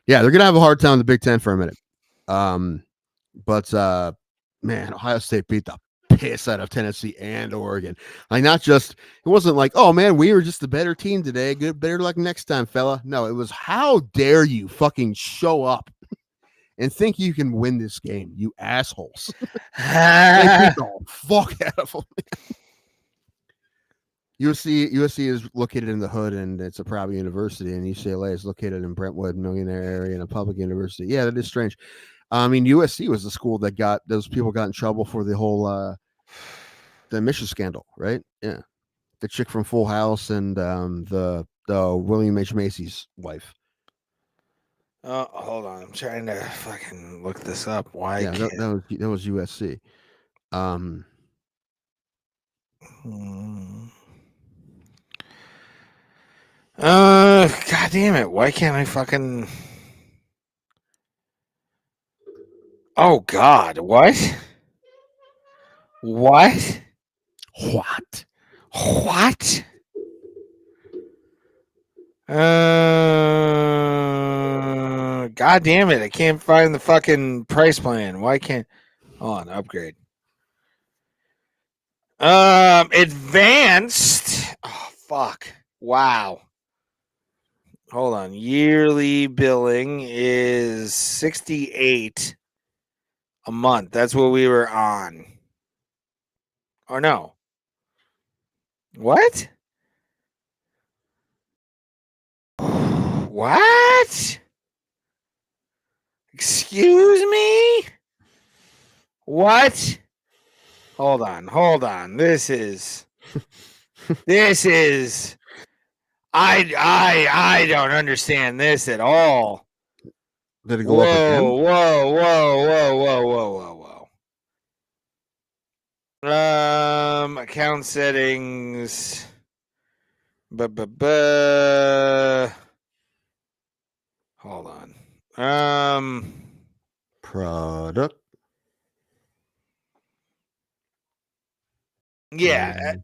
yeah, they're gonna have a hard time in the Big Ten for a minute. But man, Ohio State beat the piss out of Tennessee and Oregon. Like, not just, it wasn't like, oh man, we were just the better team today. Better luck next time, fella. No, it was, how dare you fucking show up and think you can win this game, you assholes. They beat the fuck out of them. USC is located in the hood, and it's a private university, and UCLA is located in Brentwood, millionaire area, and a public university. Yeah, that is strange. I mean, USC was the school that got those people got in trouble for the whole the Michigan scandal, right? Yeah, the chick from Full House and the William H. Macy's wife. Hold on, I'm trying to fucking look this up. Why? Yeah, that was USC. God damn it! Why can't I fucking? Oh God! What? What? What? What? God damn it! I can't find the fucking price plan. Why can't? Hold on, upgrade. Advanced. Oh fuck! Wow. hold on. Yearly billing is 68 a month. That's what we were on. Or no. What? What? Excuse me? What? Hold on. This is I don't understand this at all. Did it go up again? Whoa. Account settings. Hold on. Product. Yeah.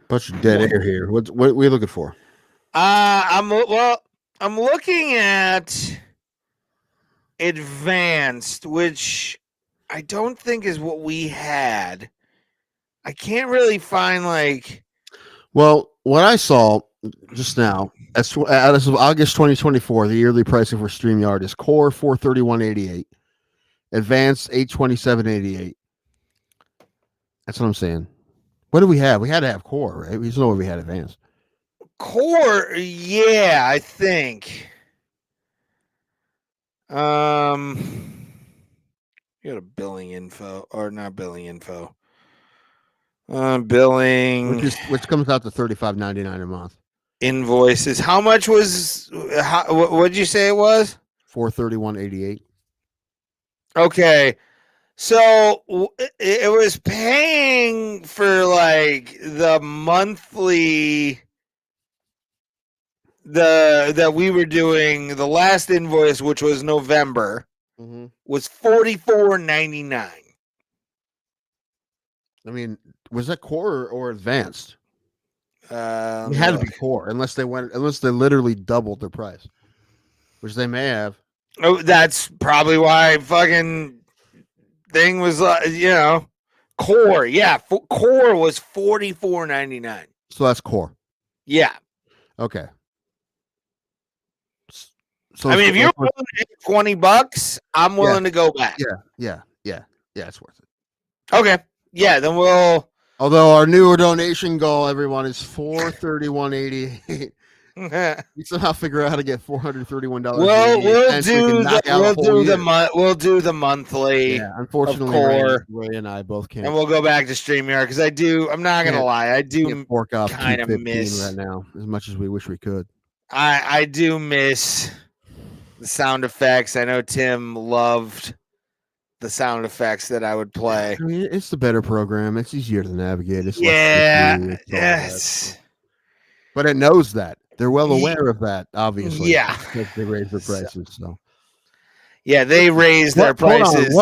Bunch of dead air here. What are we looking for? I'm looking at advanced, which I don't think is what we had. I can't really find like. Well, what I saw just now, as of August 2024, the yearly pricing for StreamYard is Core 431.88, Advanced 827.88. That's what I'm saying. What do we have? We had to have Core, right? We just know what we had Advanced. Core, yeah, I think. You got a billing info or not billing info. Billing which comes out to $35.99 a month. Invoices. How much was? What did you say it was? 431.88. Okay, so it was paying for like the monthly. That we were doing the last invoice, which was November, was $44.99. I mean, was that Core or Advanced? It It had to be Core, unless they literally doubled their price, which they may have. Oh, that's probably why fucking thing was Core. Yeah, Core was $44.99. So that's Core. Yeah. Okay. So I mean, if you're willing to pay $20, I'm willing to go back. Yeah, it's worth it. Okay. Yeah, then we'll. Although our newer donation goal, everyone, is $431.88. We somehow figure out how to get $431. We'll do the monthly. Yeah, unfortunately, Ray and I both can't. And we'll go back to StreamYard because I'm not gonna lie, I do fork off kind of miss right now as much as we wish we could. I do miss the sound effects. I know Tim loved the sound effects that I would play. I mean, it's the better program. It's easier to navigate. It's yes. But it knows that. They're well aware of that, obviously. Yeah. Because they raised their prices. So yeah, they raised their prices.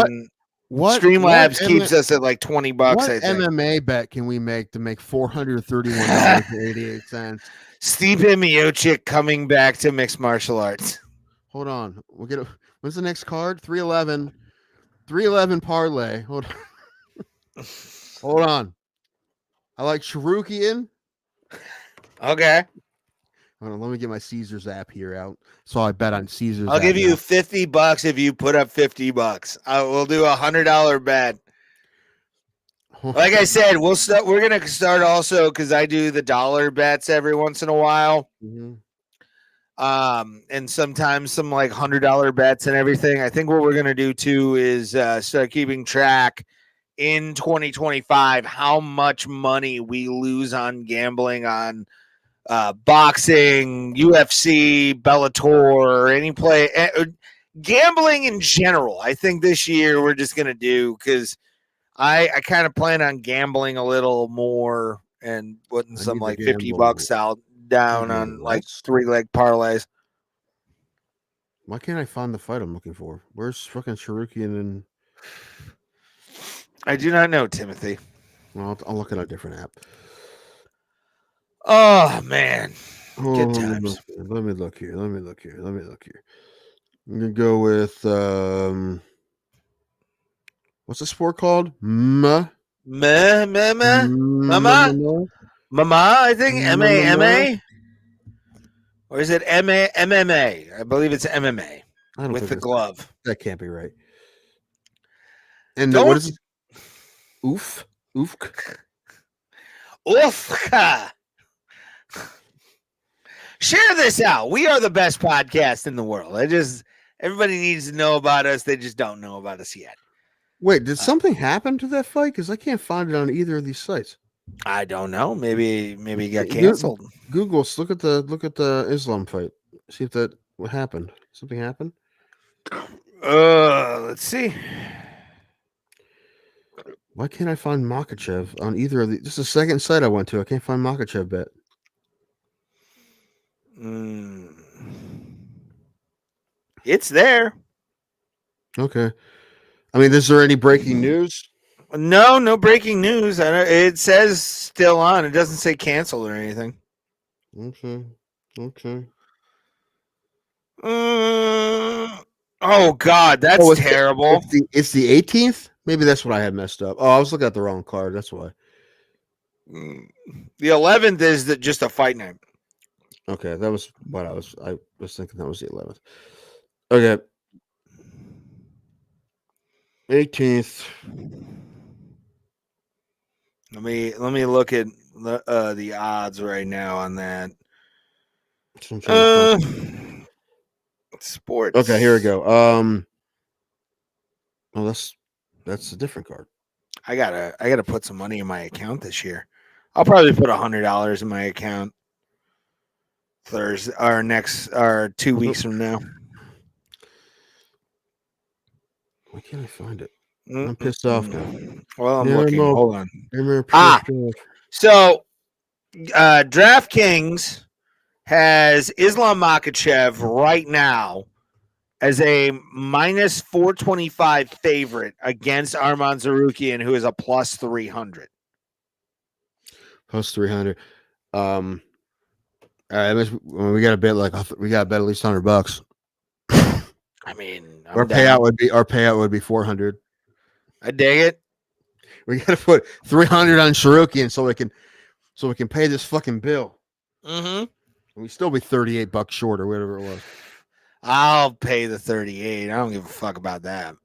What Streamlabs keeps us at like $20, what I think. MMA bet can we make to make $431.88? Stipe Miocic coming back to mixed martial arts. Hold on. We'll get when's the next card? 311. 311 parlay. Hold on. I like Cherokee. Okay. Hold on, let me get my Caesars app here out. So I bet on Caesars. I'll give you $50 if you put up $50. We'll do $100 bet. Like I said, we're gonna start also because I do the dollar bets every once in a while. And sometimes some like $100 bets and everything. I think what we're gonna do too is start keeping track in 2025 how much money we lose on gambling on boxing, UFC, Bellator, or any gambling in general. I think this year we're just gonna do because I kind of plan on gambling a little more and putting some like $50 out down on like 3-leg parlays. Why can't I find the fight I'm looking for? Where's fucking Cherokee and I do not know, Timothy. Well, I'll look at a different app. Oh man. Good times. Let me look here. I'm gonna go with what's the sport called? Mama, I think MMA, or is it MMA? I believe it's MMA I don't with think the glove. that can't be right. And Don't what is it? Oof. Oofka. Share this out. We are the best podcast in the world. Everybody needs to know about us. They just don't know about us yet. Wait, did something happen to that fight? Because I can't find it on either of these sites. I don't know. Maybe it got canceled. Google, look at the Islam fight. See if what happened. Something happened. Let's see. Why can't I find Makachev on either of these? This is the second site I went to. I can't find Makachev bet. It's there. Okay. I mean, is there any breaking news? No breaking news. It says still on. It doesn't say canceled or anything. Okay. Oh God, that's terrible. It's the 18th. Maybe that's what I had messed up. Oh, I was looking at the wrong card. That's why. The 11th is just a fight night. Okay, that was what I was thinking. That was the 11th. Okay. 18th. Let me look at the odds right now on that. Sports. Okay, here we go. Oh, that's a different card. I gotta put some money in my account this year. I'll probably put $100 in my account Thursday or 2 weeks from now. Why can't I find it? I'm pissed off now. Well, I'm looking. Hold on. So DraftKings has Islam Makhachev right now as a minus 425 favorite against Arman Tsarukyan, who is a plus 300. Plus 300. All right, we got to bet at least $100. I mean, our payout would be 400. I dig it. We got to put 300 on Tsarukyan so we can pay this fucking bill. Mm-hmm. And we still be $38 short or whatever it was. I'll pay the 38. I don't give a fuck about that.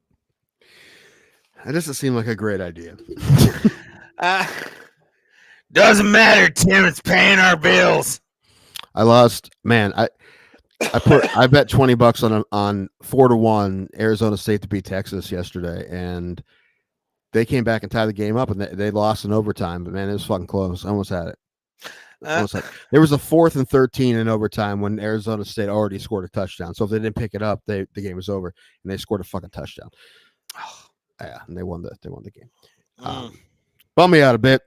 That doesn't seem like a great idea. Doesn't matter, Tim. It's paying our bills. I lost, man. I bet $20 on 4-1 Arizona State to beat Texas yesterday, and they came back and tied the game up, and they lost in overtime. But man, it was fucking close. I almost had it. There was a 4th and 13 in overtime when Arizona State already scored a touchdown. So if they didn't pick it up, the game was over, and they scored a fucking touchdown. Yeah, and they won the game. Bummed me out a bit.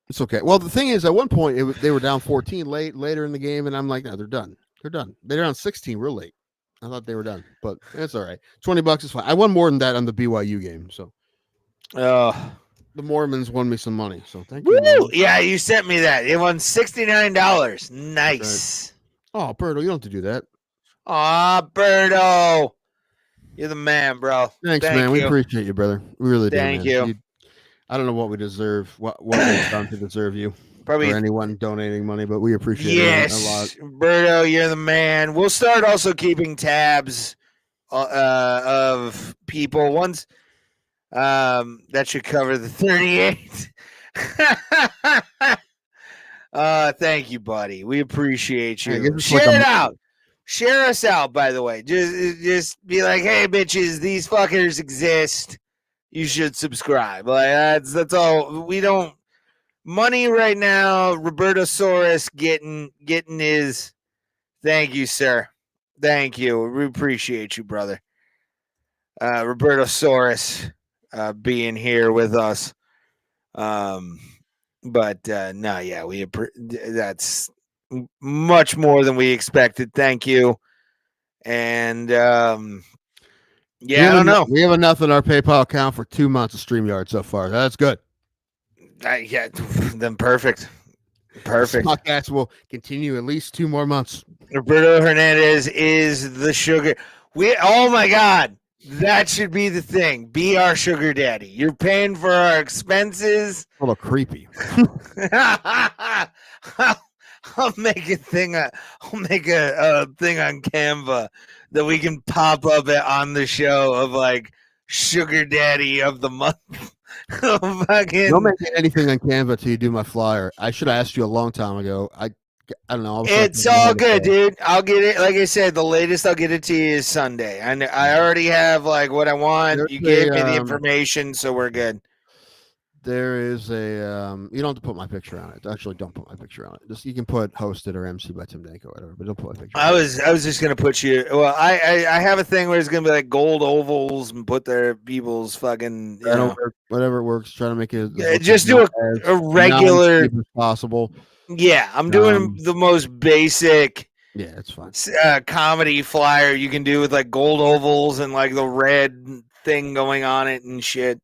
It's okay. Well, the thing is, at one point they were down 14 later in the game, and I'm like, no, they're done. They're down 16 real late. I thought they were done, but it's all right. $20 is fine. I won more than that on the BYU game, so. The Mormons won me some money, so thank you. Yeah, you sent me that. It won $69. Nice. Right. Oh, Berto, you don't have to do that. Aw, Berto. You're the man, bro. Thanks, man. We appreciate you, brother. We really do. Thank you. I don't know what we deserve, what we've done to deserve you. Probably or anyone donating money, but we appreciate it a lot. Berto, you're the man. We'll start also keeping tabs of people once. That should cover the 38. Thank you, buddy. We appreciate you. Share it out. Share us out, by the way. Just be like, hey, bitches, these fuckers exist. You should subscribe. Like that's all. We don't money right now. Robertosaurus getting his. Thank you, sir. Thank you. We appreciate you, brother. Robertosaurus being here with us. But no, yeah, that's much more than we expected. Thank you. And yeah, I don't know. We have enough in our PayPal account for 2 months of StreamYard so far. That's good. Yeah, then perfect. Perfect. This podcast will continue at least 2 more months. Roberto Hernandez is the sugar. Oh my God, that should be the thing. Be our sugar daddy. You're paying for our expenses. A little creepy. I'll make a thing. I'll make a thing on Canva that we can pop up on the show of like sugar daddy of the month. Fucking. Don't make anything on Canva till you do my flyer. I should have asked you a long time ago. I don't know. It's all good, dude. I'll get it. Like I said, the latest I'll get it to you is Sunday. I already have like what I want. You gave me the information, so we're good. There is a you don't have to put my picture on it. Actually, don't put my picture on it. Just you can put hosted or MC by Tim Danko or whatever, but don't put my picture. I was just gonna put you. Well, I have a thing where it's gonna be like gold ovals and put their people's fucking. Whatever works. Try to make it. Just do a regular as possible. Yeah, I'm doing the most basic. Yeah, it's fine. Comedy flyer you can do with like gold ovals and like the red thing going on it and shit.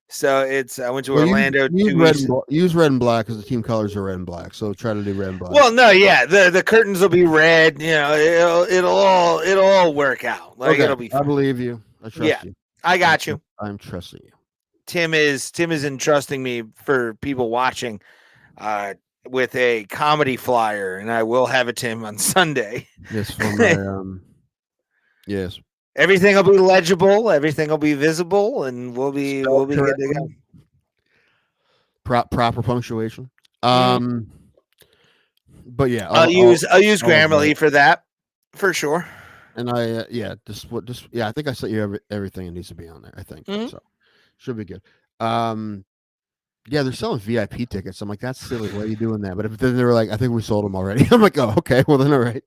So I went to Orlando. Use red and black because the team colors are red and black. So try to do red and black. Well, no, yeah, the curtains will be red. You know, it'll all work out. Like it'll be fun. I believe you. I trust you. I got you. I'm trusting you. Tim is entrusting me for people watching, with a comedy flyer, and I will have it to him on Sunday. Yes, for my, yes. Everything will be legible. Everything will be visible, and we'll be good to go. Proper punctuation. But yeah, I'll use Grammarly for that, for sure. And I I think I sent you everything that needs to be on there. I think so. Should be good. Yeah, they're selling VIP tickets. I'm like, that's silly. Why are you doing that? But then they were like, I think we sold them already. I'm like, oh, okay. Well, then all right.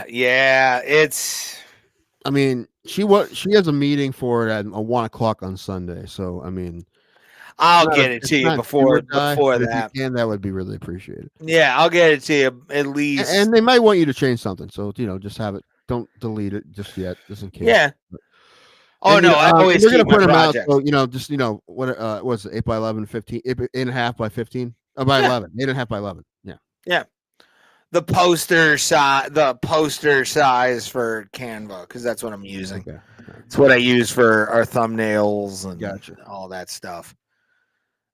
Yeah, it's. I mean, she has a meeting for it at 1:00 on Sunday. So I mean, I'll get it to you before that. And that would be really appreciated. Yeah, I'll get it to you at least. And they might want you to change something. So just have it. Don't delete it just yet, just in case. Yeah. I always they're gonna put them out. projects. So what was it? 8 by 11, 15, 8.5 by 15, by 11, 8.5 by 11. Yeah. Yeah. The poster size for Canva, because that's what I'm using. Okay. It's what I use for our thumbnails and all that stuff.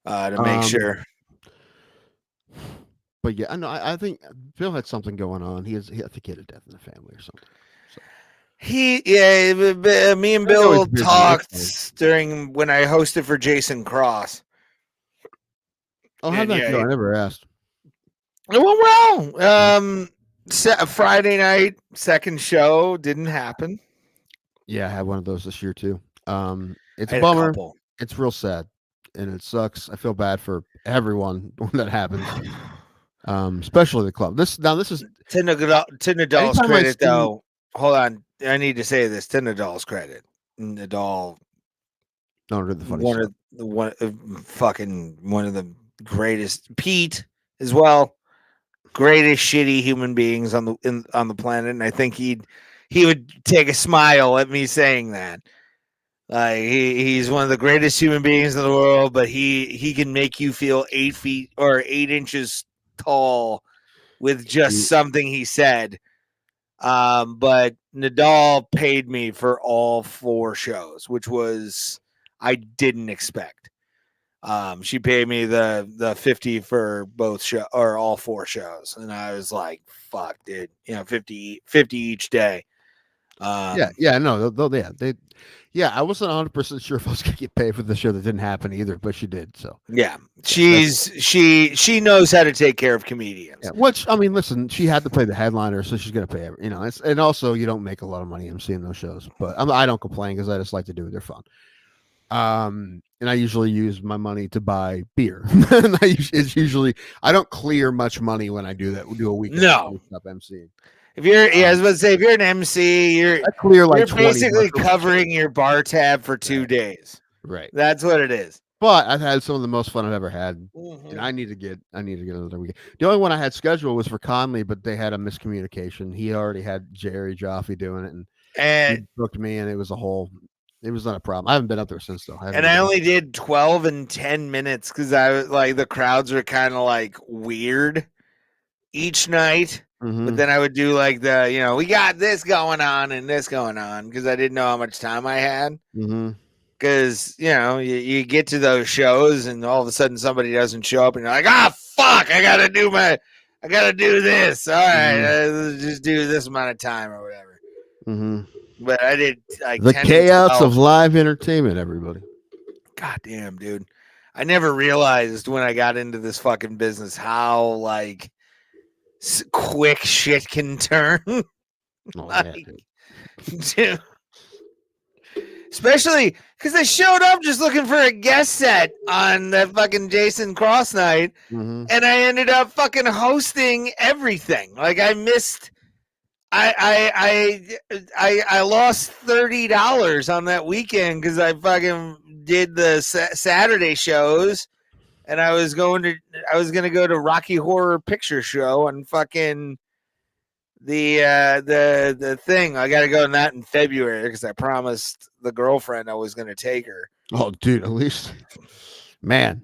To make sure. But yeah, I think Bill had something going on. I think he had a death in the family or something. So. Me and Bill talked during when I hosted for Jason Cross. Oh, how'd that go? I never asked. It went well. Friday night, second show didn't happen. Yeah, I had one of those this year too. It's a bummer. It's real sad, and it sucks. I feel bad for everyone when that happens, especially the club. This is to Nadal's credit, though. Hold on, I need to say this to Nadal's credit. Nadal, one of the greatest. Pete as well. Greatest shitty human beings on the planet, and I think he would take a smile at me saying that. Like he's one of the greatest human beings in the world, but he can make you feel 8 feet or 8 inches tall with just something he said. But Nadal paid me for all 4 shows, which was I didn't expect. She paid me the 50 for both show or all 4 shows, and I was like, "Fuck, dude! 50 each day." I wasn't 100% sure if I was gonna get paid for the show that didn't happen either, but she did. So yeah, she knows how to take care of comedians. Yeah, which I mean, listen, she had to play the headliner, so she's gonna pay. And also you don't make a lot of money emceeing those shows, but I don't complain because I just like to do it. They're fun. And I usually use my money to buy beer. It's usually I don't clear much money when I do that. We'll do a weekend. No, up MCing. If you're, I was about to say, if you're an MC, you're basically covering your bar tab for 2 days. Right. That's what it is. But I've had some of the most fun I've ever had, and I need to get another weekend. The only one I had scheduled was for Conley, but they had a miscommunication. He already had Jerry Jaffe doing it, and he booked me, and it was not a problem. I haven't been up there since though. I only did 12 and 10 minutes because I was like the crowds are kind of like weird each night. But then I would do like we got this going on and this going on because I didn't know how much time I had. Because you get to those shows and all of a sudden somebody doesn't show up and you're like, fuck, I gotta do this. All right, let's just do this amount of time or whatever. But I did like the 10 chaos of live entertainment, everybody. God damn, dude. I never realized when I got into this fucking business how like quick shit can turn. Dude. Especially because I showed up just looking for a guest set on the fucking Jason Cross night, and I ended up fucking hosting everything. Like I missed, I lost $30 on that weekend because I fucking did the Saturday shows, and I was gonna go to Rocky Horror Picture Show and fucking the thing. I got to go on that in February because I promised the girlfriend I was going to take her. Oh, dude, at least, man,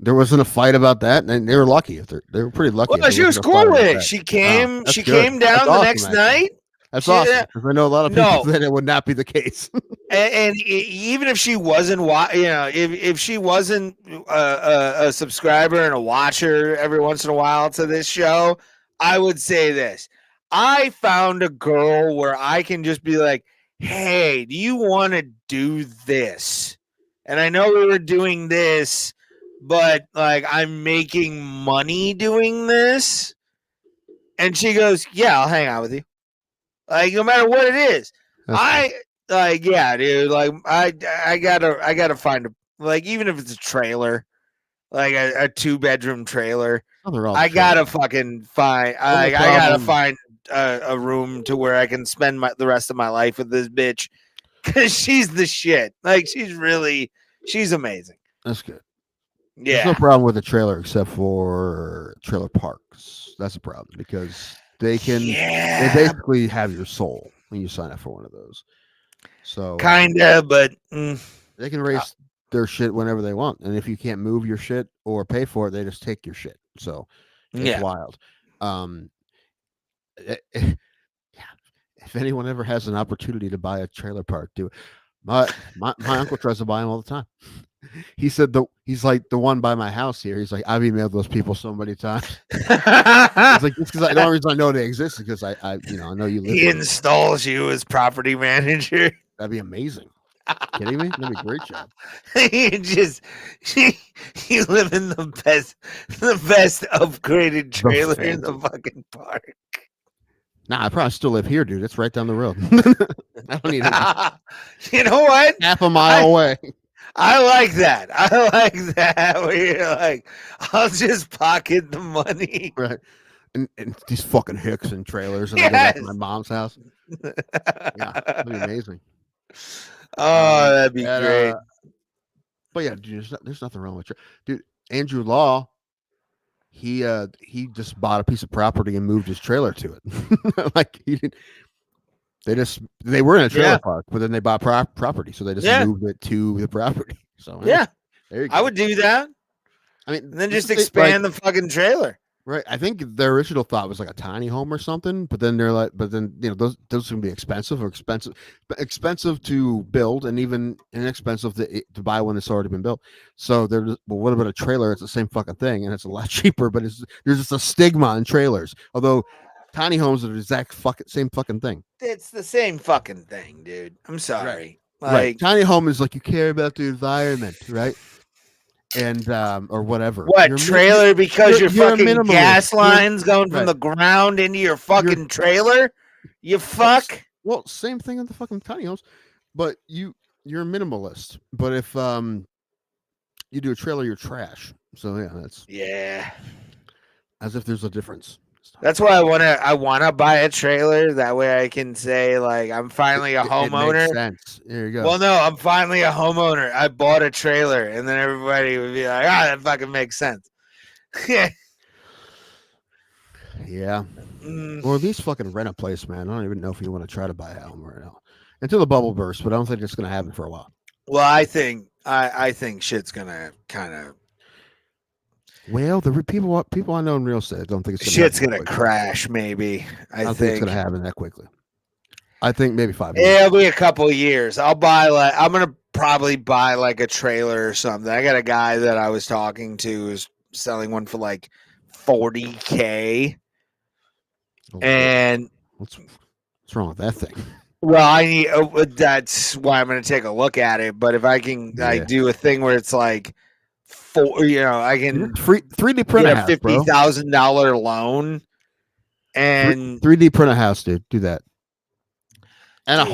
there wasn't a fight about that, and they were lucky. They were pretty lucky. Well, she was cool with it. She came. She came down the next night. That's awesome because I know a lot of people that it would not be the case. and even if she wasn't, if she wasn't a subscriber and a watcher every once in a while to this show, I would say this. I found a girl where I can just be like, hey, do you want to do this? And I know we were doing this, but like I'm making money doing this. And she goes, yeah, I'll hang out with you. Like no matter what it is. Yeah, dude. Like I gotta find even if it's a trailer, like a 2-bedroom trailer. I gotta fucking find. I gotta find a room to where I can spend the rest of my life with this bitch because she's the shit. Like she's amazing. That's good. Yeah, there's no problem with a trailer except for trailer parks. That's a problem because they basically have your soul when you sign up for one of those. So kinda, but they can raise their shit whenever they want, and if you can't move your shit or pay for it, they just take your shit. So it's wild. If anyone ever has an opportunity to buy a trailer park, do it. My uncle tries to buy them all the time. He said he's like the one by my house here. He's like, I've emailed those people so many times. He's like, it's because the only reason I know they exist is because I know you live. He installs you as property manager. That'd be amazing. Kidding me? That'd be a great job. You live in the best upgraded trailer in the fucking park. Nah, I probably still live here, dude. It's right down the road. I don't need it. You know what? Half a mile away. I like that. I like that. Where you're like, I'll just pocket the money. Right. And these fucking hicks and trailers and I go back to my mom's house. Yeah, that'd be amazing. Oh, that'd be great. But yeah, dude, there's nothing wrong with it. Dude, Andrew Law, he just bought a piece of property and moved his trailer to it. Like he didn't. They were in a trailer park, but then they bought property, so they just moved it to the property. So there you go. I would do that. I mean, and then just expand the fucking trailer. Right. I think their original thought was like a tiny home or something, but then those can be expensive to build and even inexpensive to buy when it's already been built. So what about a trailer? It's the same fucking thing and it's a lot cheaper, but there's just a stigma in trailers. Although tiny homes are the exact same fucking thing. It's the same fucking thing, dude. I'm sorry. Right. Right. Tiny home is like you care about the environment, right? And or whatever. What trailer? Because your fucking gas lines going from the ground into your fucking trailer. You fuck. Well, same thing with the fucking tiny homes, but you're a minimalist. But if you do a trailer, you're trash. So that's as if there's a difference. That's why I wanna buy a trailer. That way I can say like I'm finally a homeowner. It makes sense. There you go. Well, no, I'm finally a homeowner. I bought a trailer, and then everybody would be like, that fucking makes sense. Yeah. Or at least fucking rent a place, man. I don't even know if you want to try to buy a home right now until the bubble bursts, but I don't think it's gonna happen for a while. Well, I think shit's gonna kind of. Well, people I know in real estate don't think it's Shit's happen gonna quickly. crash. Maybe I don't think it's gonna happen that quickly. I think maybe 5 years. It'll be a couple of years. I'm gonna probably buy like a trailer or something. I got a guy that I was talking to who's selling one for like $40K. Oh, And what's wrong with that thing? well, that's why I'm gonna take a look at it. But if I can like do a thing where it's like I can 3D print get a a house, bro. $50,000 loan and 3D print a house, dude. Do that. And a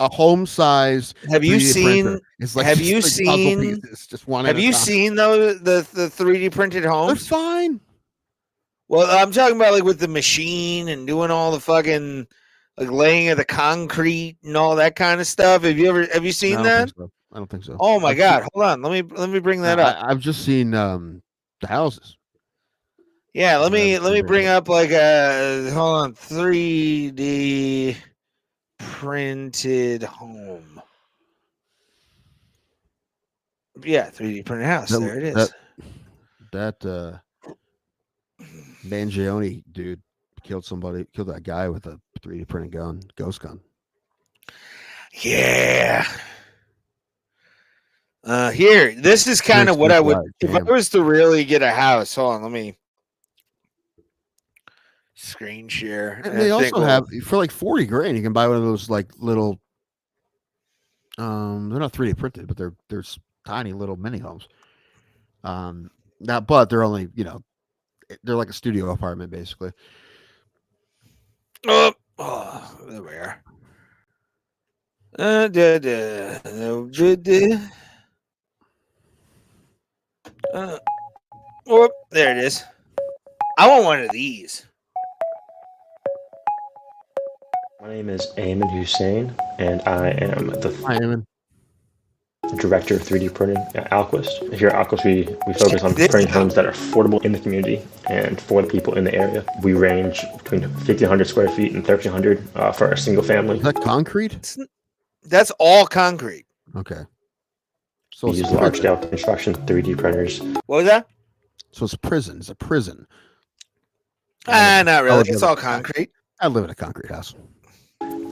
home size. Have you 3D seen? printer. It's like Have you seen? Just one. Have you seen those the 3D printed homes? They're fine. Well, I'm talking about like with the machine and doing all the fucking like laying of the concrete and all that kind of stuff. Have you seen that? I don't think so. Oh my God! Hold on, let me bring that up. I've just seen the houses. Yeah, let me bring up like a 3D printed home. Yeah, 3D printed house. There it is. That Mangione dude killed that guy with a 3D printed ghost gun. Yeah. Here, this is kind of what I would if I was to really get a house. Hold on, let me screen share. And they also have for like 40 grand. You can buy one of those like little. They're not 3D printed, but they're tiny little mini homes. But they're only they're like a studio apartment basically. Oh, there we are. There it is. I want one of these. My name is Ayman Hussein, and I am the director of 3D printing at Alquist. Here at Alquist, we focus on printing homes that are affordable in the community and for the people in the area. We range between 1,500 square feet and 1,300 for a single family. Is that concrete? That's all concrete. Okay. So we use large-scale construction 3D printers. What was that? So it's a prison. It's a prison. Not really. It's all concrete. I live in a concrete house.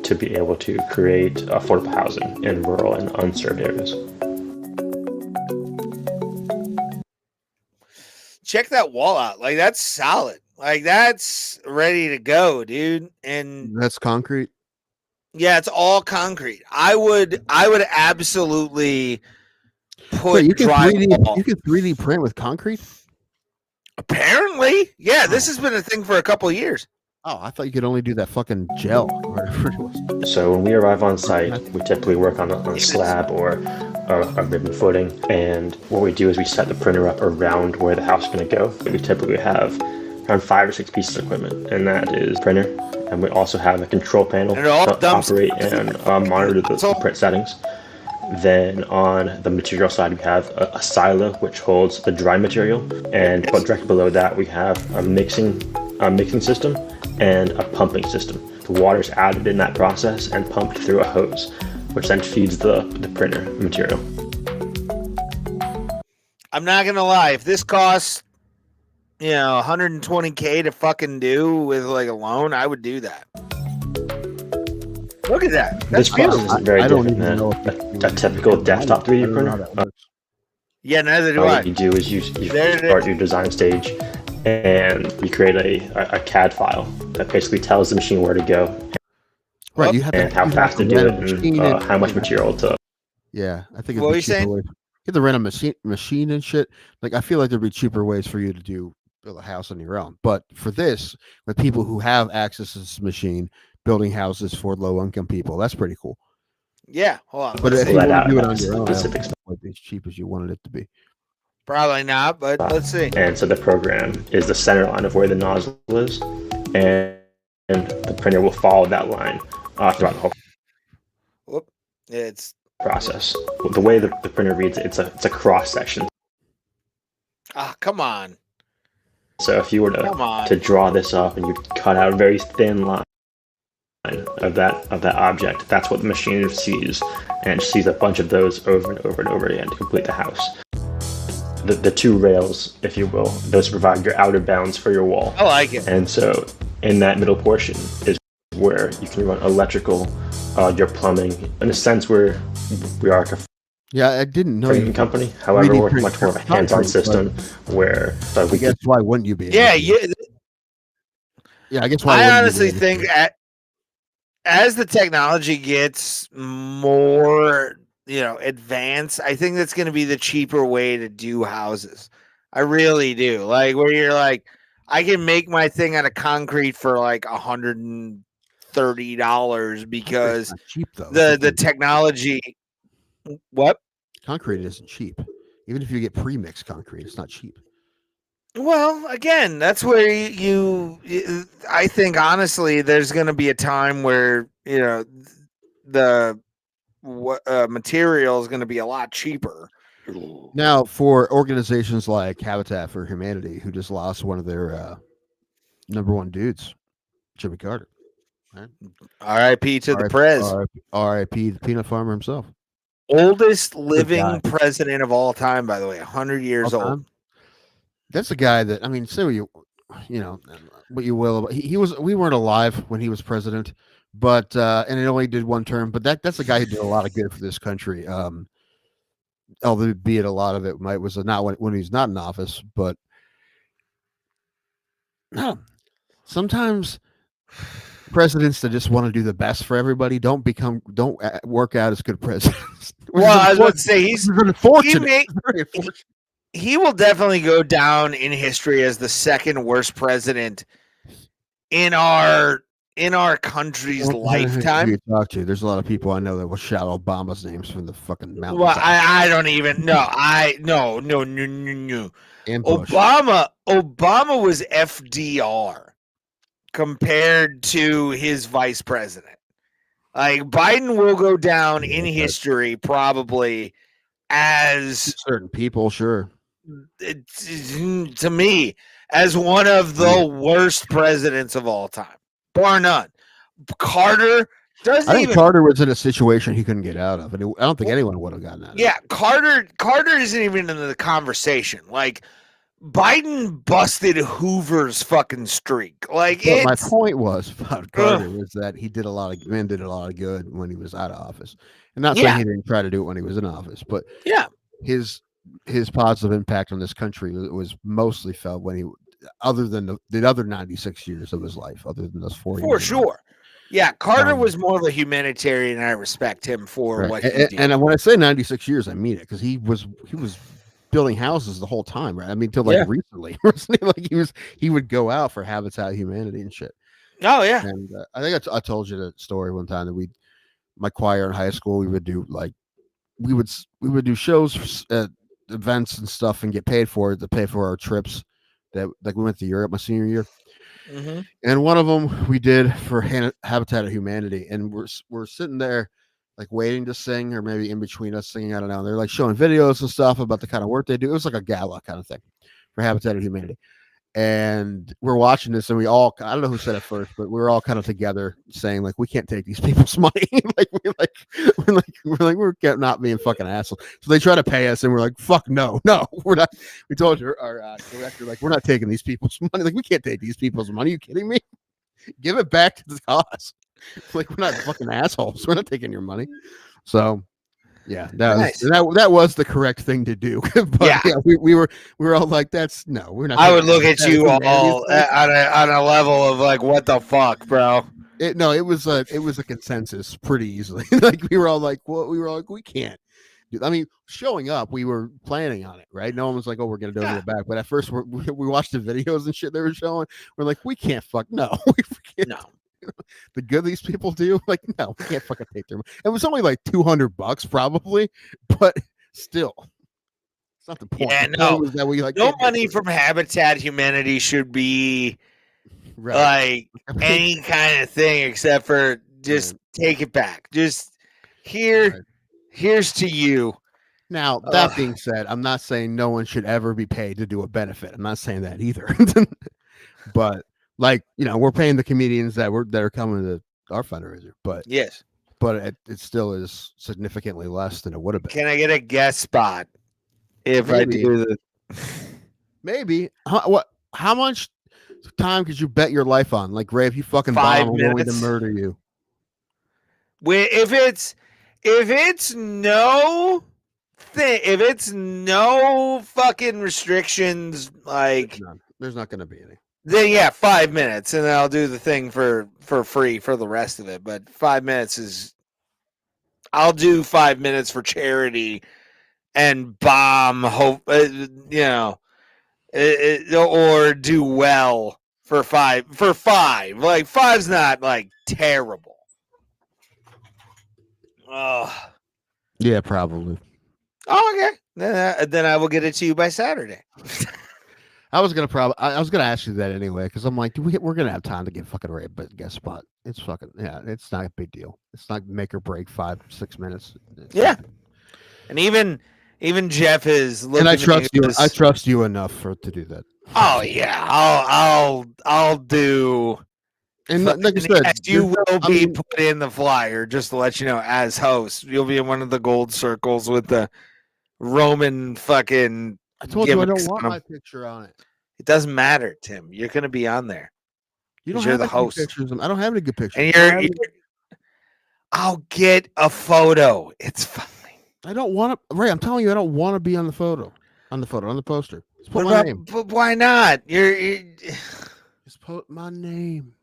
To be able to create affordable housing in rural and unserved areas. Check that wall out. Like, that's solid. Like, that's ready to go, dude. And that's concrete. Yeah, it's all concrete. I would absolutely put you can drywall. You can 3D print with concrete? Apparently. Yeah, this has been a thing for a couple of years. Oh, I thought you could only do that fucking gel or whatever it was. So when we arrive on site, we typically work on a slab or a ribbon footing. And what we do is we set the printer up around where the house is going to go. We typically have around 5 or 6 pieces of equipment, and that is printer. And we also have a control panel to operate and monitor the print settings. Then on the material side, we have a silo, which holds the dry material. And directly below that, we have a mixing system and a pumping system. The water is added in that process and pumped through a hose, which then feeds the printer material. I'm not gonna lie, if this costs $120K to fucking do with like a loan, I would do that. Look at that. This process is very different than a typical desktop 3D printer. Yeah, neither do I. What you do is you start your design stage and you create a CAD file that basically tells the machine where to go, right? You have how fast to do it, and how much material to. Yeah, I think. What were you saying? You have to rent a machine and shit. Like, I feel like there'd be cheaper ways for you to build a house on your own. But for this, with people who have access to this machine, building houses for low-income people, that's pretty cool. Yeah, hold on. But if you want to do it on your own, it might be as cheap as you wanted it to be. Probably not, but let's see. And so the program is the center line of where the nozzle is, and the printer will follow that line throughout the whole process. The way the printer reads it, it's a cross section. Ah, come on. So if you were to draw this up and you cut out a very thin line of that object, that's what the machine sees, and sees a bunch of those over and over and over again to complete the house. the two rails, if you will. Those provide your outer bounds for your wall. I like it. And so in that middle portion is where you can run electrical, your plumbing, in a sense where we are a Yeah, I didn't know printing you. company. However, 3D we're much more of a hands-on concrete, system where I we guess why wouldn't you be? Yeah, Yeah, I guess why I wouldn't honestly you be think as the technology gets more, advanced, I think that's going to be the cheaper way to do houses. I really do. Like where you're like, I can make my thing out of concrete for like $130 because It's not cheap though. the technology. What? Concrete isn't cheap. Even if you get pre-mixed concrete, it's not cheap. Well, again, that's where I think honestly, there's going to be a time where the material is going to be a lot cheaper. Now, for organizations like Habitat for Humanity, who just lost one of their number one dudes, Jimmy Carter. Right? R.I.P. to the Prez. R.I.P. the peanut farmer himself. Oldest living president of all time, by the way, 100 years old. That's a guy that, I mean, say what what you will. We weren't alive when he was president, but and it only did one term. But that's a guy who did a lot of good for this country. Albeit a lot of it was not when he's not in office, but sometimes presidents that just want to do the best for everybody don't work out as good presidents. Well, I was about to say he's unfortunate. He will definitely go down in history as the second worst president in our country's lifetime. You talk to. There's a lot of people I know that will shout Obama's names from the fucking mountain. Well, I don't even know. No. Obama was FDR compared to his vice president. Like Biden will go down in history probably as certain people, sure. To me, as one of the worst presidents of all time, bar none. Carter I think Carter was in a situation he couldn't get out of, and I don't think anyone would have gotten out of it. Yeah, Carter isn't even in the conversation. Like Biden busted Hoover's fucking streak. Like my point was about Carter was that he did a lot of good when he was out of office. And not saying he didn't try to do it when he was in office, but his positive impact on this country was mostly felt when he, other than the other 96 years of his life, other than those 4 years. For sure. Yeah, Carter was more of a humanitarian, and I respect him for what he did. And when I say 96 years, I mean it, because he was building houses the whole time, right? I mean, till like recently, like he would go out for Habitat Humanity and shit. Oh yeah. And I think I told you the story one time that my choir in high school, we would do shows at events and stuff and get paid for it to pay for our trips that like we went to Europe my senior year. Mm-hmm. And one of them we did for Habitat of Humanity, and we're sitting there like waiting to sing, or maybe in between us singing. I don't know. They're like showing videos and stuff about the kind of work they do. It was like a gala kind of thing for Habitat of Humanity. And we're watching this, and we all, I don't know who said it first, but we were all kind of together saying like, we can't take these people's money. we're not being fucking assholes. So they try to pay us, and we're like, fuck no, we're not. We told our director, like, we're not taking these people's money. Like, we can't take these people's money. Are you kidding me? Give it back to the cause. Like, we're not fucking assholes. We're not taking your money. So yeah, that was the correct thing to do. But we were all like, we're not. I would look at you all on a level of like, what the fuck, bro? It was a consensus pretty easily. Like we were all like, we can't. I mean, showing up, we were planning on it, right? No one was like, oh, we're gonna donate it back. But at first, we watched the videos and shit they were showing. We're like, we can't no. The good these people do, like, no, we can't fucking take their money. It was only like $200 probably, but still, it's not the point. Yeah, no, no money from Habitat Humanity should be like any kind of thing except for just take it back. Just here's to you. Now, that being said, I'm not saying no one should ever be paid to do a benefit. I'm not saying that either. But like, we're paying the comedians that are coming to our fundraiser, but it still is significantly less than it would have been. Can I get a guest spot if I do Maybe. How much time could you bet your life on? Like, Ray, if you fucking 5 bomb, I'm going to minutes. murder you. If it's no fucking restrictions, like There's not going to be any. then yeah, 5 minutes, and then I'll do the thing for free for the rest of it. But 5 minutes is, I'll do 5 minutes for charity and bomb, hope or do well for five. Like 5's not like terrible. Oh. Yeah, probably. Oh, okay. Then I will get it to you by Saturday. I was gonna ask you that anyway, because I'm like, we're gonna have time to get fucking Ray a guest spot. It's fucking it's not a big deal. It's not make or break 5-6 minutes. Yeah, and even Jeff is looking. And I trust you. I trust you enough to do that. Oh yeah, I'll do. And like I said, yes, you will be put in the flyer, just to let you know, as host. You'll be in one of the gold circles with the Roman fucking. I told you I don't want my picture on it. It doesn't matter, Tim. You're going to be on there. You're the host. Pictures. I don't have any good pictures. And I'll get a photo. It's fine. I don't want to. Ray, I'm telling you, I don't want to be on the photo. On the poster. Just put my name. But why not? Just put my name.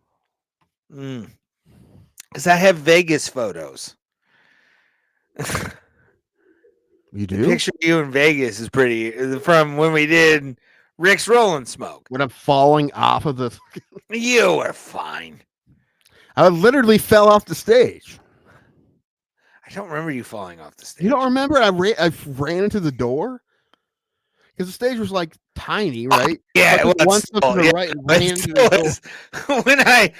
Because I have Vegas photos. You do? The picture of you in Vegas is pretty, from when we did Rick's Rolling Smoke. When I'm falling off of the. You are fine. I literally fell off the stage. I don't remember you falling off the stage. You don't remember? I ran into the door because the stage was like tiny, right? Yeah, it was to the right and ran into the door. When I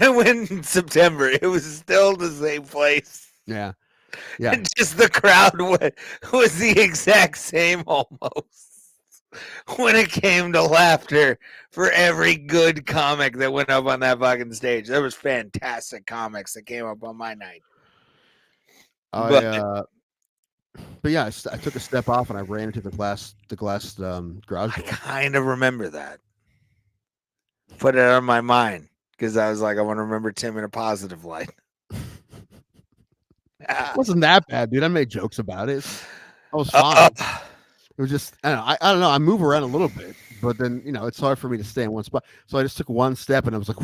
went in September, it was still the same place. Yeah. Yeah. And just the crowd was the exact same almost. When it came to laughter for every good comic that went up on that fucking stage. There was fantastic comics that came up on my night. But yeah, I took a step off and I ran into the glass garage door. I kind of remember that. Put it on my mind because I was like, I want to remember Tim in a positive light. It wasn't that bad, dude. I made jokes about it. I was fine. It was just I don't know. I move around a little bit, but then it's hard for me to stay in one spot. So I just took one step and I was like,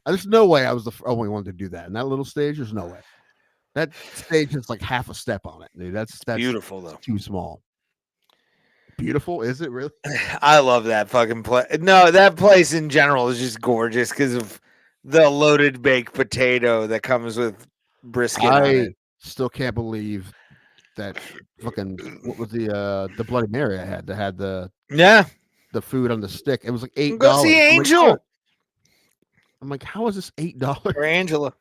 there's no way I was the only one to do that. In that little stage, there's no way. That stage has like half a step on it, dude. That's beautiful though. Too small. Beautiful, is it really? I love that fucking place. No, that place in general is just gorgeous because of the loaded baked potato that comes with brisket on it. Still can't believe that fucking what was the Bloody Mary I had that had the food on the stick. It was like $8. Go see Angel. I'm like, how is this $8 for Angela?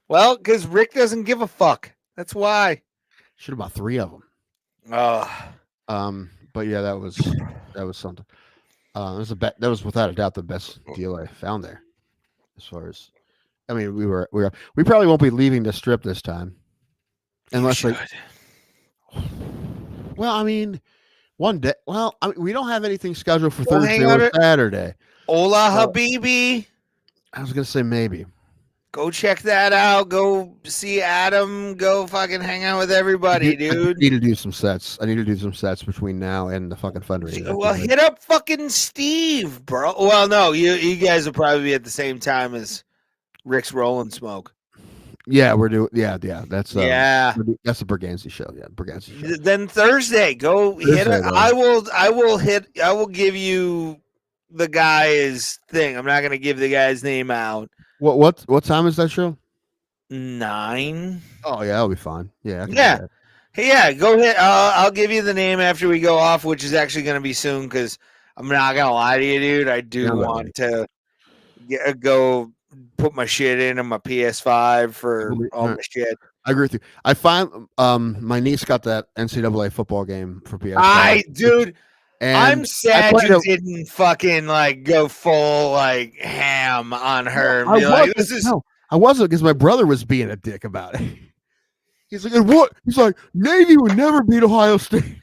Well, because Rick doesn't give a fuck. That's why. Should have bought 3 of them. But yeah, that was something. That was without a doubt the best deal I found there. As far as, I mean, we probably won't be leaving the strip this time, unless well, I mean, one day. Well, I mean, we don't have anything scheduled for Thursday or Saturday. Hola, Habibi. I was gonna say maybe. Go check that out. Go see Adam. Go fucking hang out with everybody, dude. I need to do some sets. Between now and the fucking fundraiser. Well, hit up fucking Steve, bro. Well, no, you guys will probably be at the same time as Rick's Rolling Smoke. Yeah, we're doing. Yeah, that's that's the Berganzi show. Yeah, Berganzi show. Then Thursday, go hit it. I will give you the guy's thing. I'm not gonna give the guy's name out. What time is that show? 9. Oh yeah, that'll be fine. Yeah. Yeah. Go ahead. I'll give you the name after we go off, which is actually going to be soon. Because I'm not gonna lie to you, dude. I do want to go put my shit in on my PS5 for all my shit. I agree with you. I find my niece got that NCAA football game for PS5. Dude. And I'm sad you didn't fucking like go full like ham on her. I wasn't because my brother was being a dick about it. He's like, what? He's like, Navy would never beat Ohio State.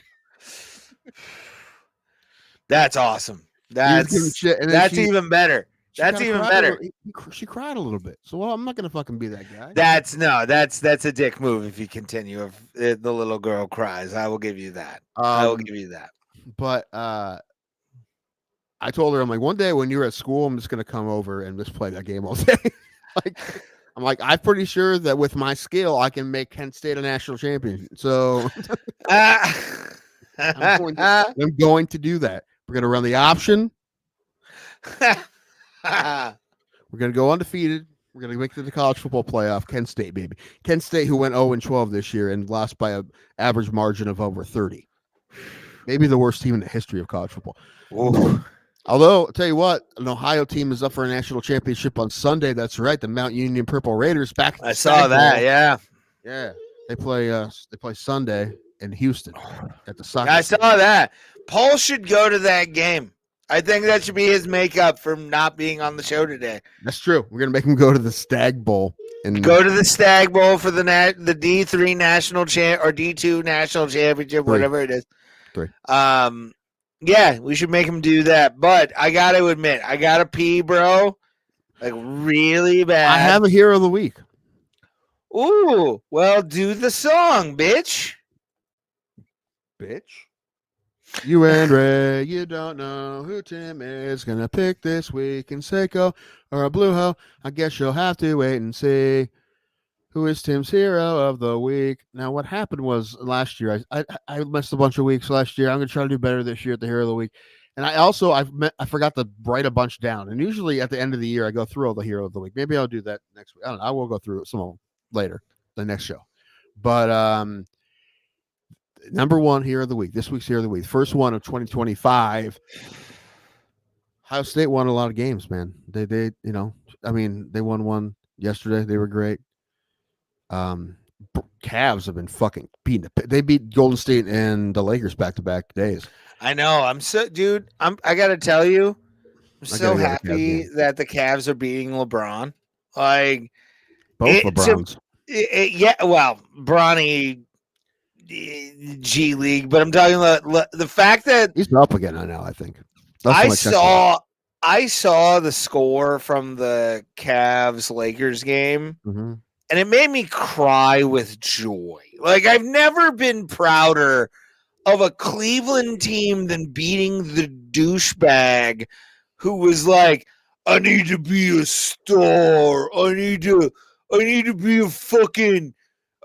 That's awesome. He was giving That's shit, and then that's she- even better. she That's kinda even cried a better. little- She cried a little bit. So well, I'm not gonna fucking be that guy. That's a dick move if you continue. If the little girl cries, I will give you that. I will give you that. But I told her, I'm like, one day when you're at school, I'm just gonna come over and just play that game all day. I'm pretty sure that with my skill, I can make Kent State a national champion. So I'm going to do that. We're gonna run the option. We're gonna go undefeated. We're gonna make it to the college football playoff. Kent State, baby. Kent State, who went 0-12 this year and lost by an average margin of over 30. Maybe the worst team in the history of college football. Ooh. Although, I'll tell you what, an Ohio team is up for a national championship on Sunday. That's right, the Mount Union Purple Raiders back. At the I saw Stag that. Bowl. Yeah. Yeah, they play Sunday in Houston at the soccer. I saw that. Paul should go to that game. I think that should be his makeup for not being on the show today. That's true. We're gonna make him go to the Stag Bowl and Go to the Stag Bowl for the D3 national champ or D2 national championship, whatever it is. 3. Yeah, we should make him do that. But I got to admit, I got to pee, bro. Like really bad. I have a hero of the week. Ooh, well, do the song, bitch. Bitch. You and Ray, you don't know who Tim is gonna pick this week in Seiko or a Blue Hoe. I guess you'll have to wait and see who is Tim's hero of the week. Now, what happened was last year, I missed a bunch of weeks last year. I'm gonna try to do better this year at the hero of the week. And I forgot to write a bunch down. And usually at the end of the year, I go through all the hero of the week. Maybe I'll do that next week. I don't know. I will go through some of them later, the next show. But number one hero of the week, this week's hero of the week, first one of 2025. Ohio State won a lot of games, man. They won one yesterday. They were great. Cavs have been fucking beating they beat Golden State and the Lakers back-to-back days. I know. I gotta tell you, I'm so happy that the Cavs are beating LeBron. Like both LeBrons. Yeah, well, Bronny G League, but I'm talking about the fact that he's up again now. I think I saw the score from the Cavs Lakers game. Mm-hmm. And it made me cry with joy. Like, I've never been prouder of a Cleveland team than beating the douchebag who was like, I need to be a star. I need to be I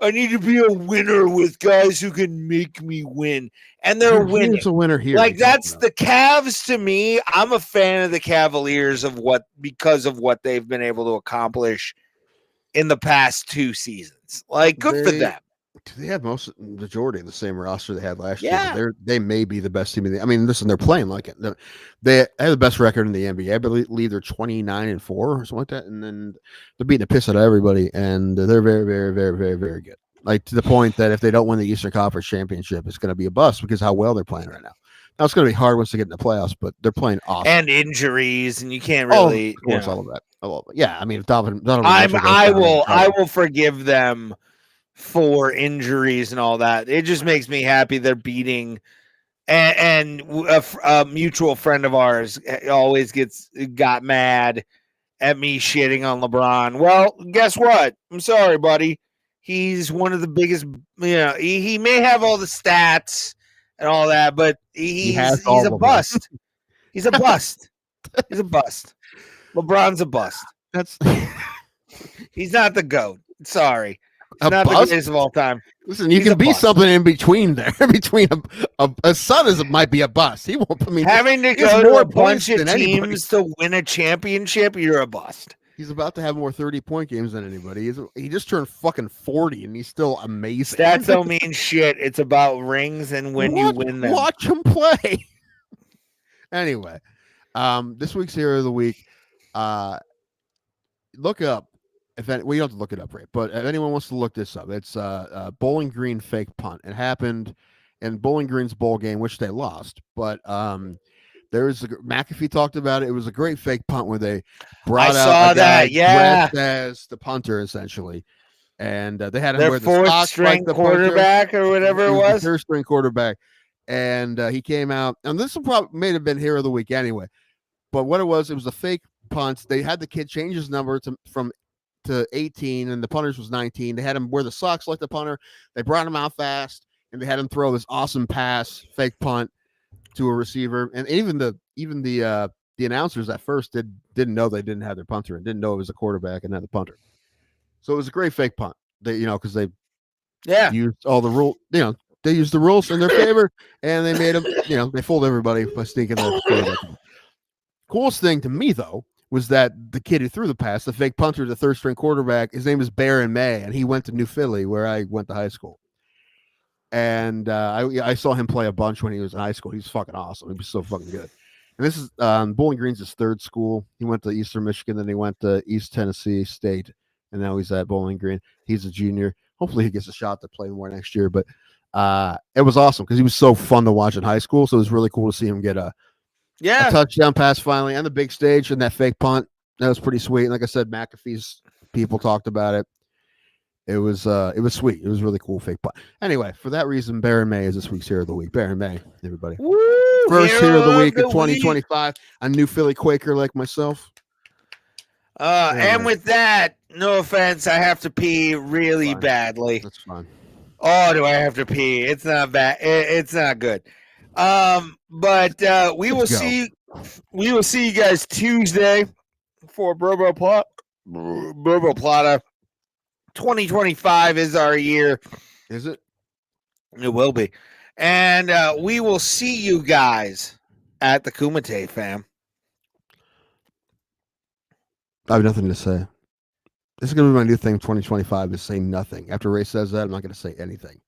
need to be a winner with guys who can make me win. And they're winning. Here's a winner here. Like, that's the Cavs to me. I'm a fan of the Cavaliers because of what they've been able to accomplish in the past 2 seasons. Like, good for them. They have majority of the same roster they had last Yeah. year. They may be the best team in the. I mean, listen, they're playing like it. They have the best record in the NBA. I believe they're 29-4 or something like that. And then they're beating the piss out of everybody. And they're very, very, very, very, very good. Like, to the point that if they don't win the Eastern Conference Championship, it's going to be a bust because how well they're playing right now. Now it's going to be hard once they get in the playoffs, but they're playing awesome. And injuries, and you can't really. Of course, all of that. Yeah, I mean, if Donovan I will forgive them for injuries and all that. It just makes me happy they're beating. And a mutual friend of ours always got mad at me shitting on LeBron. Well, guess what? I'm sorry, buddy. He's one of the biggest. He may have all the stats and all that, but he's a bust. He's a bust. He's a bust. LeBron's a bust. He's not the GOAT. Sorry. He's not the greatest of all time. Listen, you can be something in between there. Between a son might be a bust. He won't. I mean, having to go to a bunch of teams to win a championship, you're a bust. He's about to have more 30-point games than anybody. He just turned fucking 40, and he's still amazing. Stats don't mean shit. It's about rings and when you win them. Watch him play. Anyway, this week's hero of the week. Look up you don't have to look it up, right? But if anyone wants to look this up, it's Bowling Green fake punt. It happened in Bowling Green's bowl game, which they lost. But McAfee talked about it. It was a great fake punt where they brought out a guy dressed as the punter, essentially. And they had him their wear the fourth socks string like the quarterback punter, or whatever it was. Third string quarterback. and he came out, and this probably may have been Hero of the Week anyway. But what it was a fake punt. They had the kid change his number to 18, and the punter's was 19. They had him wear the socks like the punter. They brought him out fast, and they had him throw this awesome pass, fake punt to a receiver. And even the announcers at first didn't know they didn't have their punter and didn't know it was a quarterback and not the punter. So it was a great fake punt. They, because they used all the rule, they used the rules in their favor, and they made them, they fooled everybody by sneaking the quarterback. Coolest thing to me though was that the kid who threw the pass, the fake punter, the third string quarterback, his name is Baron May, and he went to New Philly where I went to high school. And I saw him play a bunch when he was in high school. He was fucking awesome. He was so fucking good. And this is Bowling Green's his third school. He went to Eastern Michigan, then he went to East Tennessee State, and now he's at Bowling Green. He's a junior. Hopefully he gets a shot to play more next year. But it was awesome because he was so fun to watch in high school. So it was really cool to see him get a touchdown pass finally on the big stage and that fake punt. That was pretty sweet. And like I said, McAfee's people talked about it. It was sweet. It was really cool fake punt. Anyway, for that reason, Baron May is this week's Hero of the Week. Baron May, everybody. Woo, First Hero of the Week of 2025. A new Philly Quaker like myself. And with that, no offense, I have to pee really badly. That's fine. Oh, do I have to pee? It's not bad. It's not good. But we will see you guys Tuesday for Bro Bro Plata. 2025 is our year. Is it? It will be. And we will see you guys at the Kumite, fam. I have nothing to say. This is going to be my new thing 2025 is say nothing. After Ray says that, I'm not going to say anything.